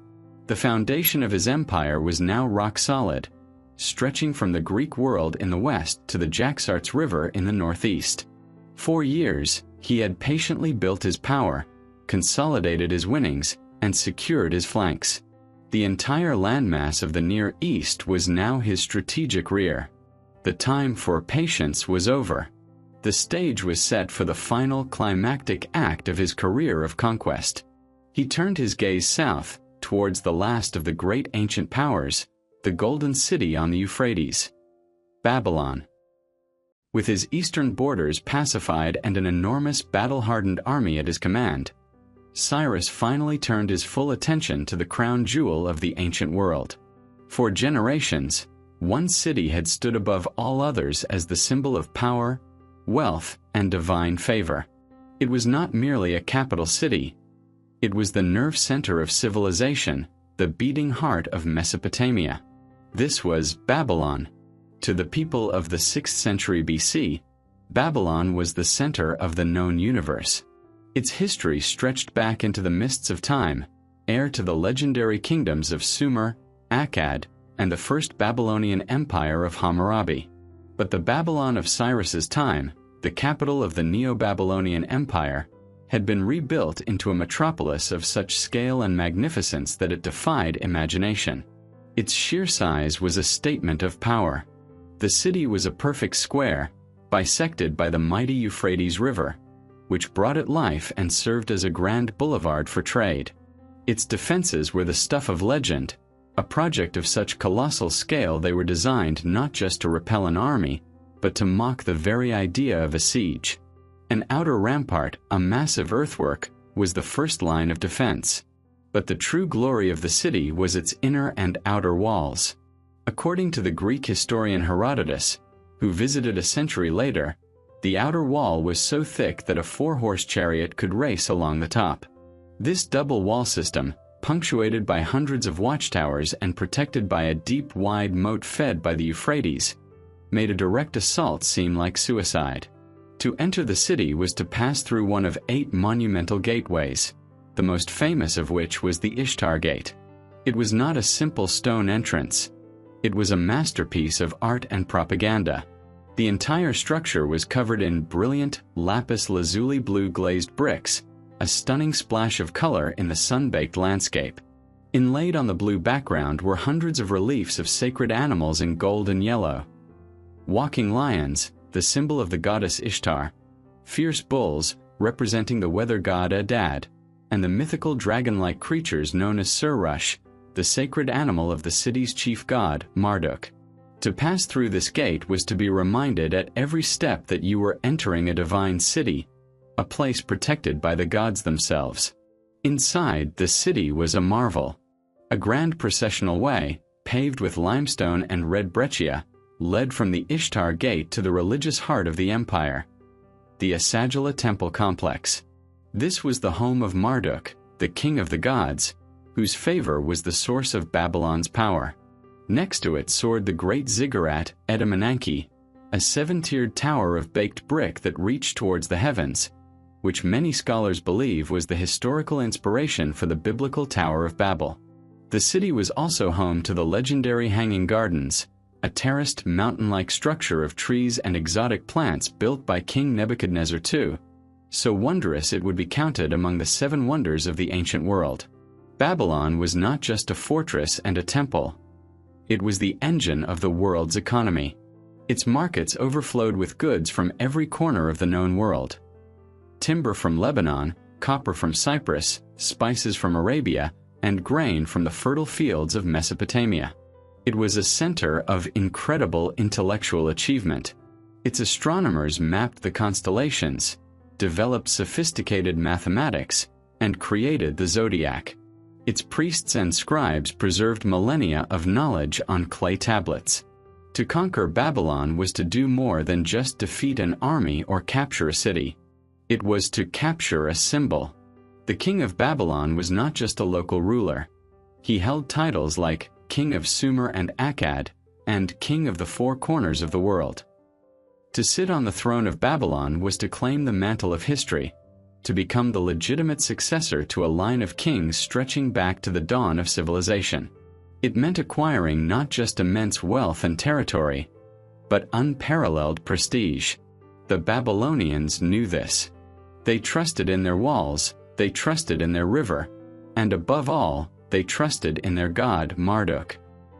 The foundation of his empire was now rock solid, stretching from the Greek world in the west to the Jaxartes River in the northeast. For years, he had patiently built his power, consolidated his winnings, and secured his flanks. The entire landmass of the Near East was now his strategic rear. The time for patience was over. The stage was set for the final climactic act of his career of conquest. He turned his gaze south, towards the last of the great ancient powers, the Golden City on the Euphrates, Babylon. With his eastern borders pacified and an enormous battle-hardened army at his command, Cyrus finally turned his full attention to the crown jewel of the ancient world. For generations, one city had stood above all others as the symbol of power, wealth, and divine favor. It was not merely a capital city. It was the nerve center of civilization, the beating heart of Mesopotamia. This was Babylon. To the people of the 6th century BC, Babylon was the center of the known universe. Its history stretched back into the mists of time, heir to the legendary kingdoms of Sumer, Akkad, and the first Babylonian Empire of Hammurabi. But the Babylon of Cyrus's time, the capital of the Neo-Babylonian Empire, had been rebuilt into a metropolis of such scale and magnificence that it defied imagination. Its sheer size was a statement of power. The city was a perfect square, bisected by the mighty Euphrates River, which brought it life and served as a grand boulevard for trade. Its defenses were the stuff of legend, a project of such colossal scale they were designed not just to repel an army, but to mock the very idea of a siege. An outer rampart, a massive earthwork, was the first line of defense. But the true glory of the city was its inner and outer walls. According to the Greek historian Herodotus, who visited a century later, the outer wall was so thick that a 4-horse chariot could race along the top. This double wall system, punctuated by hundreds of watchtowers and protected by a deep, wide moat fed by the Euphrates, made a direct assault seem like suicide. To enter the city was to pass through one of 8 monumental gateways, the most famous of which was the Ishtar Gate. It was not a simple stone entrance. It was a masterpiece of art and propaganda. The entire structure was covered in brilliant lapis lazuli blue glazed bricks, a stunning splash of color in the sun-baked landscape. Inlaid on the blue background were hundreds of reliefs of sacred animals in gold and yellow. Walking lions, the symbol of the goddess Ishtar, fierce bulls, representing the weather god Adad, and the mythical dragon-like creatures known as Surush, the sacred animal of the city's chief god, Marduk. To pass through this gate was to be reminded at every step that you were entering a divine city, a place protected by the gods themselves. Inside, the city was a marvel. A grand processional way, paved with limestone and red breccia, led from the Ishtar Gate to the religious heart of the empire, the Asagila Temple Complex. This was the home of Marduk, the king of the gods, whose favor was the source of Babylon's power. Next to it soared the great ziggurat Edamananki, a 7-tiered tower of baked brick that reached towards the heavens, which many scholars believe was the historical inspiration for the biblical Tower of Babel. The city was also home to the legendary Hanging Gardens, a terraced mountain-like structure of trees and exotic plants built by King Nebuchadnezzar II, so wondrous it would be counted among the 7 wonders of the ancient world. Babylon was not just a fortress and a temple. It was the engine of the world's economy. Its markets overflowed with goods from every corner of the known world. Timber from Lebanon, copper from Cyprus, spices from Arabia, and grain from the fertile fields of Mesopotamia. It was a center of incredible intellectual achievement. Its astronomers mapped the constellations, developed sophisticated mathematics, and created the zodiac. Its priests and scribes preserved millennia of knowledge on clay tablets. To conquer Babylon was to do more than just defeat an army or capture a city. It was to capture a symbol. The king of Babylon was not just a local ruler. He held titles like King of Sumer and Akkad, and King of the Four Corners of the World. To sit on the throne of Babylon was to claim the mantle of history, to become the legitimate successor to a line of kings stretching back to the dawn of civilization. It meant acquiring not just immense wealth and territory, but unparalleled prestige. The Babylonians knew this. They trusted in their walls, they trusted in their river, and above all, they trusted in their god Marduk.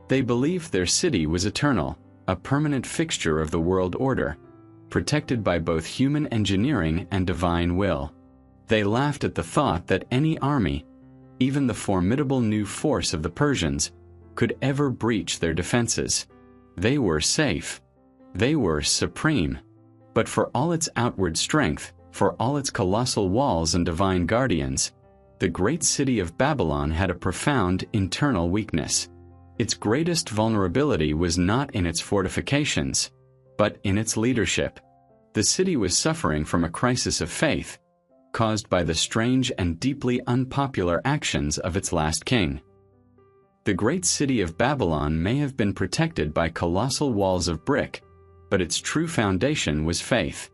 They believed their city was eternal, a permanent fixture of the world order, protected by both human engineering and divine will. They laughed at the thought that any army, even the formidable new force of the Persians, could ever breach their defenses. They were safe. They were supreme. But for all its outward strength, for all its colossal walls and divine guardians, the great city of Babylon had a profound internal weakness. Its greatest vulnerability was not in its fortifications, but in its leadership. The city was suffering from a crisis of faith, caused by the strange and deeply unpopular actions of its last king. The great city of Babylon may have been protected by colossal walls of brick, but its true foundation was faith.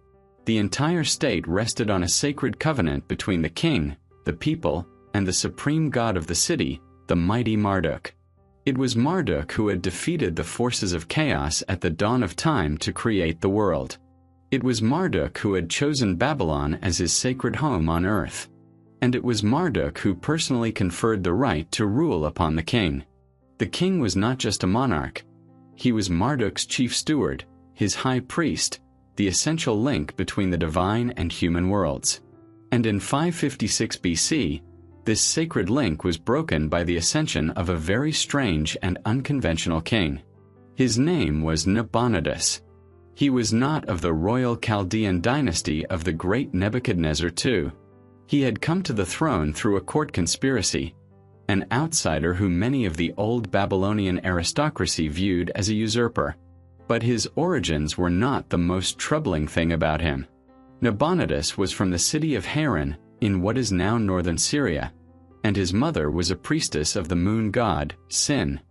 The entire state rested on a sacred covenant between the king, the people, and the supreme god of the city, the mighty Marduk. It was Marduk who had defeated the forces of chaos at the dawn of time to create the world. It was Marduk who had chosen Babylon as his sacred home on earth. And it was Marduk who personally conferred the right to rule upon the king. The king was not just a monarch. He was Marduk's chief steward, his high priest, the essential link between the divine and human worlds. And in 556 BC, this sacred link was broken by the ascension of a very strange and unconventional king. His name was Nabonidus. He was not of the royal Chaldean dynasty of the great Nebuchadnezzar II. He had come to the throne through a court conspiracy, an outsider who many of the old Babylonian aristocracy viewed as a usurper. But his origins were not the most troubling thing about him. Nabonidus was from the city of Haran, in what is now northern Syria, and his mother was a priestess of the moon god, Sin.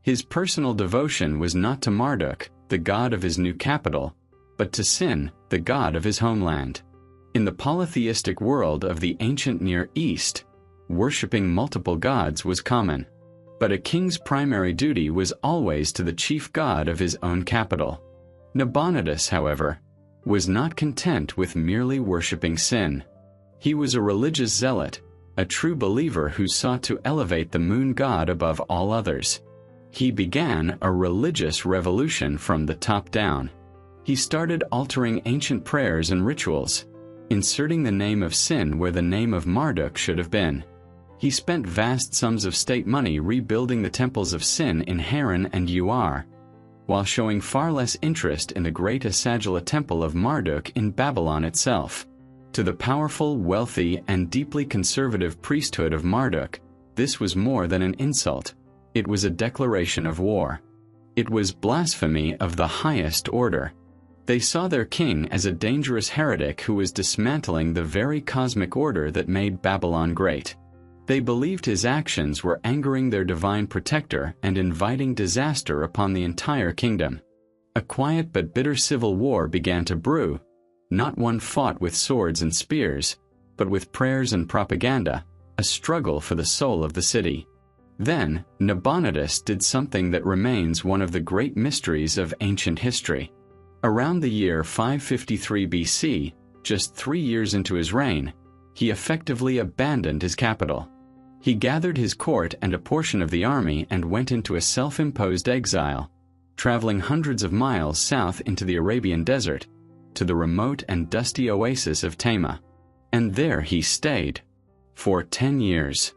His personal devotion was not to Marduk, the god of his new capital, but to Sin, the god of his homeland. In the polytheistic world of the ancient Near East, worshipping multiple gods was common. But a king's primary duty was always to the chief god of his own capital. Nabonidus, however, was not content with merely worshipping Sin. He was a religious zealot, a true believer who sought to elevate the moon god above all others. He began a religious revolution from the top down. He started altering ancient prayers and rituals, inserting the name of Sin where the name of Marduk should have been. He spent vast sums of state money rebuilding the temples of Sin in Haran and Uar, while showing far less interest in the great Asagila temple of Marduk in Babylon itself. To the powerful, wealthy, and deeply conservative priesthood of Marduk, this was more than an insult. It was a declaration of war. It was blasphemy of the highest order. They saw their king as a dangerous heretic who was dismantling the very cosmic order that made Babylon great. They believed his actions were angering their divine protector and inviting disaster upon the entire kingdom. A quiet but bitter civil war began to brew, not one fought with swords and spears, but with prayers and propaganda, a struggle for the soul of the city. Then, Nabonidus did something that remains one of the great mysteries of ancient history. Around the year 553 BC, just 3 years into his reign, he effectively abandoned his capital. He gathered his court and a portion of the army and went into a self-imposed exile, traveling hundreds of miles south into the Arabian desert, to the remote and dusty oasis of Tema. And there he stayed for 10 years.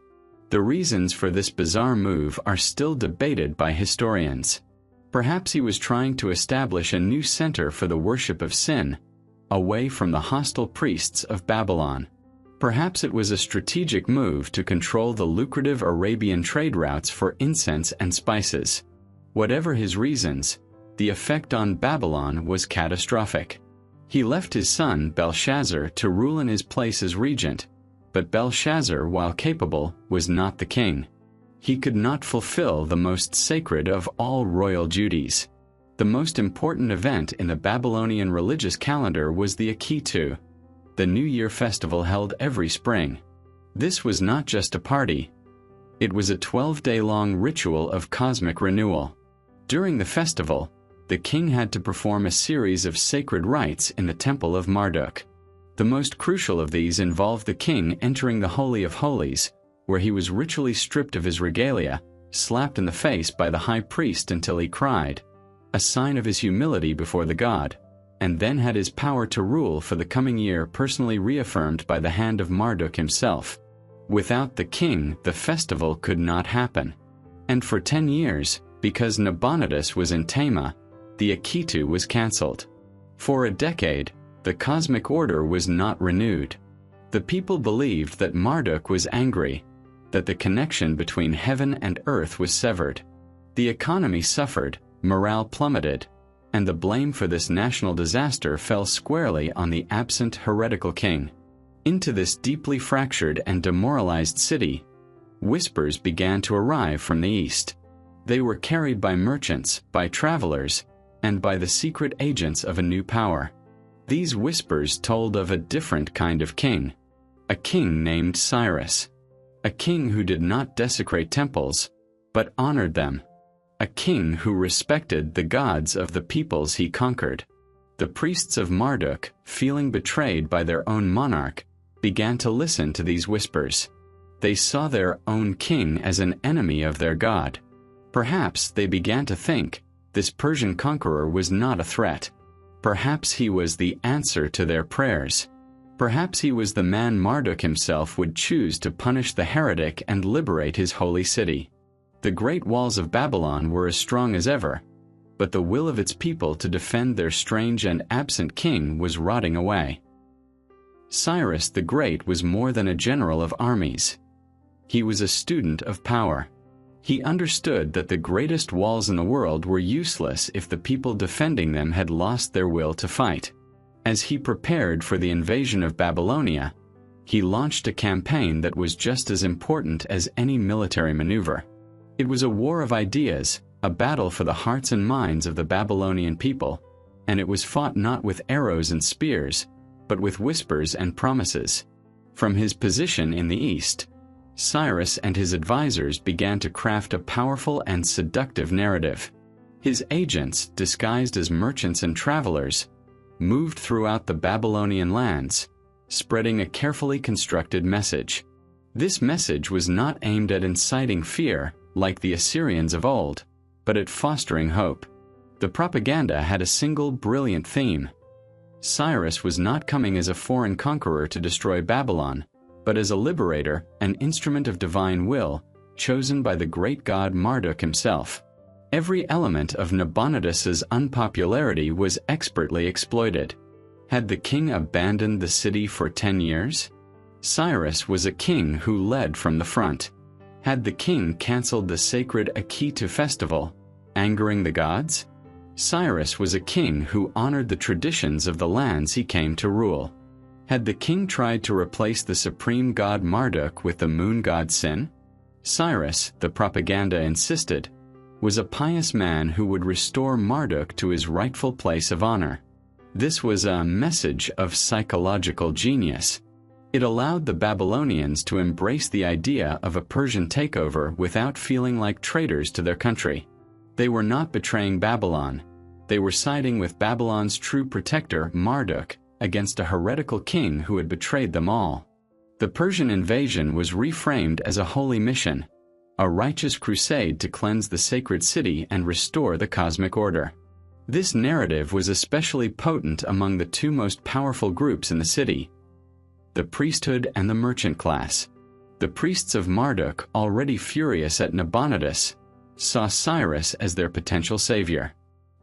The reasons for this bizarre move are still debated by historians. Perhaps he was trying to establish a new center for the worship of Sin, away from the hostile priests of Babylon. Perhaps it was a strategic move to control the lucrative Arabian trade routes for incense and spices. Whatever his reasons, the effect on Babylon was catastrophic. He left his son Belshazzar to rule in his place as regent, but Belshazzar, while capable, was not the king. He could not fulfill the most sacred of all royal duties. The most important event in the Babylonian religious calendar was the Akitu, the New Year festival held every spring. This was not just a party. It was a 12-day-long ritual of cosmic renewal. During the festival, the king had to perform a series of sacred rites in the Temple of Marduk. The most crucial of these involved the king entering the Holy of Holies, where he was ritually stripped of his regalia, slapped in the face by the high priest until he cried, a sign of his humility before the god, and then had his power to rule for the coming year personally reaffirmed by the hand of Marduk himself. Without the king, the festival could not happen. And for 10 years, because Nabonidus was in Tama, the Akitu was cancelled. For a decade, the cosmic order was not renewed. The people believed that Marduk was angry, that the connection between heaven and earth was severed. The economy suffered, morale plummeted, and the blame for this national disaster fell squarely on the absent heretical king. Into this deeply fractured and demoralized city, whispers began to arrive from the east. They were carried by merchants, by travelers, and by the secret agents of a new power. These whispers told of a different kind of king, a king named Cyrus, a king who did not desecrate temples, but honored them, a king who respected the gods of the peoples he conquered. The priests of Marduk, feeling betrayed by their own monarch, began to listen to these whispers. They saw their own king as an enemy of their god. Perhaps they began to think this Persian conqueror was not a threat. Perhaps he was the answer to their prayers. Perhaps he was the man Marduk himself would choose to punish the heretic and liberate his holy city. The great walls of Babylon were as strong as ever, but the will of its people to defend their strange and absent king was rotting away. Cyrus the Great was more than a general of armies. He was a student of power. He understood that the greatest walls in the world were useless if the people defending them had lost their will to fight. As he prepared for the invasion of Babylonia, he launched a campaign that was just as important as any military maneuver. It was a war of ideas, a battle for the hearts and minds of the Babylonian people, and it was fought not with arrows and spears, but with whispers and promises. From his position in the east, Cyrus and his advisors began to craft a powerful and seductive narrative. His agents, disguised as merchants and travelers, moved throughout the Babylonian lands, spreading a carefully constructed message. This message was not aimed at inciting fear, like the Assyrians of old, but at fostering hope. The propaganda had a single brilliant theme. Cyrus was not coming as a foreign conqueror to destroy Babylon, but as a liberator, an instrument of divine will, chosen by the great god Marduk himself. Every element of Nabonidus's unpopularity was expertly exploited. Had the king abandoned the city for 10 years? Cyrus was a king who led from the front. Had the king cancelled the sacred Akitu festival, angering the gods? Cyrus was a king who honored the traditions of the lands he came to rule. Had the king tried to replace the supreme god Marduk with the moon god Sin? Cyrus, the propaganda insisted, was a pious man who would restore Marduk to his rightful place of honor. This was a message of psychological genius. It allowed the Babylonians to embrace the idea of a Persian takeover without feeling like traitors to their country. They were not betraying Babylon. They were siding with Babylon's true protector, Marduk, against a heretical king who had betrayed them all. The Persian invasion was reframed as a holy mission, a righteous crusade to cleanse the sacred city and restore the cosmic order. This narrative was especially potent among the two most powerful groups in the city, the priesthood and the merchant class. The priests of Marduk, already furious at Nabonidus, saw Cyrus as their potential savior.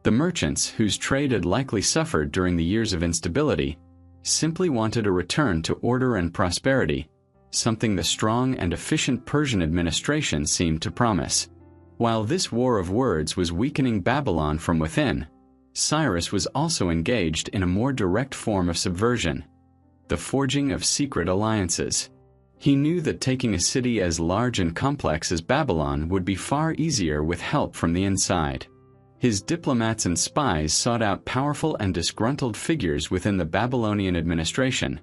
The merchants, whose trade had likely suffered during the years of instability, simply wanted a return to order and prosperity, something the strong and efficient Persian administration seemed to promise. While this war of words was weakening Babylon from within, Cyrus was also engaged in a more direct form of subversion, the forging of secret alliances. He knew that taking a city as large and complex as Babylon would be far easier with help from the inside. His diplomats and spies sought out powerful and disgruntled figures within the Babylonian administration,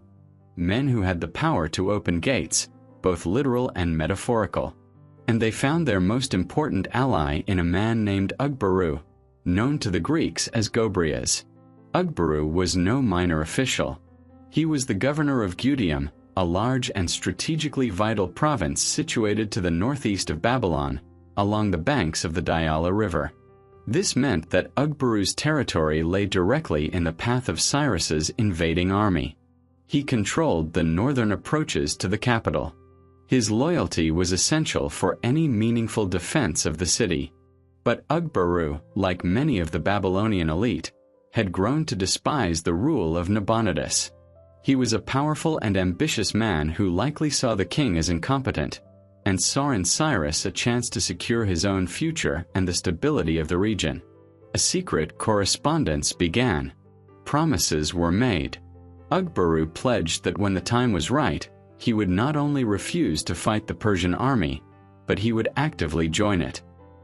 men who had the power to open gates, both literal and metaphorical. And they found their most important ally in a man named Ugbaru, known to the Greeks as Gobryas. Ugbaru was no minor official. He was the governor of Gudium, a large and strategically vital province situated to the northeast of Babylon, along the banks of the Diyala River. This meant that Ugbaru's territory lay directly in the path of Cyrus's invading army. He controlled the northern approaches to the capital. His loyalty was essential for any meaningful defense of the city. But Ugbaru, like many of the Babylonian elite, had grown to despise the rule of Nabonidus. He was a powerful and ambitious man who likely saw the king as incompetent, and saw in Cyrus a chance to secure his own future and the stability of the region. A secret correspondence began. Promises were made. Ugbaru pledged that when the time was right, he would not only refuse to fight the Persian army, but he would actively join it.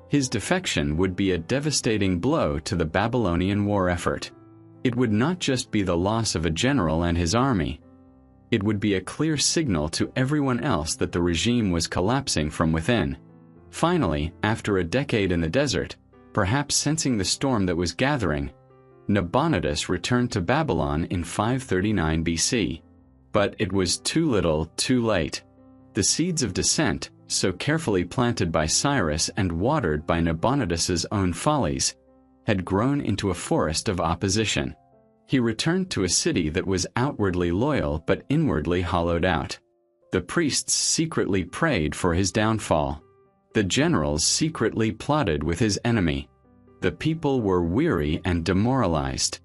His defection would be a devastating blow to the Babylonian war effort. It would not just be the loss of a general and his army. It would be a clear signal to everyone else that the regime was collapsing from within. Finally, after a decade in the desert, perhaps sensing the storm that was gathering, Nabonidus returned to Babylon in 539 BC. But it was too little, too late. The seeds of dissent, so carefully planted by Cyrus and watered by Nabonidus's own follies, had grown into a forest of opposition. He returned to a city that was outwardly loyal but inwardly hollowed out. The priests secretly prayed for his downfall. The generals secretly plotted with his enemy. The people were weary and demoralized.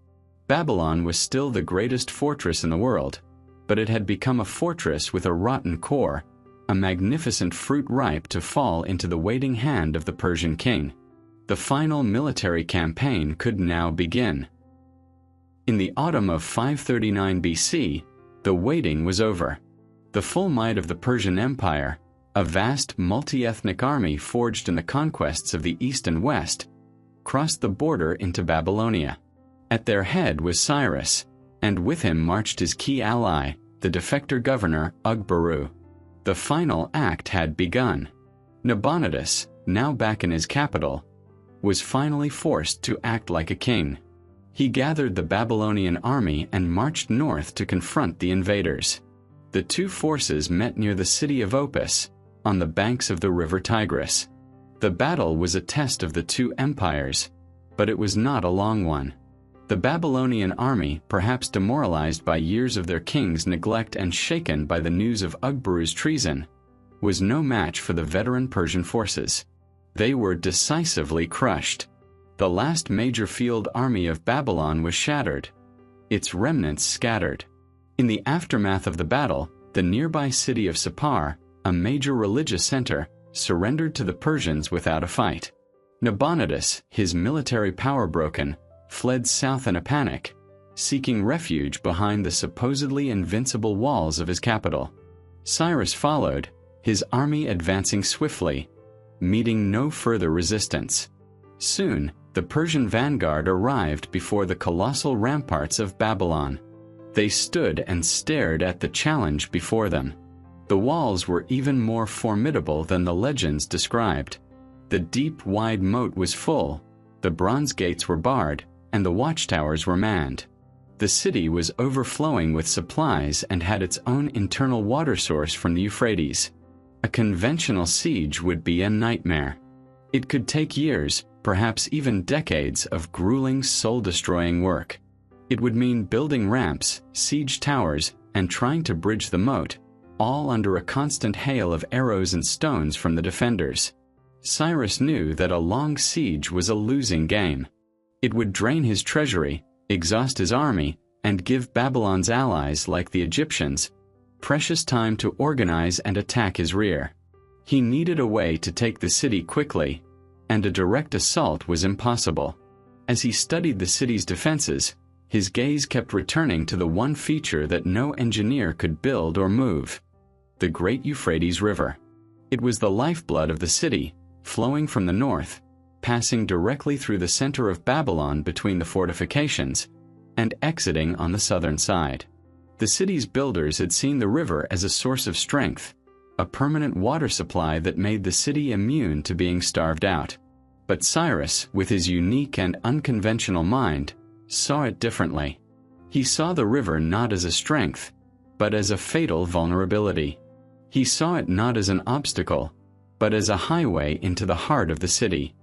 Babylon was still the greatest fortress in the world, but it had become a fortress with a rotten core, a magnificent fruit ripe to fall into the waiting hand of the Persian king. The final military campaign could now begin. In the autumn of 539 BC, the waiting was over. The full might of the Persian Empire, a vast multi-ethnic army forged in the conquests of the East and West, crossed the border into Babylonia. At their head was Cyrus, and with him marched his key ally, the defector governor Ugbaru. The final act had begun. Nabonidus, now back in his capital, was finally forced to act like a king. He gathered the Babylonian army and marched north to confront the invaders. The two forces met near the city of Opis, on the banks of the river Tigris. The battle was a test of the two empires, but it was not a long one. The Babylonian army, perhaps demoralized by years of their king's neglect and shaken by the news of Ugbaru's treason, was no match for the veteran Persian forces. They were decisively crushed. The last major field army of Babylon was shattered, its remnants scattered. In the aftermath of the battle, the nearby city of Sippar, a major religious center, surrendered to the Persians without a fight. Nabonidus, his military power broken, fled south in a panic, seeking refuge behind the supposedly invincible walls of his capital. Cyrus followed, his army advancing swiftly, meeting no further resistance. Soon, the Persian vanguard arrived before the colossal ramparts of Babylon. They stood and stared at the challenge before them. The walls were even more formidable than the legends described. The deep, wide moat was full, the bronze gates were barred, and the watchtowers were manned. The city was overflowing with supplies and had its own internal water source from the Euphrates. A conventional siege would be a nightmare. It could take years, perhaps even decades, of grueling, soul-destroying work. It would mean building ramps, siege towers, and trying to bridge the moat, all under a constant hail of arrows and stones from the defenders. Cyrus knew that a long siege was a losing game. It would drain his treasury, exhaust his army, and give Babylon's allies, like the Egyptians, precious time to organize and attack his rear. He needed a way to take the city quickly, and a direct assault was impossible. As he studied the city's defenses, his gaze kept returning to the one feature that no engineer could build or move: the great Euphrates River. It was the lifeblood of the city, flowing from the north, passing directly through the center of Babylon between the fortifications, and exiting on the southern side. The city's builders had seen the river as a source of strength, a permanent water supply that made the city immune to being starved out. But Cyrus, with his unique and unconventional mind, saw it differently. He saw the river not as a strength, but as a fatal vulnerability. He saw it not as an obstacle, but as a highway into the heart of the city.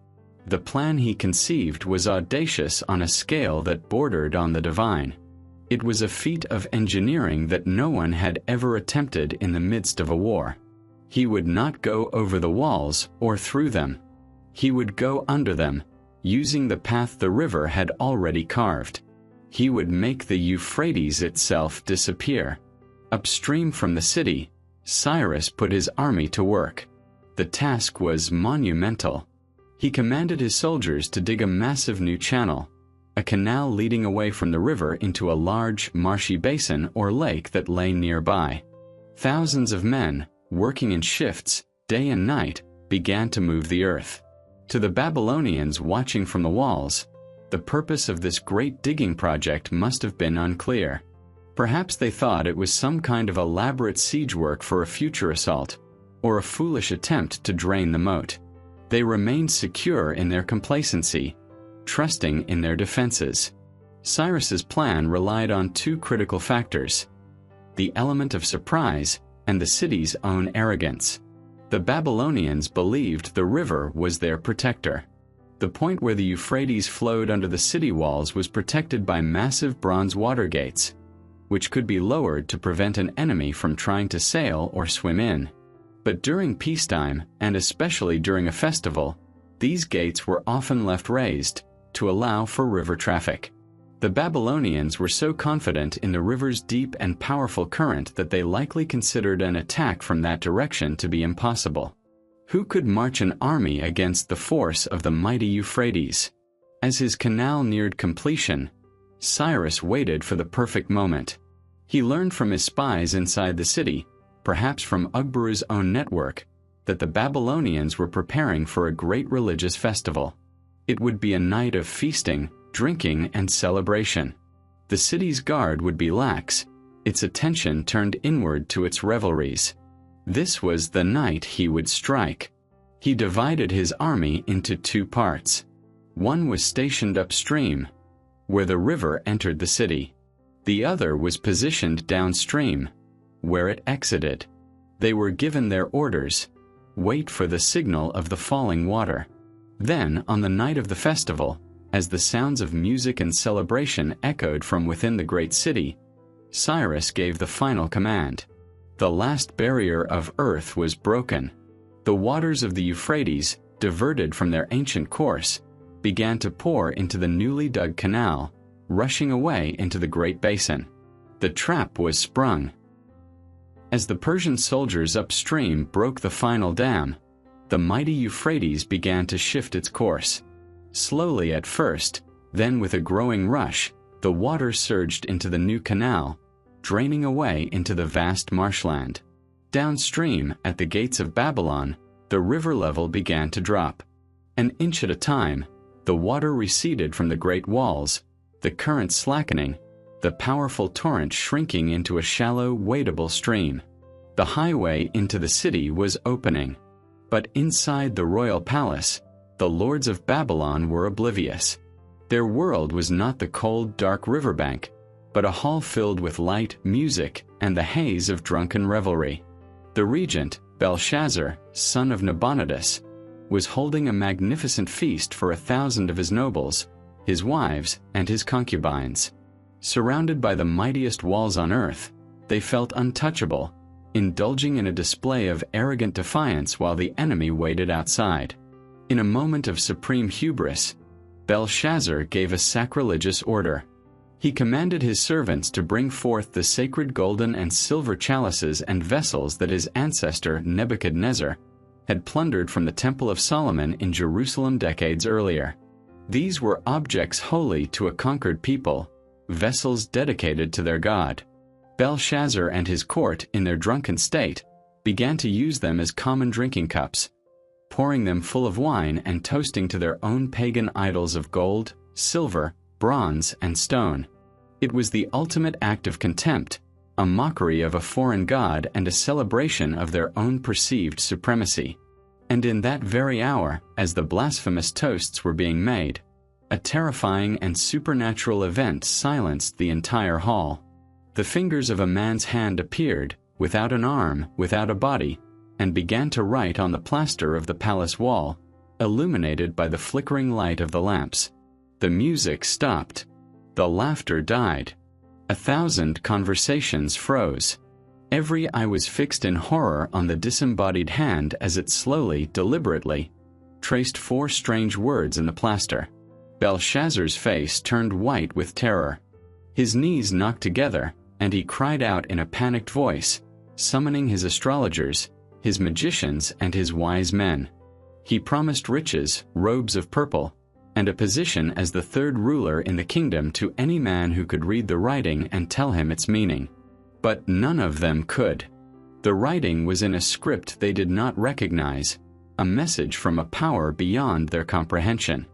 The plan he conceived was audacious on a scale that bordered on the divine. It was a feat of engineering that no one had ever attempted in the midst of a war. He would not go over the walls or through them. He would go under them, using the path the river had already carved. He would make the Euphrates itself disappear. Upstream from the city, Cyrus put his army to work. The task was monumental. He commanded his soldiers to dig a massive new channel, a canal leading away from the river into a large, marshy basin or lake that lay nearby. Thousands of men, working in shifts, day and night, began to move the earth. To the Babylonians watching from the walls, the purpose of this great digging project must have been unclear. Perhaps they thought it was some kind of elaborate siege work for a future assault, or a foolish attempt to drain the moat. They remained secure in their complacency, trusting in their defenses. Cyrus's plan relied on two critical factors: the element of surprise and the city's own arrogance. The Babylonians believed the river was their protector. The point where the Euphrates flowed under the city walls was protected by massive bronze water gates, which could be lowered to prevent an enemy from trying to sail or swim in. But during peacetime, and especially during a festival, these gates were often left raised to allow for river traffic. The Babylonians were so confident in the river's deep and powerful current that they likely considered an attack from that direction to be impossible. Who could march an army against the force of the mighty Euphrates? As his canal neared completion, Cyrus waited for the perfect moment. He learned from his spies inside the city, perhaps from Ugbaru's own network, that the Babylonians were preparing for a great religious festival. It would be a night of feasting, drinking, and celebration. The city's guard would be lax, its attention turned inward to its revelries. This was the night he would strike. He divided his army into two parts. One was stationed upstream, where the river entered the city. The other was positioned downstream, where it exited. They were given their orders: wait for the signal of the falling water. Then, on the night of the festival, as the sounds of music and celebration echoed from within the great city, Cyrus gave the final command. The last barrier of earth was broken. The waters of the Euphrates, diverted from their ancient course, began to pour into the newly dug canal, rushing away into the great basin. The trap was sprung. As the Persian soldiers upstream broke the final dam, the mighty Euphrates began to shift its course. Slowly at first, then with a growing rush, the water surged into the new canal, draining away into the vast marshland. Downstream, at the gates of Babylon, the river level began to drop. An inch at a time, the water receded from the great walls, the current slackening, the powerful torrent shrinking into a shallow, wadeable stream. The highway into the city was opening. But inside the royal palace, the lords of Babylon were oblivious. Their world was not the cold, dark riverbank, but a hall filled with light, music, and the haze of drunken revelry. The regent, Belshazzar, son of Nabonidus, was holding a magnificent feast for 1,000 of his nobles, his wives, and his concubines. Surrounded by the mightiest walls on earth, they felt untouchable, indulging in a display of arrogant defiance while the enemy waited outside. In a moment of supreme hubris, Belshazzar gave a sacrilegious order. He commanded his servants to bring forth the sacred golden and silver chalices and vessels that his ancestor Nebuchadnezzar had plundered from the Temple of Solomon in Jerusalem decades earlier. These were objects holy to a conquered people, vessels dedicated to their god. Belshazzar and his court, in their drunken state, began to use them as common drinking cups, pouring them full of wine and toasting to their own pagan idols of gold, silver, bronze, and stone. It was the ultimate act of contempt, a mockery of a foreign god and a celebration of their own perceived supremacy. And in that very hour, as the blasphemous toasts were being made, a terrifying and supernatural event silenced the entire hall. The fingers of a man's hand appeared, without an arm, without a body, and began to write on the plaster of the palace wall, illuminated by the flickering light of the lamps. The music stopped. The laughter died. 1,000 conversations froze. Every eye was fixed in horror on the disembodied hand as it slowly, deliberately, traced 4 strange words in the plaster. Belshazzar's face turned white with terror. His knees knocked together, and he cried out in a panicked voice, summoning his astrologers, his magicians, and his wise men. He promised riches, robes of purple, and a position as the 3rd ruler in the kingdom to any man who could read the writing and tell him its meaning. But none of them could. The writing was in a script they did not recognize, a message from a power beyond their comprehension.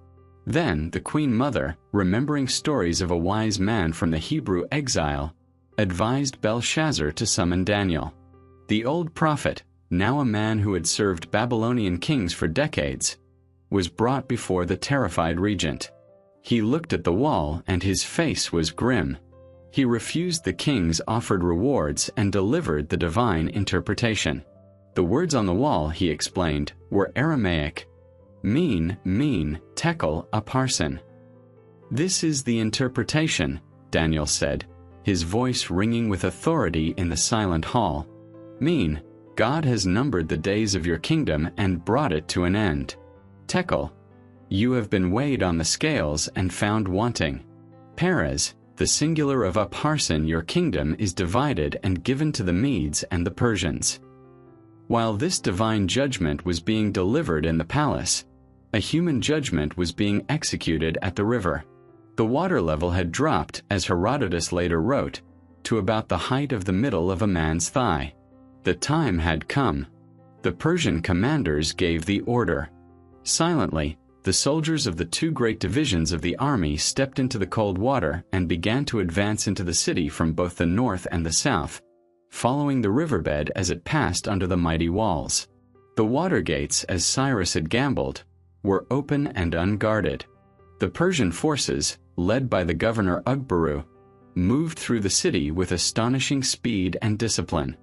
Then the Queen Mother, remembering stories of a wise man from the Hebrew exile, advised Belshazzar to summon Daniel. The old prophet, now a man who had served Babylonian kings for decades, was brought before the terrified regent. He looked at the wall and his face was grim. He refused the king's offered rewards and delivered the divine interpretation. The words on the wall, he explained, were Aramaic. Mean, tekel, upharsin. This is the interpretation, Daniel said, his voice ringing with authority in the silent hall. Mean, God has numbered the days of your kingdom and brought it to an end. Tekel, you have been weighed on the scales and found wanting. Perez, the singular of upharsin, your kingdom is divided and given to the Medes and the Persians. While this divine judgment was being delivered in the palace, a human judgment was being executed at the river. The water level had dropped, as Herodotus later wrote, to about the height of the middle of a man's thigh. The time had come. The Persian commanders gave the order. Silently, the soldiers of the 2 great divisions of the army stepped into the cold water and began to advance into the city from both the north and the south, following the riverbed as it passed under the mighty walls. The water gates, as Cyrus had gambled, were open and unguarded. The Persian forces, led by the governor Ugbaru, moved through the city with astonishing speed and discipline.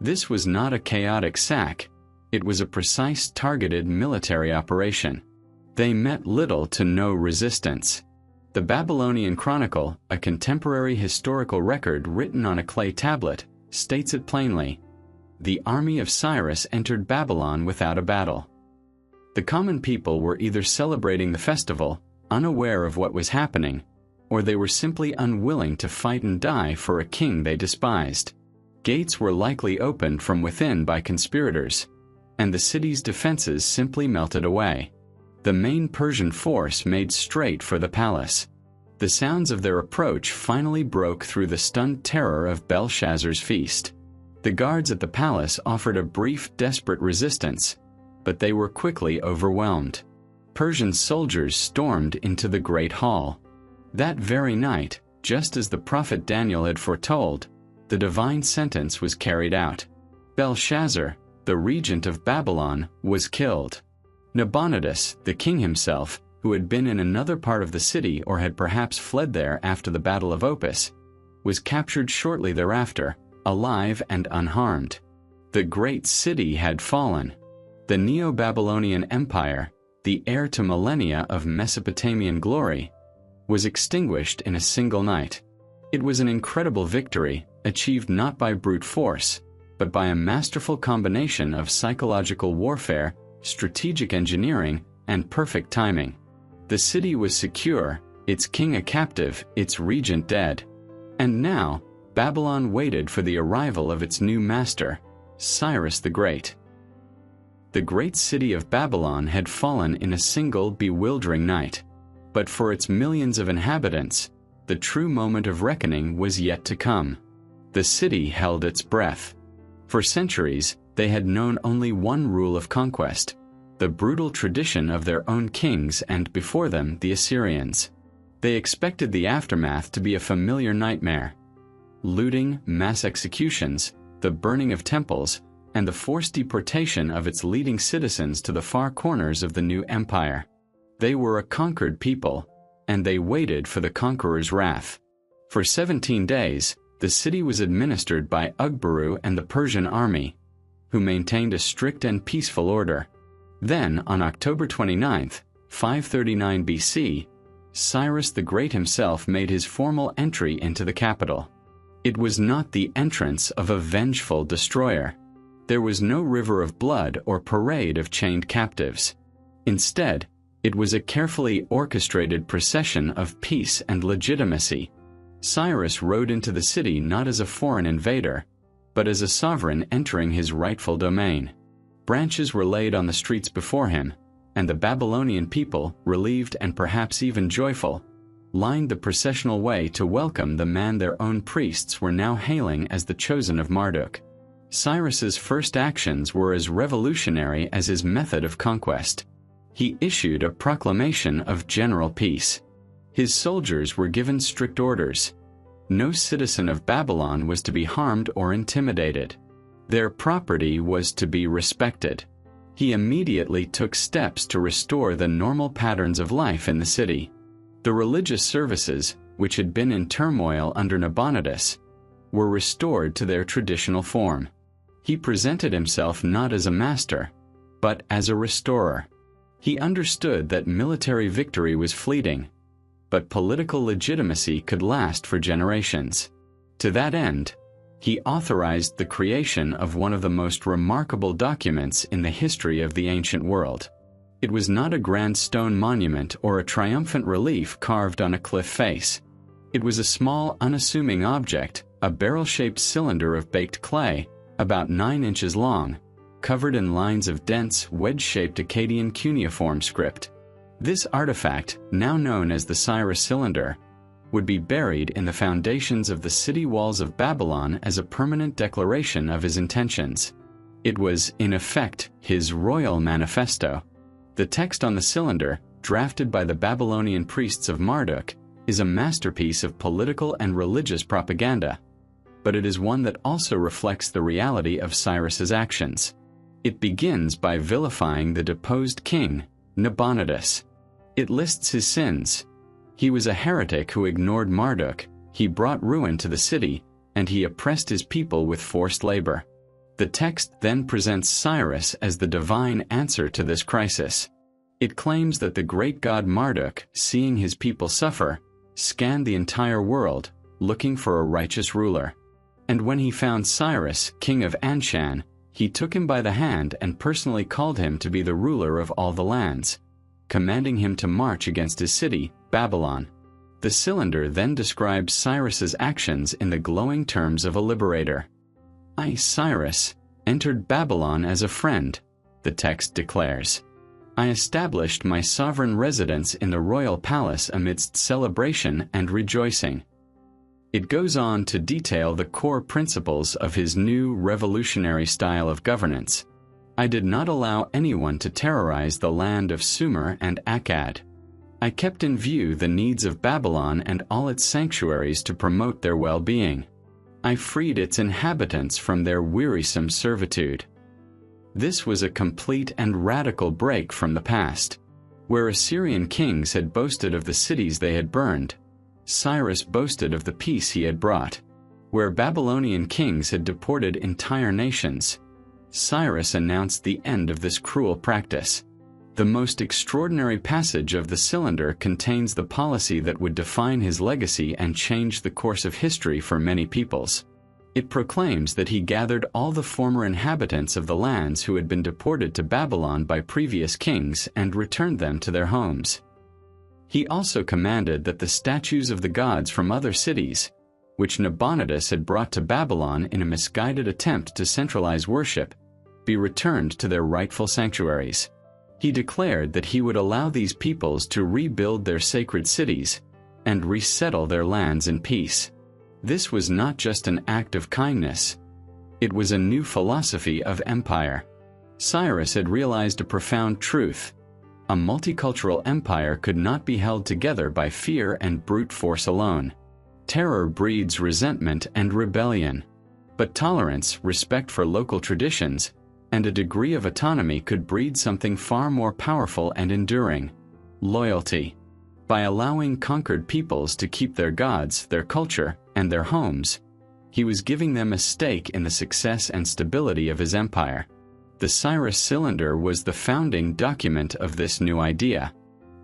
This was not a chaotic sack. It was a precise, targeted military operation. They met little to no resistance. The Babylonian Chronicle, a contemporary historical record written on a clay tablet, states it plainly. The army of Cyrus entered Babylon without a battle. The common people were either celebrating the festival, unaware of what was happening, or they were simply unwilling to fight and die for a king they despised. Gates were likely opened from within by conspirators, and the city's defenses simply melted away. The main Persian force made straight for the palace. The sounds of their approach finally broke through the stunned terror of Belshazzar's feast. The guards at the palace offered a brief, desperate resistance, but they were quickly overwhelmed. Persian soldiers stormed into the great hall. That very night, just as the prophet Daniel had foretold, the divine sentence was carried out. Belshazzar, the regent of Babylon, was killed. Nabonidus, the king himself, who had been in another part of the city or had perhaps fled there after the Battle of Opis, was captured shortly thereafter, alive and unharmed. The great city had fallen. The Neo-Babylonian Empire, the heir to millennia of Mesopotamian glory, was extinguished in a single night. It was an incredible victory, achieved not by brute force, but by a masterful combination of psychological warfare, strategic engineering, and perfect timing. The city was secure, its king a captive, its regent dead. And now, Babylon waited for the arrival of its new master, Cyrus the Great. The great city of Babylon had fallen in a single bewildering night. But for its millions of inhabitants, the true moment of reckoning was yet to come. The city held its breath. For centuries, they had known only one rule of conquest, the brutal tradition of their own kings and before them the Assyrians. They expected the aftermath to be a familiar nightmare. Looting, mass executions, the burning of temples, and the forced deportation of its leading citizens to the far corners of the new empire. They were a conquered people, and they waited for the conqueror's wrath. For 17 days, the city was administered by Ugbaru and the Persian army, who maintained a strict and peaceful order. Then, on October 29, 539 BC, Cyrus the Great himself made his formal entry into the capital. It was not the entrance of a vengeful destroyer. There was no river of blood or parade of chained captives. Instead, it was a carefully orchestrated procession of peace and legitimacy. Cyrus rode into the city not as a foreign invader, but as a sovereign entering his rightful domain. Branches were laid on the streets before him, and the Babylonian people, relieved and perhaps even joyful, lined the processional way to welcome the man their own priests were now hailing as the chosen of Marduk. Cyrus's first actions were as revolutionary as his method of conquest. He issued a proclamation of general peace. His soldiers were given strict orders. No citizen of Babylon was to be harmed or intimidated. Their property was to be respected. He immediately took steps to restore the normal patterns of life in the city. The religious services, which had been in turmoil under Nabonidus, were restored to their traditional form. He presented himself not as a master, but as a restorer. He understood that military victory was fleeting, but political legitimacy could last for generations. To that end, he authorized the creation of one of the most remarkable documents in the history of the ancient world. It was not a grand stone monument or a triumphant relief carved on a cliff face. It was a small, unassuming object, a barrel-shaped cylinder of baked clay, about 9 inches long, covered in lines of dense, wedge-shaped Akkadian cuneiform script. This artifact, now known as the Cyrus Cylinder, would be buried in the foundations of the city walls of Babylon as a permanent declaration of his intentions. It was, in effect, his royal manifesto. The text on the cylinder, drafted by the Babylonian priests of Marduk, is a masterpiece of political and religious propaganda, but it is one that also reflects the reality of Cyrus's actions. It begins by vilifying the deposed king, Nabonidus. It lists his sins. He was a heretic who ignored Marduk, he brought ruin to the city, and he oppressed his people with forced labor. The text then presents Cyrus as the divine answer to this crisis. It claims that the great god Marduk, seeing his people suffer, scanned the entire world, looking for a righteous ruler. And when he found Cyrus, king of Anshan, he took him by the hand and personally called him to be the ruler of all the lands, commanding him to march against his city, Babylon. The cylinder then describes Cyrus's actions in the glowing terms of a liberator. I, Cyrus, entered Babylon as a friend, the text declares. I established my sovereign residence in the royal palace amidst celebration and rejoicing. It goes on to detail the core principles of his new revolutionary style of governance. I did not allow anyone to terrorize the land of Sumer and Akkad. I kept in view the needs of Babylon and all its sanctuaries to promote their well-being. I freed its inhabitants from their wearisome servitude. This was a complete and radical break from the past. Where Assyrian kings had boasted of the cities they had burned, Cyrus boasted of the peace he had brought. Where Babylonian kings had deported entire nations, Cyrus announced the end of this cruel practice. The most extraordinary passage of the cylinder contains the policy that would define his legacy and change the course of history for many peoples. It proclaims that he gathered all the former inhabitants of the lands who had been deported to Babylon by previous kings and returned them to their homes. He also commanded that the statues of the gods from other cities, which Nabonidus had brought to Babylon in a misguided attempt to centralize worship, be returned to their rightful sanctuaries. He declared that he would allow these peoples to rebuild their sacred cities and resettle their lands in peace. This was not just an act of kindness. It was a new philosophy of empire. Cyrus had realized a profound truth. A multicultural empire could not be held together by fear and brute force alone. Terror breeds resentment and rebellion. But tolerance, respect for local traditions, and a degree of autonomy could breed something far more powerful and enduring: loyalty. By allowing conquered peoples to keep their gods, their culture, and their homes, he was giving them a stake in the success and stability of his empire. The Cyrus Cylinder was the founding document of this new idea.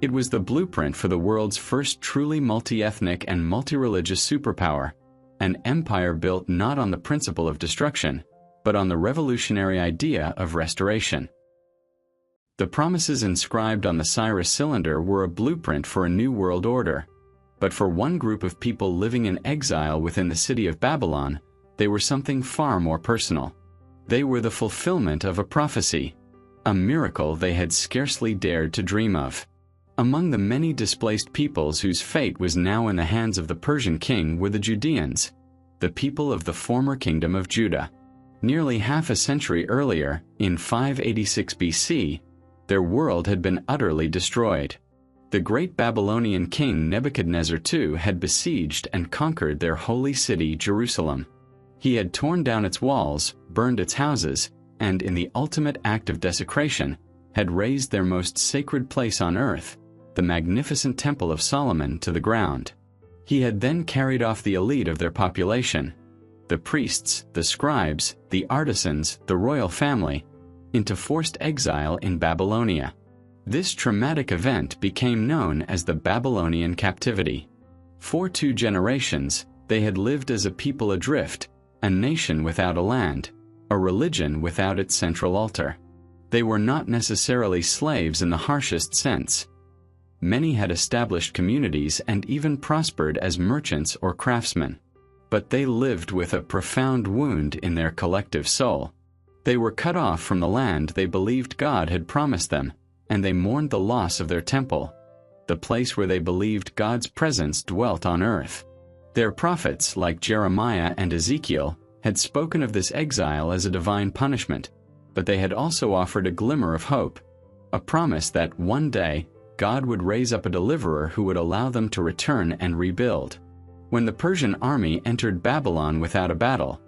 It was the blueprint for the world's first truly multi-ethnic and multi-religious superpower, an empire built not on the principle of destruction, but on the revolutionary idea of restoration. The promises inscribed on the Cyrus Cylinder were a blueprint for a new world order. But for one group of people living in exile within the city of Babylon, they were something far more personal. They were the fulfillment of a prophecy, a miracle they had scarcely dared to dream of. Among the many displaced peoples whose fate was now in the hands of the Persian king were the Judeans, the people of the former kingdom of Judah. Nearly half a century earlier, in 586 BC, their world had been utterly destroyed. The great Babylonian king Nebuchadnezzar II had besieged and conquered their holy city, Jerusalem. He had torn down its walls, burned its houses, and in the ultimate act of desecration, had razed their most sacred place on earth, the magnificent Temple of Solomon, to the ground. He had then carried off the elite of their population, the priests, the scribes, the artisans, the royal family, into forced exile in Babylonia. This traumatic event became known as the Babylonian captivity. For 2 generations, they had lived as a people adrift, a nation without a land, a religion without its central altar. They were not necessarily slaves in the harshest sense. Many had established communities and even prospered as merchants or craftsmen. But they lived with a profound wound in their collective soul. They were cut off from the land they believed God had promised them, and they mourned the loss of their temple, the place where they believed God's presence dwelt on earth. Their prophets, like Jeremiah and Ezekiel, had spoken of this exile as a divine punishment, but they had also offered a glimmer of hope, a promise that one day God would raise up a deliverer who would allow them to return and rebuild. When the Persian army entered Babylon without a battle,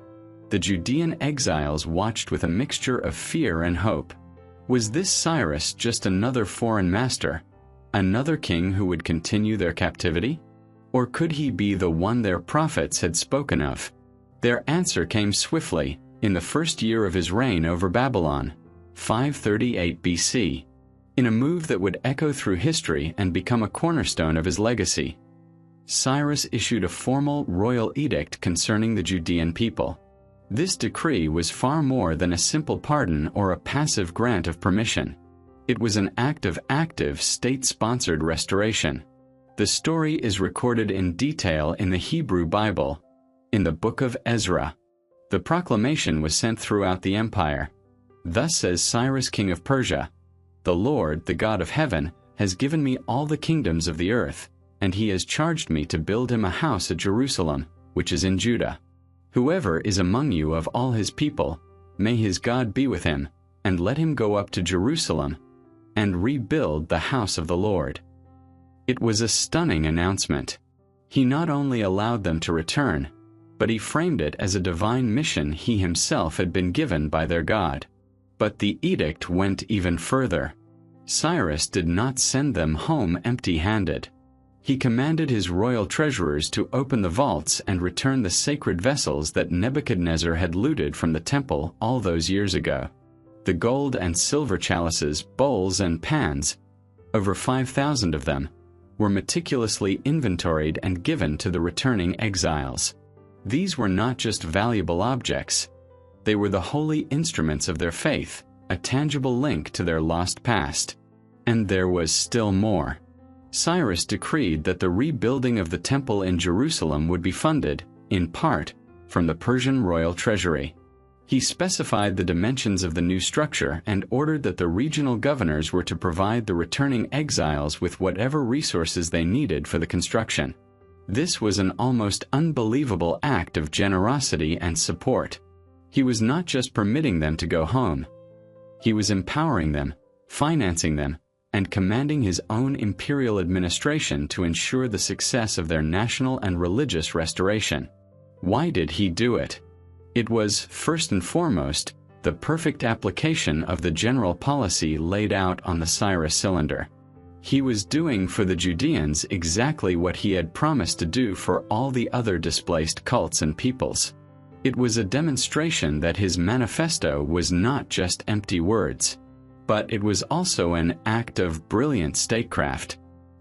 the Judean exiles watched with a mixture of fear and hope. Was this Cyrus just another foreign master, another king who would continue their captivity? Or could he be the one their prophets had spoken of? Their answer came swiftly, in the first year of his reign over Babylon, 538 BC, in a move that would echo through history and become a cornerstone of his legacy. Cyrus issued a formal royal edict concerning the Judean people. This decree was far more than a simple pardon or a passive grant of permission. It was an act of active, state-sponsored restoration. The story is recorded in detail in the Hebrew Bible, in the book of Ezra. The proclamation was sent throughout the empire. Thus says Cyrus, king of Persia, "The Lord, the God of heaven, has given me all the kingdoms of the earth, and he has charged me to build him a house at Jerusalem, which is in Judah. Whoever is among you of all his people, may his God be with him, and let him go up to Jerusalem and rebuild the house of the Lord." It was a stunning announcement. He not only allowed them to return, but he framed it as a divine mission he himself had been given by their God. But the edict went even further. Cyrus did not send them home empty-handed. He commanded his royal treasurers to open the vaults and return the sacred vessels that Nebuchadnezzar had looted from the temple all those years ago. The gold and silver chalices, bowls, and pans, over 5,000 of them, were meticulously inventoried and given to the returning exiles. These were not just valuable objects. They were the holy instruments of their faith, a tangible link to their lost past. And there was still more. Cyrus decreed that the rebuilding of the temple in Jerusalem would be funded, in part, from the Persian royal treasury. He specified the dimensions of the new structure and ordered that the regional governors were to provide the returning exiles with whatever resources they needed for the construction. This was an almost unbelievable act of generosity and support. He was not just permitting them to go home. He was empowering them, financing them, and commanding his own imperial administration to ensure the success of their national and religious restoration. Why did he do it? It was, first and foremost, the perfect application of the general policy laid out on the Cyrus Cylinder. He was doing for the Judeans exactly what he had promised to do for all the other displaced cults and peoples. It was a demonstration that his manifesto was not just empty words, but it was also an act of brilliant statecraft.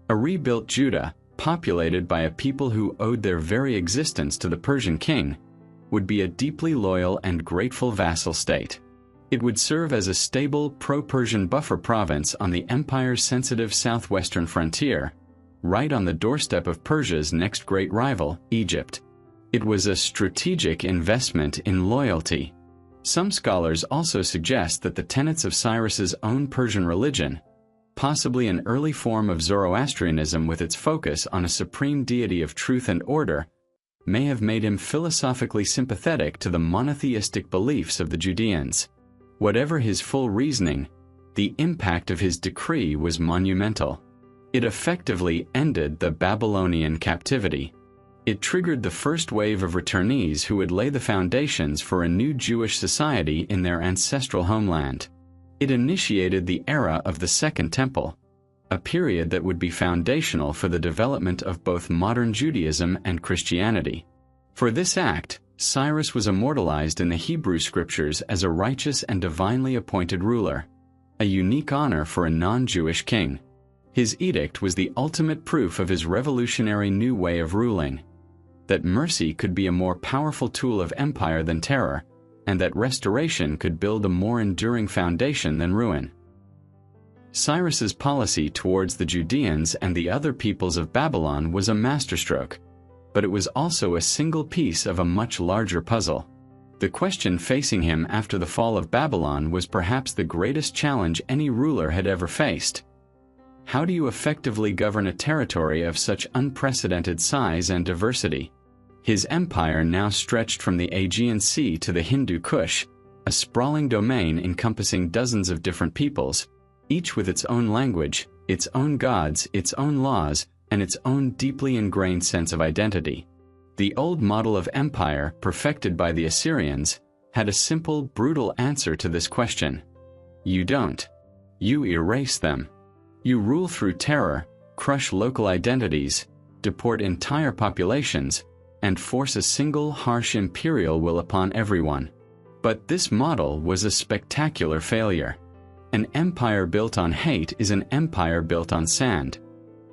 A rebuilt Judah, populated by a people who owed their very existence to the Persian king, would be a deeply loyal and grateful vassal state. It would serve as a stable pro-Persian buffer province on the empire's sensitive southwestern frontier, right on the doorstep of Persia's next great rival, Egypt. It was a strategic investment in loyalty. Some scholars also suggest that the tenets of Cyrus's own Persian religion, possibly an early form of Zoroastrianism with its focus on a supreme deity of truth and order, may have made him philosophically sympathetic to the monotheistic beliefs of the Judeans. Whatever his full reasoning, the impact of his decree was monumental. It effectively ended the Babylonian captivity. It triggered the first wave of returnees who would lay the foundations for a new Jewish society in their ancestral homeland. It initiated the era of the Second Temple, a period that would be foundational for the development of both modern Judaism and Christianity. For this act, Cyrus was immortalized in the Hebrew scriptures as a righteous and divinely appointed ruler, a unique honor for a non-Jewish king. His edict was the ultimate proof of his revolutionary new way of ruling, that mercy could be a more powerful tool of empire than terror, and that restoration could build a more enduring foundation than ruin. Cyrus's policy towards the Judeans and the other peoples of Babylon was a masterstroke, but it was also a single piece of a much larger puzzle. The question facing him after the fall of Babylon was perhaps the greatest challenge any ruler had ever faced. How do you effectively govern a territory of such unprecedented size and diversity? His empire now stretched from the Aegean Sea to the Hindu Kush, a sprawling domain encompassing dozens of different peoples, each with its own language, its own gods, its own laws, and its own deeply ingrained sense of identity. The old model of empire, perfected by the Assyrians, had a simple, brutal answer to this question. You don't. You erase them. You rule through terror, crush local identities, deport entire populations, and force a single harsh imperial will upon everyone. But this model was a spectacular failure. An empire built on hate is an empire built on sand.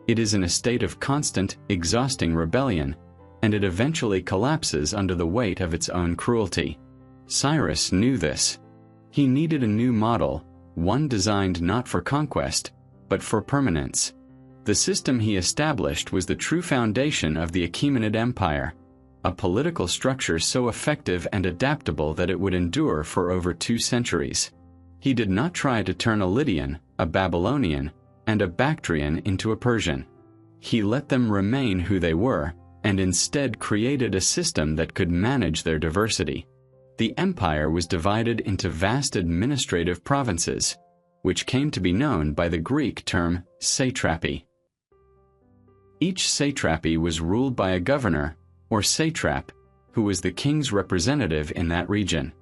It is in a state of constant, exhausting rebellion, and it eventually collapses under the weight of its own cruelty. Cyrus knew this. He needed a new model, one designed not for conquest, but for permanence. The system he established was the true foundation of the Achaemenid Empire, a political structure so effective and adaptable that it would endure for over 2 centuries. He did not try to turn a Lydian, a Babylonian, and a Bactrian into a Persian. He let them remain who they were, and instead created a system that could manage their diversity. The empire was divided into vast administrative provinces, which came to be known by the Greek term satrapy. Each satrapy was ruled by a governor, or satrap, who was the king's representative in that region.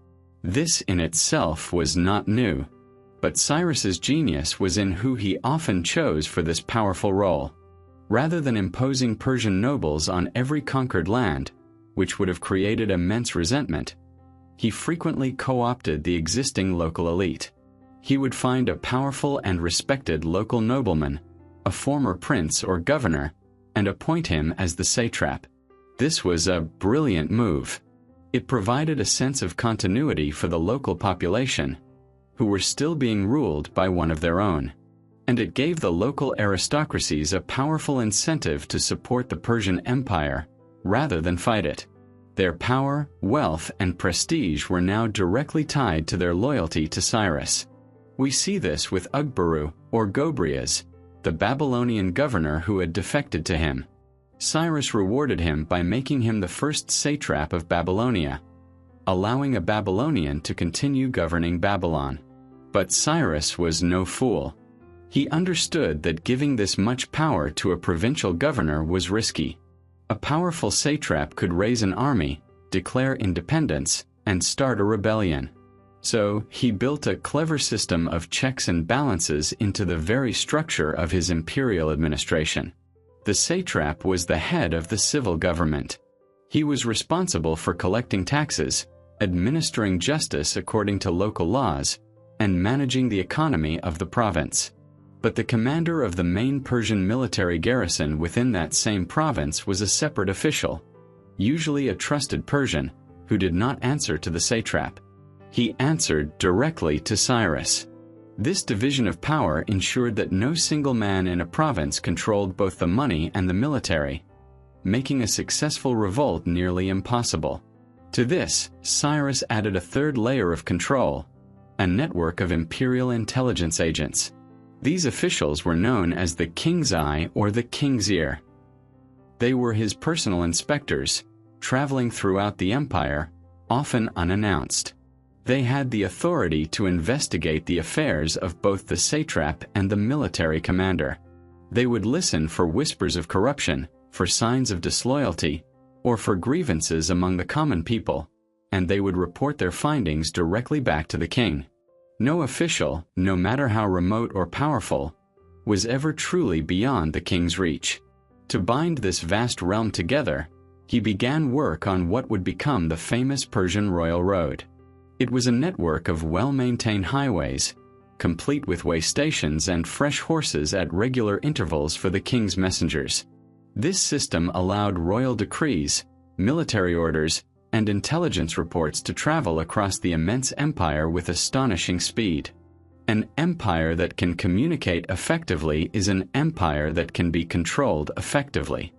This in itself was not new, but Cyrus's genius was in who he often chose for this powerful role. Rather than imposing Persian nobles on every conquered land, which would have created immense resentment, he frequently co-opted the existing local elite. He would find a powerful and respected local nobleman, a former prince or governor, and appoint him as the satrap. This was a brilliant move. It provided a sense of continuity for the local population, who were still being ruled by one of their own. and it gave the local aristocracies a powerful incentive to support the Persian Empire, rather than fight it. Their power, wealth, and prestige were now directly tied to their loyalty to Cyrus. We see this with Ugbaru, or Gobrias, the Babylonian governor who had defected to him. Cyrus rewarded him by making him the first satrap of Babylonia, allowing a Babylonian to continue governing Babylon. But Cyrus was no fool. He understood that giving this much power to a provincial governor was risky. A powerful satrap could raise an army, declare independence, and start a rebellion. So, he built a clever system of checks and balances into the very structure of his imperial administration. The satrap was the head of the civil government. He was responsible for collecting taxes, administering justice according to local laws, and managing the economy of the province. But the commander of the main Persian military garrison within that same province was a separate official, usually a trusted Persian, who did not answer to the satrap. He answered directly to Cyrus. This division of power ensured that no single man in a province controlled both the money and the military, making a successful revolt nearly impossible. To this, Cyrus added a third layer of control, a network of imperial intelligence agents. These officials were known as the King's Eye or the King's Ear. They were his personal inspectors, traveling throughout the empire, often unannounced. They had the authority to investigate the affairs of both the satrap and the military commander. They would listen for whispers of corruption, for signs of disloyalty, or for grievances among the common people, and they would report their findings directly back to the king. No official, no matter how remote or powerful, was ever truly beyond the king's reach. To bind this vast realm together, he began work on what would become the famous Persian Royal Road. It was a network of well-maintained highways, complete with way stations and fresh horses at regular intervals for the king's messengers. This system allowed royal decrees, military orders, and intelligence reports to travel across the immense empire with astonishing speed. An empire that can communicate effectively is an empire that can be controlled effectively.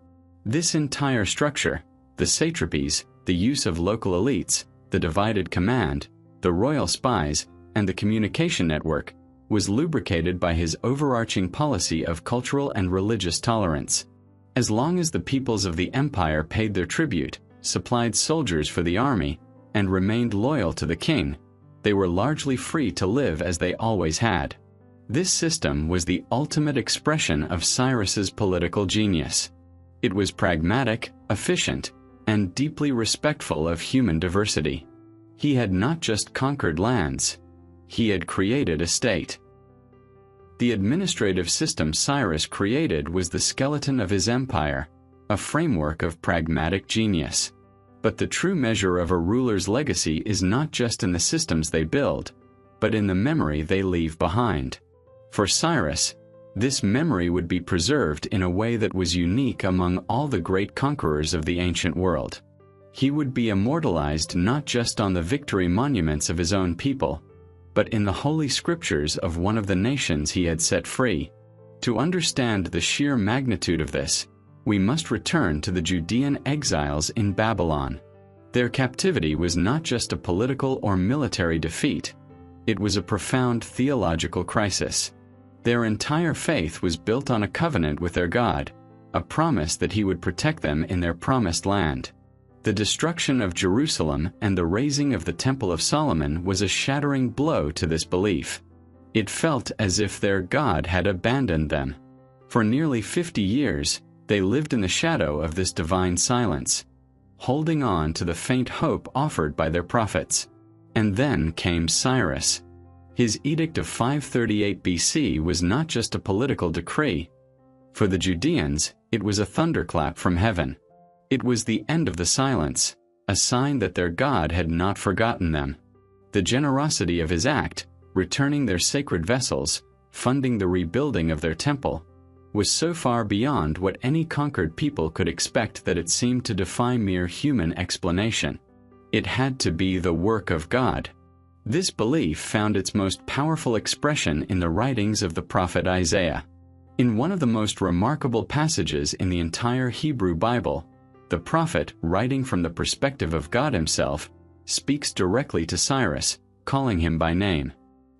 This entire structure, the satrapies, the use of local elites, the divided command, the royal spies, and the communication network, was lubricated by his overarching policy of cultural and religious tolerance. As long as the peoples of the empire paid their tribute, supplied soldiers for the army, and remained loyal to the king, they were largely free to live as they always had. This system was the ultimate expression of Cyrus's political genius. It was pragmatic, efficient, and deeply respectful of human diversity. He had not just conquered lands, he had created a state. The administrative system Cyrus created was the skeleton of his empire, a framework of pragmatic genius. But the true measure of a ruler's legacy is not just in the systems they build, but in the memory they leave behind. For Cyrus, this memory would be preserved in a way that was unique among all the great conquerors of the ancient world. He would be immortalized not just on the victory monuments of his own people, but in the holy scriptures of one of the nations he had set free. To understand the sheer magnitude of this, we must return to the Judean exiles in Babylon. Their captivity was not just a political or military defeat, it was a profound theological crisis. Their entire faith was built on a covenant with their God, a promise that he would protect them in their promised land. The destruction of Jerusalem and the razing of the Temple of Solomon was a shattering blow to this belief. It felt as if their God had abandoned them. For nearly 50 years, they lived in the shadow of this divine silence, holding on to the faint hope offered by their prophets. And then came Cyrus. His edict of 538 BC was not just a political decree. For the Judeans, it was a thunderclap from heaven. It was the end of the silence, a sign that their God had not forgotten them. The generosity of his act, returning their sacred vessels, funding the rebuilding of their temple, was so far beyond what any conquered people could expect that it seemed to defy mere human explanation. It had to be the work of God. This belief found its most powerful expression in the writings of the prophet Isaiah. In one of the most remarkable passages in the entire Hebrew Bible, the prophet, writing from the perspective of God himself, speaks directly to Cyrus, calling him by name.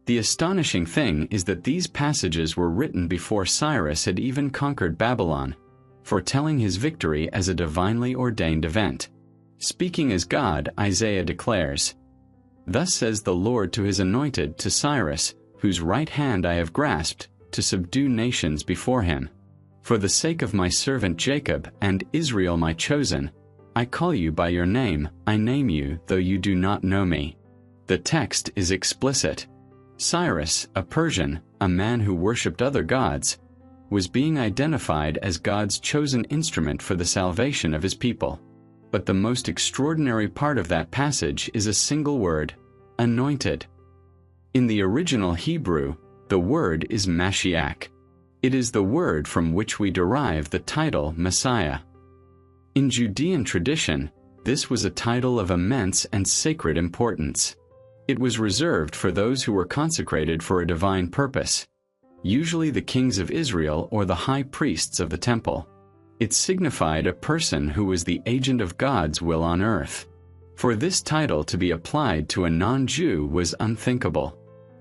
The astonishing thing is that these passages were written before Cyrus had even conquered Babylon, foretelling his victory as a divinely ordained event. Speaking as God, Isaiah declares, "Thus says the Lord to his anointed, to Cyrus, whose right hand I have grasped, to subdue nations before him. For the sake of my servant Jacob and Israel my chosen, I call you by your name, I name you, though you do not know me." The text is explicit. Cyrus, a Persian, a man who worshipped other gods, was being identified as God's chosen instrument for the salvation of his people. But the most extraordinary part of that passage is a single word: anointed. In the original Hebrew, the word is Mashiach. It is the word from which we derive the title Messiah. In Judean tradition, this was a title of immense and sacred importance. It was reserved for those who were consecrated for a divine purpose, usually the kings of Israel or the high priests of the temple. It signified a person who was the agent of God's will on earth. For this title to be applied to a non-Jew was unthinkable.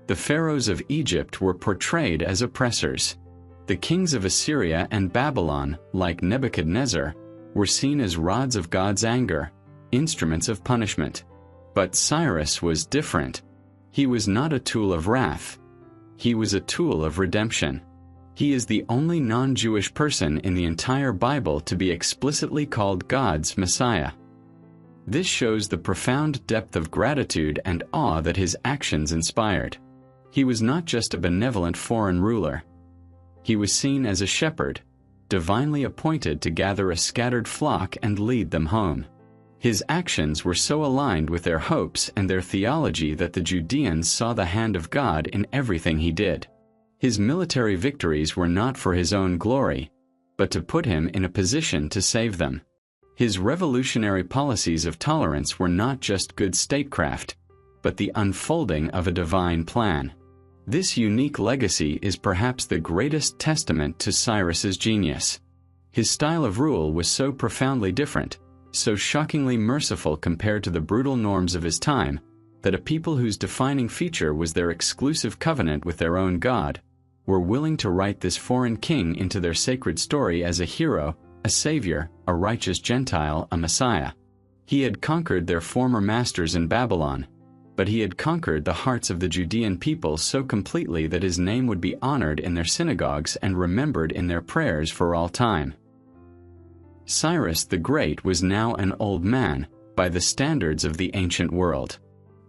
The pharaohs of Egypt were portrayed as oppressors. The kings of Assyria and Babylon, like Nebuchadnezzar, were seen as rods of God's anger, instruments of punishment. But Cyrus was different. He was not a tool of wrath. He was a tool of redemption. He is the only non-Jewish person in the entire Bible to be explicitly called God's Messiah. This shows the profound depth of gratitude and awe that his actions inspired. He was not just a benevolent foreign ruler. He was seen as a shepherd, divinely appointed to gather a scattered flock and lead them home. His actions were so aligned with their hopes and their theology that the Judeans saw the hand of God in everything he did. His military victories were not for his own glory, but to put him in a position to save them. His revolutionary policies of tolerance were not just good statecraft, but the unfolding of a divine plan. This unique legacy is perhaps the greatest testament to Cyrus's genius. His style of rule was so profoundly different, so shockingly merciful compared to the brutal norms of his time, that a people whose defining feature was their exclusive covenant with their own God were willing to write this foreign king into their sacred story as a hero, a savior, a righteous Gentile, a Messiah. He had conquered their former masters in Babylon, but he had conquered the hearts of the Judean people so completely that his name would be honored in their synagogues and remembered in their prayers for all time. Cyrus the Great was now an old man by the standards of the ancient world.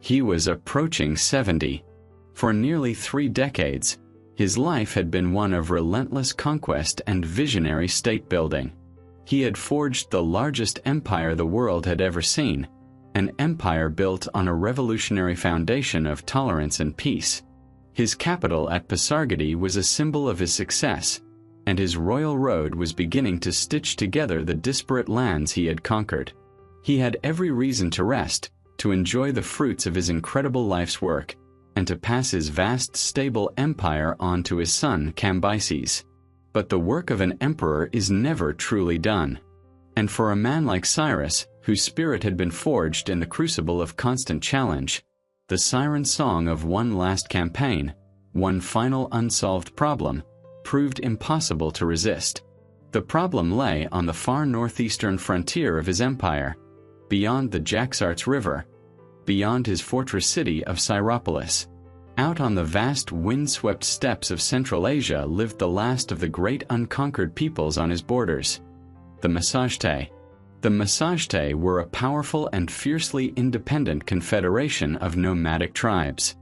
He was approaching 70. For nearly 3 decades, his life had been one of relentless conquest and visionary state-building. He had forged the largest empire the world had ever seen, an empire built on a revolutionary foundation of tolerance and peace. His capital at Pasargadae was a symbol of his success, and his royal road was beginning to stitch together the disparate lands he had conquered. He had every reason to rest, to enjoy the fruits of his incredible life's work, and to pass his vast stable empire on to his son Cambyses. But the work of an emperor is never truly done. And for a man like Cyrus, whose spirit had been forged in the crucible of constant challenge, the siren song of one last campaign, one final unsolved problem, proved impossible to resist. The problem lay on the far northeastern frontier of his empire, beyond the Jaxartes River, beyond his fortress city of Syropolis. Out on the vast wind-swept steppes of Central Asia lived the last of the great unconquered peoples on his borders, the Massagetæ. The Massagetæ were a powerful and fiercely independent confederation of nomadic tribes.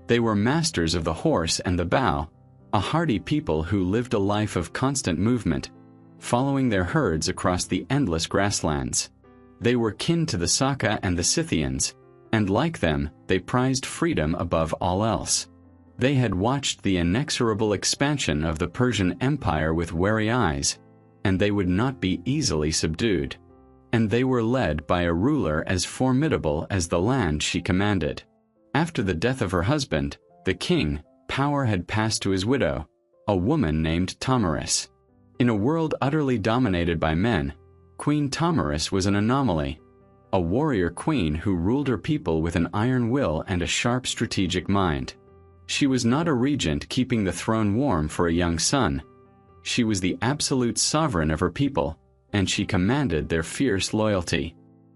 They were masters of the horse and the bow, a hardy people who lived a life of constant movement, following their herds across the endless grasslands. They were kin to the Saka and the Scythians, and like them, they prized freedom above all else. They had watched the inexorable expansion of the Persian Empire with wary eyes, and they would not be easily subdued. And they were led by a ruler as formidable as the land she commanded. After the death of her husband, the king, power had passed to his widow, a woman named Tomyris. In a world utterly dominated by men, Queen Tomyris was an anomaly, a warrior queen who ruled her people with an iron will and a sharp strategic mind. She was not a regent keeping the throne warm for a young son. She was the absolute sovereign of her people, and she commanded their fierce loyalty.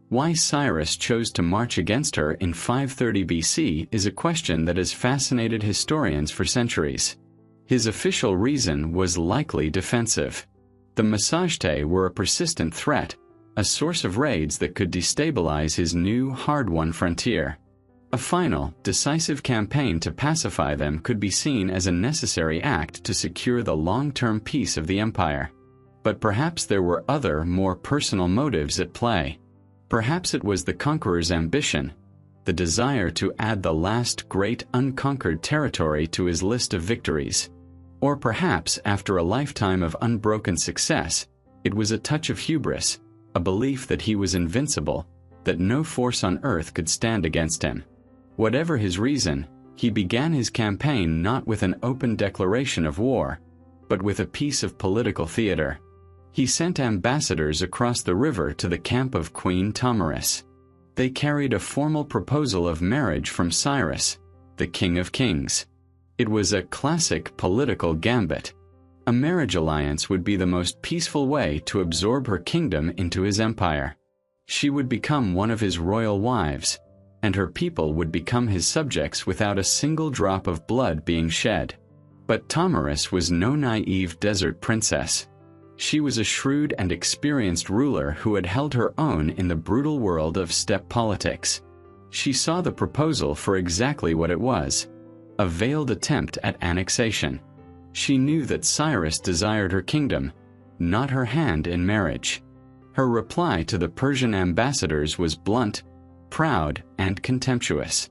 Why Cyrus chose to march against her in 530 BC is a question that has fascinated historians for centuries. His official reason was likely defensive. The Massagetæ were a persistent threat, a source of raids that could destabilize his new, hard-won frontier. A final, decisive campaign to pacify them could be seen as a necessary act to secure the long-term peace of the empire. But perhaps there were other, more personal motives at play. Perhaps it was the conqueror's ambition, the desire to add the last great unconquered territory to his list of victories. Or perhaps, after a lifetime of unbroken success, it was a touch of hubris, a belief that he was invincible, that no force on earth could stand against him. Whatever his reason, he began his campaign not with an open declaration of war, but with a piece of political theater. He sent ambassadors across the river to the camp of Queen Tomyris. They carried a formal proposal of marriage from Cyrus, the King of Kings. It was a classic political gambit. A marriage alliance would be the most peaceful way to absorb her kingdom into his empire. She would become one of his royal wives, and her people would become his subjects without a single drop of blood being shed. But Tomyris was no naive desert princess. She was a shrewd and experienced ruler who had held her own in the brutal world of steppe politics. She saw the proposal for exactly what it was, a veiled attempt at annexation. She knew that Cyrus desired her kingdom, not her hand in marriage. Her reply to the Persian ambassadors was blunt, proud, and contemptuous.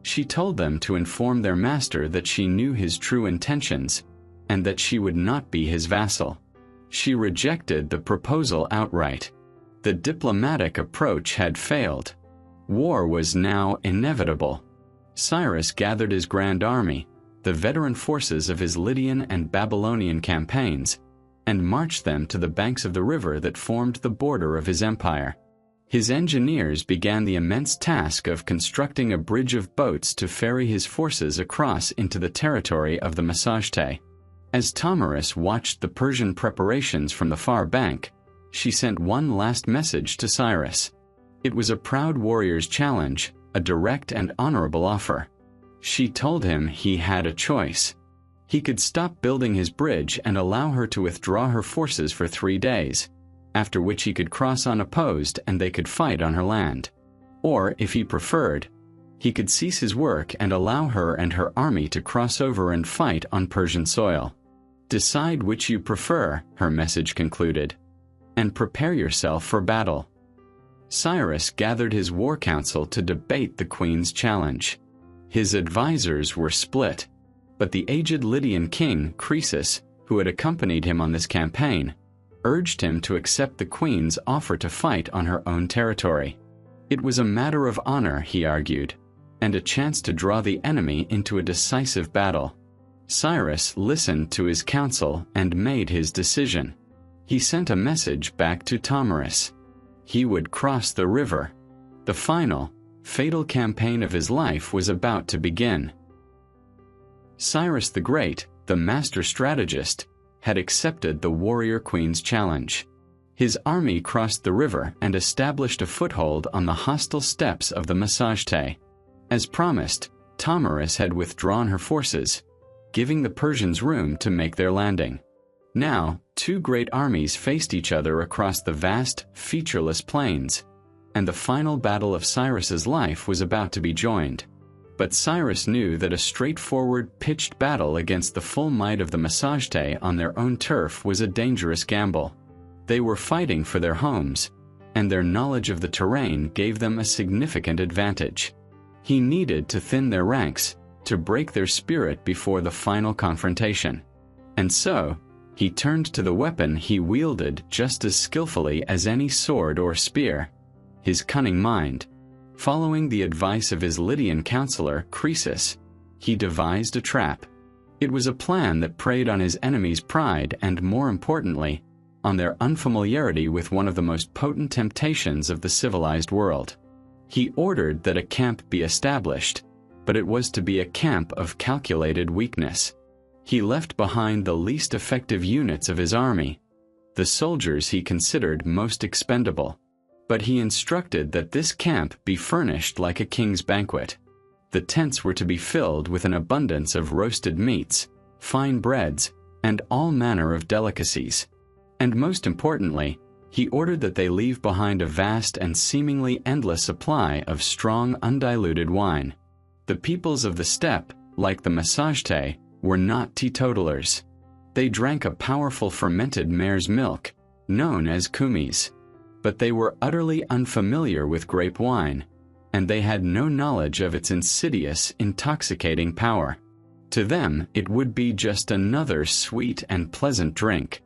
She told them to inform their master that she knew his true intentions, and that she would not be his vassal. She rejected the proposal outright. The diplomatic approach had failed. War was now inevitable. Cyrus gathered his grand army, the veteran forces of his Lydian and Babylonian campaigns, and marched them to the banks of the river that formed the border of his empire. His engineers began the immense task of constructing a bridge of boats to ferry his forces across into the territory of the Massagetæ. As Tomyris watched the Persian preparations from the far bank, she sent one last message to Cyrus. It was a proud warrior's challenge, a direct and honorable offer. She told him he had a choice. He could stop building his bridge and allow her to withdraw her forces for 3 days, after which he could cross unopposed and they could fight on her land. Or, if he preferred, he could cease his work and allow her and her army to cross over and fight on Persian soil. Decide which you prefer, her message concluded, and prepare yourself for battle. Cyrus gathered his war council to debate the queen's challenge. His advisors were split, but the aged Lydian king, Croesus, who had accompanied him on this campaign, urged him to accept the queen's offer to fight on her own territory. It was a matter of honor, he argued, and a chance to draw the enemy into a decisive battle. Cyrus listened to his counsel and made his decision. He sent a message back to Tomyris. He would cross the river. The final, fatal campaign of his life was about to begin. Cyrus the Great, the master strategist, had accepted the warrior queen's challenge. His army crossed the river and established a foothold on the hostile steppes of the Massagetæ. As promised, Tomyris had withdrawn her forces, giving the Persians room to make their landing. Now, 2 great armies faced each other across the vast, featureless plains, and the final battle of Cyrus's life was about to be joined. But Cyrus knew that a straightforward, pitched battle against the full might of the Massagetæ on their own turf was a dangerous gamble. They were fighting for their homes, and their knowledge of the terrain gave them a significant advantage. He needed to thin their ranks, to break their spirit before the final confrontation. And so, he turned to the weapon he wielded just as skillfully as any sword or spear: his cunning mind. Following the advice of his Lydian counselor, Croesus, he devised a trap. It was a plan that preyed on his enemies' pride and, more importantly, on their unfamiliarity with one of the most potent temptations of the civilized world. He ordered that a camp be established, but it was to be a camp of calculated weakness. He left behind the least effective units of his army, the soldiers he considered most expendable. But he instructed that this camp be furnished like a king's banquet. The tents were to be filled with an abundance of roasted meats, fine breads, and all manner of delicacies. And most importantly, he ordered that they leave behind a vast and seemingly endless supply of strong, undiluted wine. The peoples of the steppe, like the Massagetæ, were not teetotalers. They drank a powerful fermented mare's milk, known as kumis. But they were utterly unfamiliar with grape wine, and they had no knowledge of its insidious, intoxicating power. To them, it would be just another sweet and pleasant drink.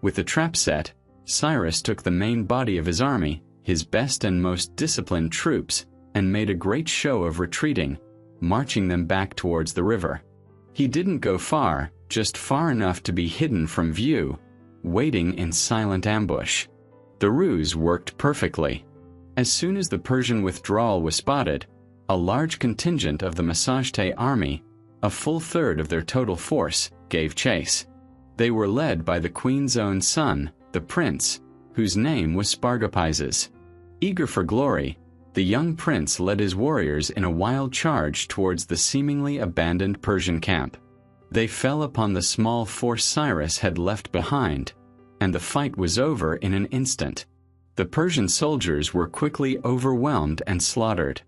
With the trap set, Cyrus took the main body of his army, his best and most disciplined troops, and made a great show of retreating, marching them back towards the river. He didn't go far, just far enough to be hidden from view, waiting in silent ambush. The ruse worked perfectly. As soon as the Persian withdrawal was spotted, a large contingent of the Massagetæ army, a full third of their total force, gave chase. They were led by the queen's own son, the prince, whose name was Spargopises. Eager for glory, the young prince led his warriors in a wild charge towards the seemingly abandoned Persian camp. They fell upon the small force Cyrus had left behind, and the fight was over in an instant. The Persian soldiers were quickly overwhelmed and slaughtered.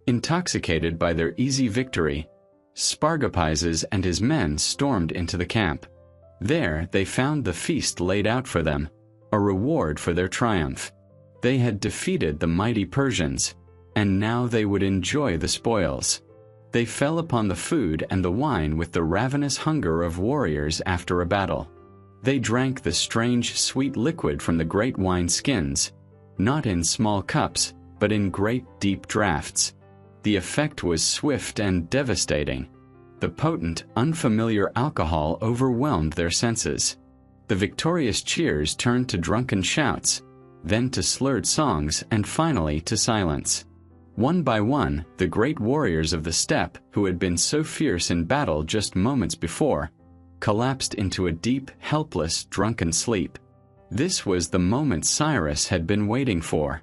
Intoxicated by their easy victory, Spargopises and his men stormed into the camp. There they found the feast laid out for them, a reward for their triumph. They had defeated the mighty Persians, and now they would enjoy the spoils. They fell upon the food and the wine with the ravenous hunger of warriors after a battle. They drank the strange sweet liquid from the great wine skins, not in small cups, but in great deep draughts. The effect was swift and devastating. The potent, unfamiliar alcohol overwhelmed their senses. The victorious cheers turned to drunken shouts, then to slurred songs, and finally to silence. One by one, the great warriors of the steppe, who had been so fierce in battle just moments before, collapsed into a deep, helpless, drunken sleep. This was the moment Cyrus had been waiting for.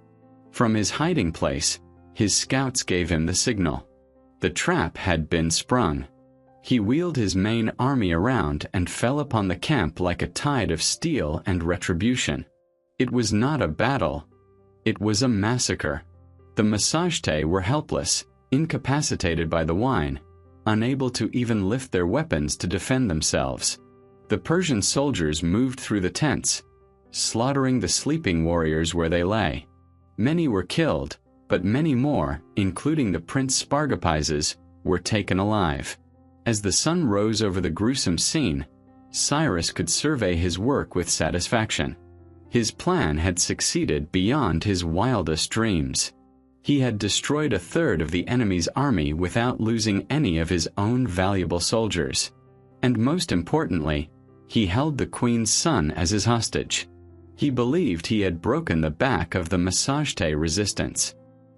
From his hiding place, his scouts gave him the signal. The trap had been sprung. He wheeled his main army around and fell upon the camp like a tide of steel and retribution. It was not a battle. It was a massacre. The Massagetæ were helpless, incapacitated by the wine, unable to even lift their weapons to defend themselves. The Persian soldiers moved through the tents, slaughtering the sleeping warriors where they lay. Many were killed, but many more, including the Prince Spargopises, were taken alive. As the sun rose over the gruesome scene, Cyrus could survey his work with satisfaction. His plan had succeeded beyond his wildest dreams. He had destroyed a third of the enemy's army without losing any of his own valuable soldiers. And most importantly, he held the queen's son as his hostage. He believed he had broken the back of the Massagetæ resistance.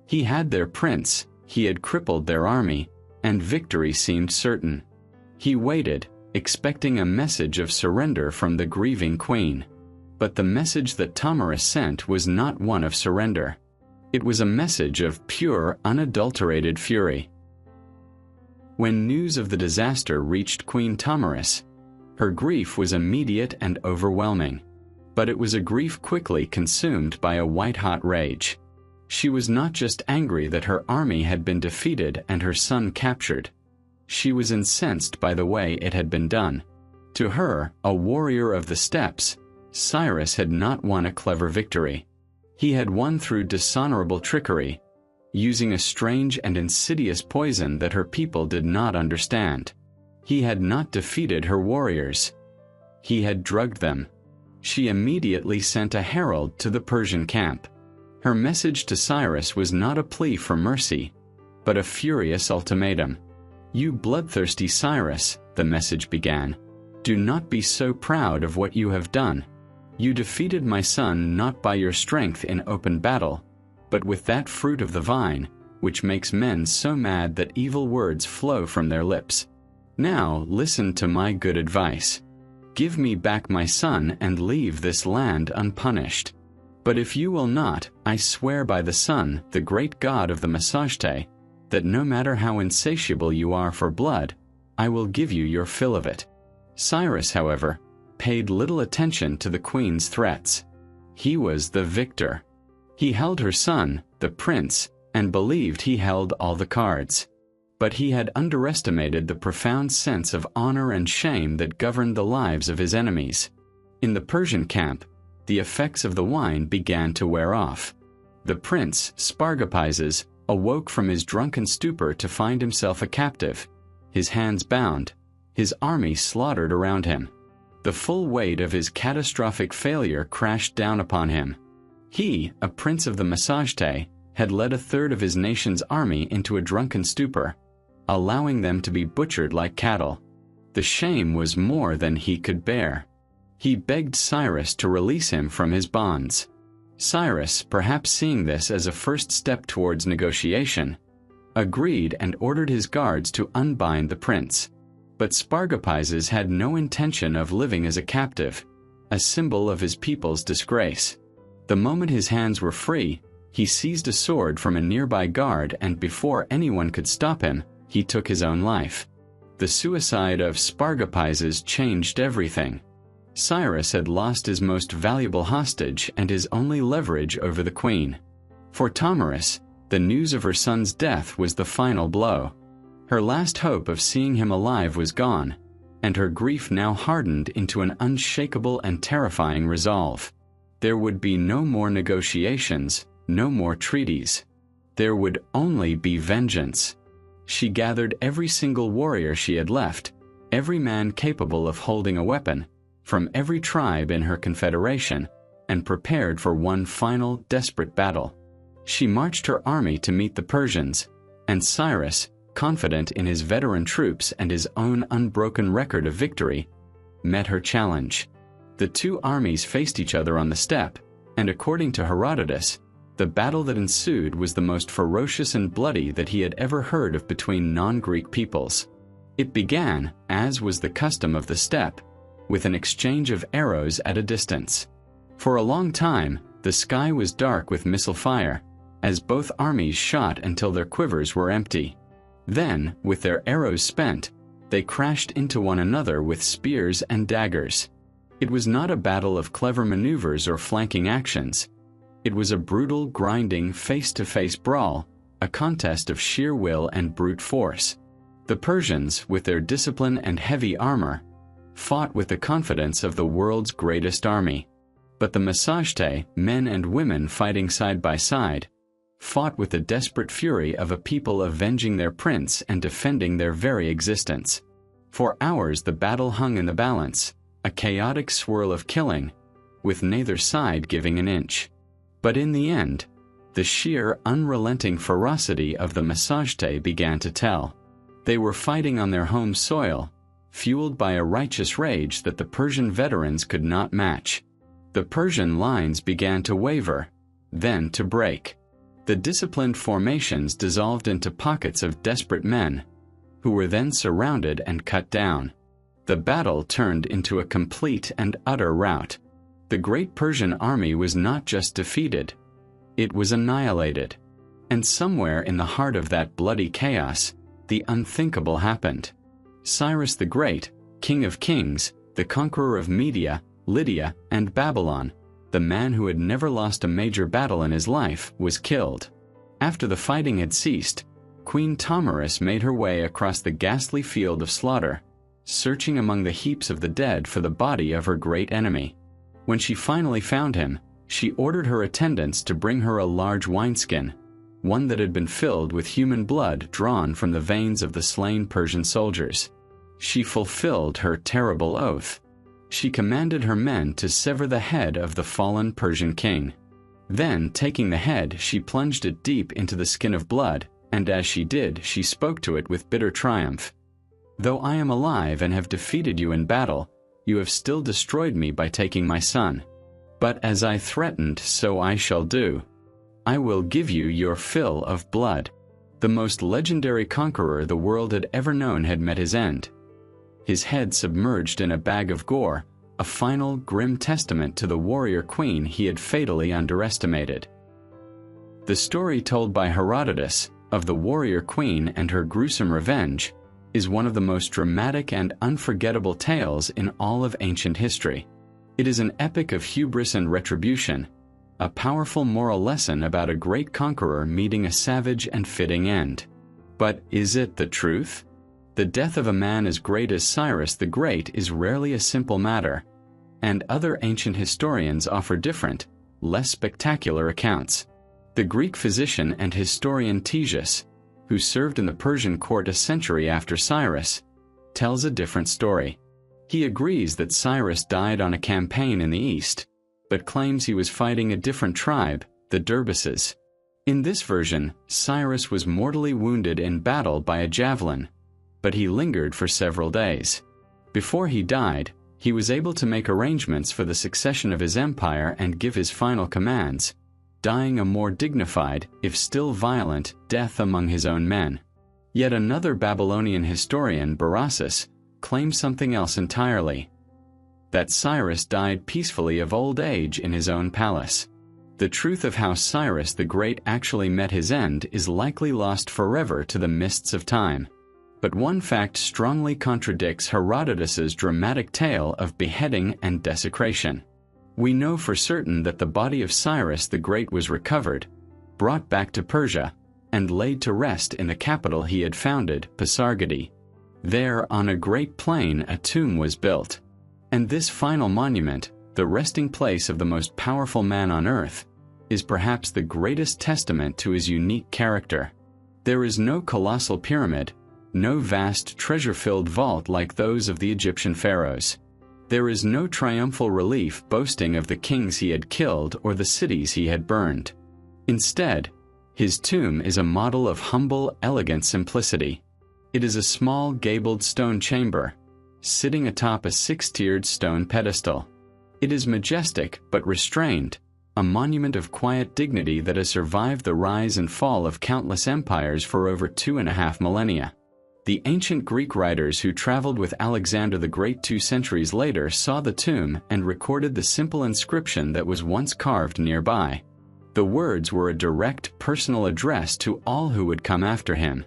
He had their prince, he had crippled their army, and victory seemed certain. He waited, expecting a message of surrender from the grieving queen. But the message that Tomyris sent was not one of surrender. It was a message of pure, unadulterated fury. When news of the disaster reached Queen Tomyris, her grief was immediate and overwhelming. But it was a grief quickly consumed by a white-hot rage. She was not just angry that her army had been defeated and her son captured. She was incensed by the way it had been done. To her, a warrior of the steppes, Cyrus had not won a clever victory. He had won through dishonorable trickery, using a strange and insidious poison that her people did not understand. He had not defeated her warriors. He had drugged them. She immediately sent a herald to the Persian camp. Her message to Cyrus was not a plea for mercy, but a furious ultimatum. "You bloodthirsty Cyrus," the message began, "do not be so proud of what you have done. You defeated my son not by your strength in open battle, but with that fruit of the vine, which makes men so mad that evil words flow from their lips. Now listen to my good advice. Give me back my son and leave this land unpunished. But if you will not, I swear by the sun, the great god of the Masajte, that no matter how insatiable you are for blood, I will give you your fill of it." Cyrus, however, paid little attention to the queen's threats. He was the victor. He held her son, the prince, and believed he held all the cards. But he had underestimated the profound sense of honor and shame that governed the lives of his enemies. In the Persian camp, the effects of the wine began to wear off. The prince, Spargapises, awoke from his drunken stupor to find himself a captive, his hands bound, his army slaughtered around him. The full weight of his catastrophic failure crashed down upon him. He, a prince of the Masajte, had led a third of his nation's army into a drunken stupor, allowing them to be butchered like cattle. The shame was more than he could bear. He begged Cyrus to release him from his bonds. Cyrus, perhaps seeing this as a first step towards negotiation, agreed and ordered his guards to unbind the prince. But Spargapises had no intention of living as a captive, a symbol of his people's disgrace. The moment his hands were free, he seized a sword from a nearby guard, and before anyone could stop him, he took his own life. The suicide of Spargapises changed everything. Cyrus had lost his most valuable hostage and his only leverage over the queen. For Tomyris, the news of her son's death was the final blow. Her last hope of seeing him alive was gone, and her grief now hardened into an unshakable and terrifying resolve. There would be no more negotiations, no more treaties. There would only be vengeance. She gathered every single warrior she had left, every man capable of holding a weapon, from every tribe in her confederation, and prepared for one final, desperate battle. She marched her army to meet the Persians, and Cyrus, confident in his veteran troops and his own unbroken record of victory, met her challenge. The two armies faced each other on the steppe, and according to Herodotus, the battle that ensued was the most ferocious and bloody that he had ever heard of between non-Greek peoples. It began, as was the custom of the steppe, with an exchange of arrows at a distance. For a long time, the sky was dark with missile fire, as both armies shot until their quivers were empty. Then, with their arrows spent, they crashed into one another with spears and daggers. It was not a battle of clever maneuvers or flanking actions. It was a brutal, grinding, face-to-face brawl, a contest of sheer will and brute force. The Persians, with their discipline and heavy armor, fought with the confidence of the world's greatest army. But the Masajte, men and women fighting side by side, fought with the desperate fury of a people avenging their prince and defending their very existence. For hours the battle hung in the balance, a chaotic swirl of killing, with neither side giving an inch. But in the end, the sheer, unrelenting ferocity of the Masajte began to tell. They were fighting on their home soil, fueled by a righteous rage that the Persian veterans could not match. The Persian lines began to waver, then to break. The disciplined formations dissolved into pockets of desperate men, who were then surrounded and cut down. The battle turned into a complete and utter rout. The great Persian army was not just defeated, it was annihilated. And somewhere in the heart of that bloody chaos, the unthinkable happened. Cyrus the Great, King of Kings, the conqueror of Media, Lydia, and Babylon, the man who had never lost a major battle in his life, was killed. After the fighting had ceased, Queen Tomyris made her way across the ghastly field of slaughter, searching among the heaps of the dead for the body of her great enemy. When she finally found him, she ordered her attendants to bring her a large wineskin, one that had been filled with human blood drawn from the veins of the slain Persian soldiers. She fulfilled her terrible oath. She commanded her men to sever the head of the fallen Persian king. Then, taking the head, she plunged it deep into the skin of blood, and as she did, she spoke to it with bitter triumph. "Though I am alive and have defeated you in battle, you have still destroyed me by taking my son. But as I threatened, so I shall do. I will give you your fill of blood." The most legendary conqueror the world had ever known had met his end. His head submerged in a bag of gore, a final, grim testament to the warrior queen he had fatally underestimated. The story told by Herodotus of the warrior queen and her gruesome revenge is one of the most dramatic and unforgettable tales in all of ancient history. It is an epic of hubris and retribution, a powerful moral lesson about a great conqueror meeting a savage and fitting end. But is it the truth? The death of a man as great as Cyrus the Great is rarely a simple matter, and other ancient historians offer different, less spectacular accounts. The Greek physician and historian Ctesias, who served in the Persian court a century after Cyrus, tells a different story. He agrees that Cyrus died on a campaign in the east, but claims he was fighting a different tribe, the Derbices. In this version, Cyrus was mortally wounded in battle by a javelin, but he lingered for several days. Before he died, he was able to make arrangements for the succession of his empire and give his final commands, dying a more dignified, if still violent, death among his own men. Yet another Babylonian historian, Berossus, claims something else entirely: that Cyrus died peacefully of old age in his own palace. The truth of how Cyrus the Great actually met his end is likely lost forever to the mists of time. But one fact strongly contradicts Herodotus's dramatic tale of beheading and desecration. We know for certain that the body of Cyrus the Great was recovered, brought back to Persia, and laid to rest in the capital he had founded, Pasargadae. There, on a great plain, a tomb was built. And this final monument, the resting place of the most powerful man on earth, is perhaps the greatest testament to his unique character. There is no colossal pyramid, no vast treasure-filled vault like those of the Egyptian pharaohs. There is no triumphal relief boasting of the kings he had killed or the cities he had burned. Instead, his tomb is a model of humble, elegant simplicity. It is a small, gabled stone chamber, sitting atop a six-tiered stone pedestal. It is majestic but restrained, a monument of quiet dignity that has survived the rise and fall of countless empires for over 2.5 millennia. The ancient Greek writers who traveled with Alexander the Great 2 centuries later saw the tomb and recorded the simple inscription that was once carved nearby. The words were a direct, personal address to all who would come after him.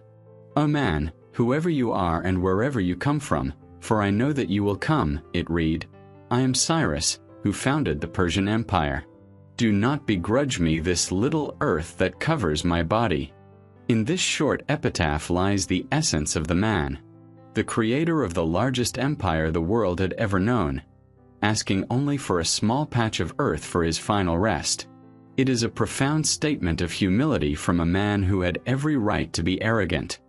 "O man, whoever you are and wherever you come from, for I know that you will come," it read. "I am Cyrus, who founded the Persian Empire. Do not begrudge me this little earth that covers my body." In this short epitaph lies the essence of the man, the creator of the largest empire the world had ever known, asking only for a small patch of earth for his final rest. It is a profound statement of humility from a man who had every right to be arrogant.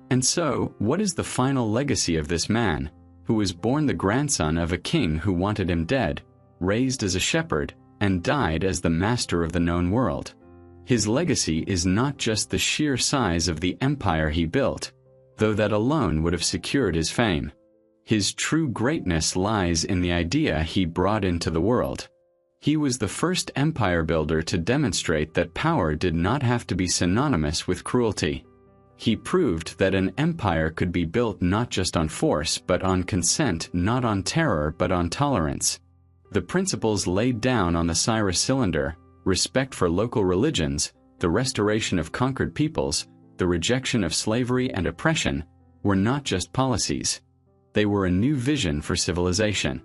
And so, what is the final legacy of this man, who was born the grandson of a king who wanted him dead, raised as a shepherd, and died as the master of the known world? His legacy is not just the sheer size of the empire he built, though that alone would have secured his fame. His true greatness lies in the idea he brought into the world. He was the first empire builder to demonstrate that power did not have to be synonymous with cruelty. He proved that an empire could be built not just on force but on consent, not on terror but on tolerance. The principles laid down on the Cyrus Cylinder, respect for local religions, the restoration of conquered peoples, the rejection of slavery and oppression, were not just policies. They were a new vision for civilization.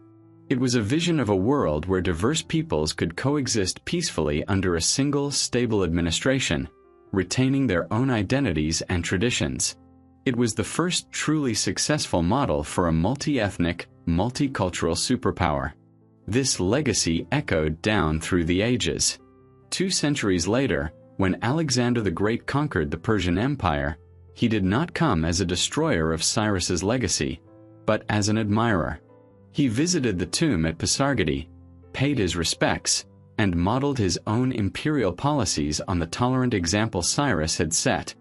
It was a vision of a world where diverse peoples could coexist peacefully under a single, stable administration, retaining their own identities and traditions. It was the first truly successful model for a multi-ethnic, multicultural superpower. This legacy echoed down through the ages. 2 centuries later, when Alexander the Great conquered the Persian Empire, he did not come as a destroyer of Cyrus's legacy, but as an admirer. He visited the tomb at Pasargadae, paid his respects, and modeled his own imperial policies on the tolerant example Cyrus had set.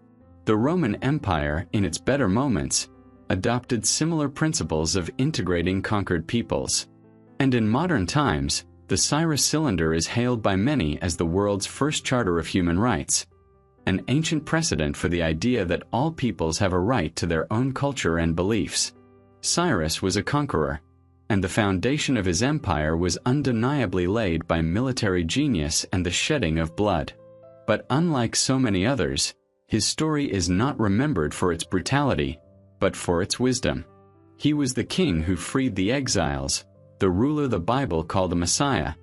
The Roman Empire, in its better moments, adopted similar principles of integrating conquered peoples. And in modern times, the Cyrus Cylinder is hailed by many as the world's first charter of human rights, an ancient precedent for the idea that all peoples have a right to their own culture and beliefs. Cyrus was a conqueror, and the foundation of his empire was undeniably laid by military genius and the shedding of blood. But unlike so many others, his story is not remembered for its brutality, but for its wisdom. He was the king who freed the exiles, the ruler the Bible called a Messiah,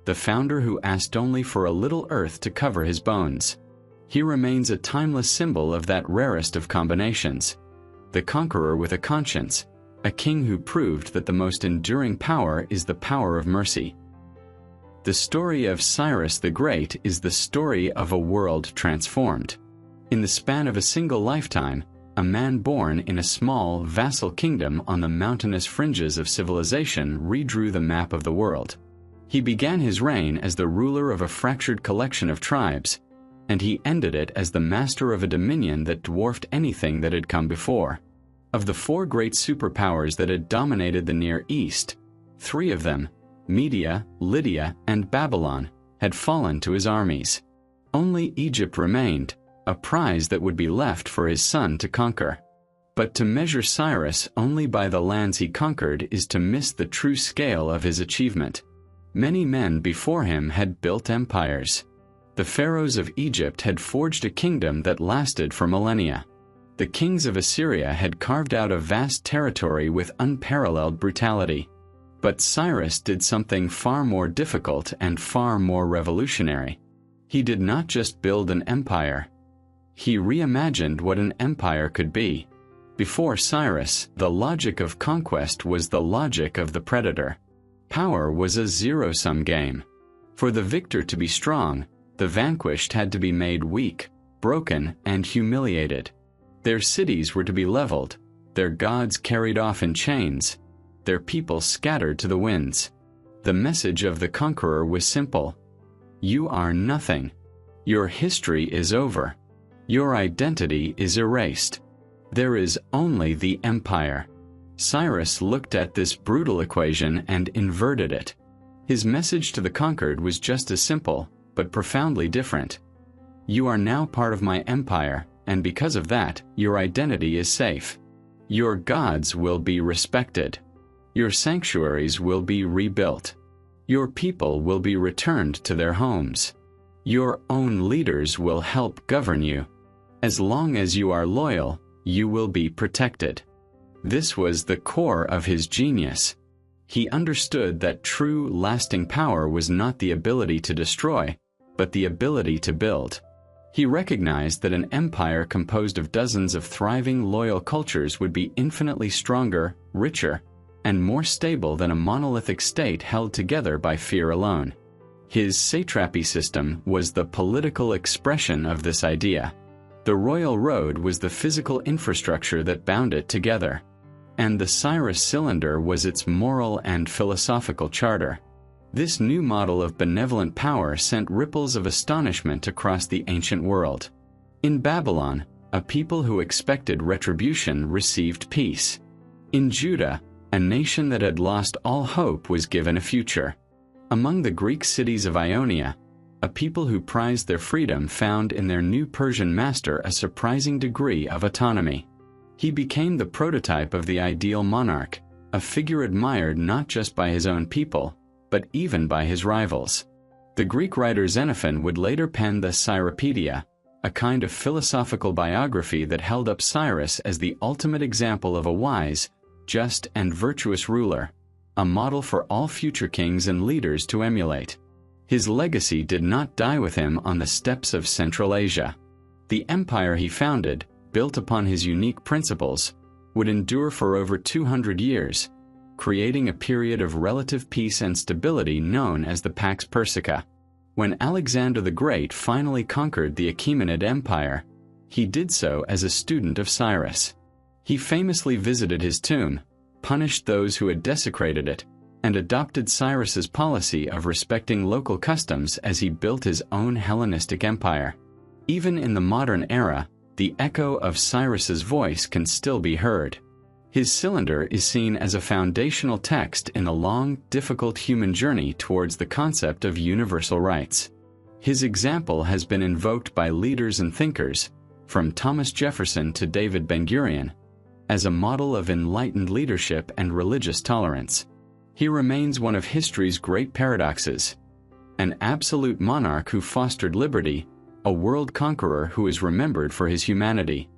the founder who asked only for a little earth to cover his bones. He remains a timeless symbol of that rarest of combinations, the conqueror with a conscience, a king who proved that the most enduring power is the power of mercy. The story of Cyrus the Great is the story of a world transformed. In the span of a single lifetime, a man born in a small, vassal kingdom on the mountainous fringes of civilization redrew the map of the world. He began his reign as the ruler of a fractured collection of tribes, and he ended it as the master of a dominion that dwarfed anything that had come before. Of the 4 great superpowers that had dominated the Near East, 3 of them, Media, Lydia, and Babylon, had fallen to his armies. Only Egypt remained, a prize that would be left for his son to conquer. But to measure Cyrus only by the lands he conquered is to miss the true scale of his achievement. Many men before him had built empires. The pharaohs of Egypt had forged a kingdom that lasted for millennia. The kings of Assyria had carved out a vast territory with unparalleled brutality. But Cyrus did something far more difficult and far more revolutionary. He did not just build an empire. He reimagined what an empire could be. Before Cyrus, the logic of conquest was the logic of the predator. Power was a zero-sum game. For the victor to be strong, the vanquished had to be made weak, broken, and humiliated. Their cities were to be leveled, their gods carried off in chains, their people scattered to the winds. The message of the conqueror was simple. You are nothing. Your history is over. Your identity is erased. There is only the empire. Cyrus looked at this brutal equation and inverted it. His message to the conquered was just as simple, but profoundly different. You are now part of my empire, and because of that, your identity is safe. Your gods will be respected. Your sanctuaries will be rebuilt. Your people will be returned to their homes. Your own leaders will help govern you. As long as you are loyal, you will be protected. This was the core of his genius. He understood that true, lasting power was not the ability to destroy, but the ability to build. He recognized that an empire composed of dozens of thriving, loyal cultures would be infinitely stronger, richer, and more stable than a monolithic state held together by fear alone. His satrapy system was the political expression of this idea. The royal road was the physical infrastructure that bound it together, and the Cyrus Cylinder was its moral and philosophical charter. This new model of benevolent power sent ripples of astonishment across the ancient world. In Babylon, a people who expected retribution received peace. In Judah, a nation that had lost all hope was given a future. Among the Greek cities of Ionia, a people who prized their freedom found in their new Persian master a surprising degree of autonomy. He became the prototype of the ideal monarch, a figure admired not just by his own people, but even by his rivals. The Greek writer Xenophon would later pen the Cyropedia, a kind of philosophical biography that held up Cyrus as the ultimate example of a wise, just, and virtuous ruler, a model for all future kings and leaders to emulate. His legacy did not die with him on the steppes of Central Asia. The empire he founded, built upon his unique principles, would endure for over 200 years, creating a period of relative peace and stability known as the Pax Persica. When Alexander the Great finally conquered the Achaemenid Empire, he did so as a student of Cyrus. He famously visited his tomb, punished those who had desecrated it, and adopted Cyrus's policy of respecting local customs as he built his own Hellenistic empire. Even in the modern era, the echo of Cyrus's voice can still be heard. His cylinder is seen as a foundational text in a long, difficult human journey towards the concept of universal rights. His example has been invoked by leaders and thinkers, from Thomas Jefferson to David Ben-Gurion, as a model of enlightened leadership and religious tolerance. He remains one of history's great paradoxes: an absolute monarch who fostered liberty, a world conqueror who is remembered for his humanity.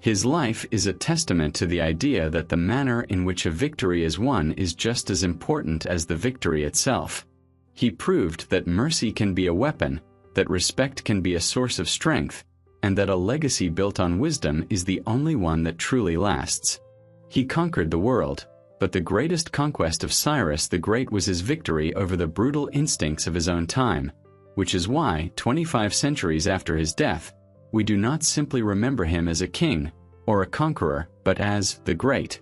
His life is a testament to the idea that the manner in which a victory is won is just as important as the victory itself. He proved that mercy can be a weapon, that respect can be a source of strength, and that a legacy built on wisdom is the only one that truly lasts. He conquered the world, but the greatest conquest of Cyrus the Great was his victory over the brutal instincts of his own time, which is why, 25 centuries after his death, we do not simply remember him as a king or a conqueror, but as the Great.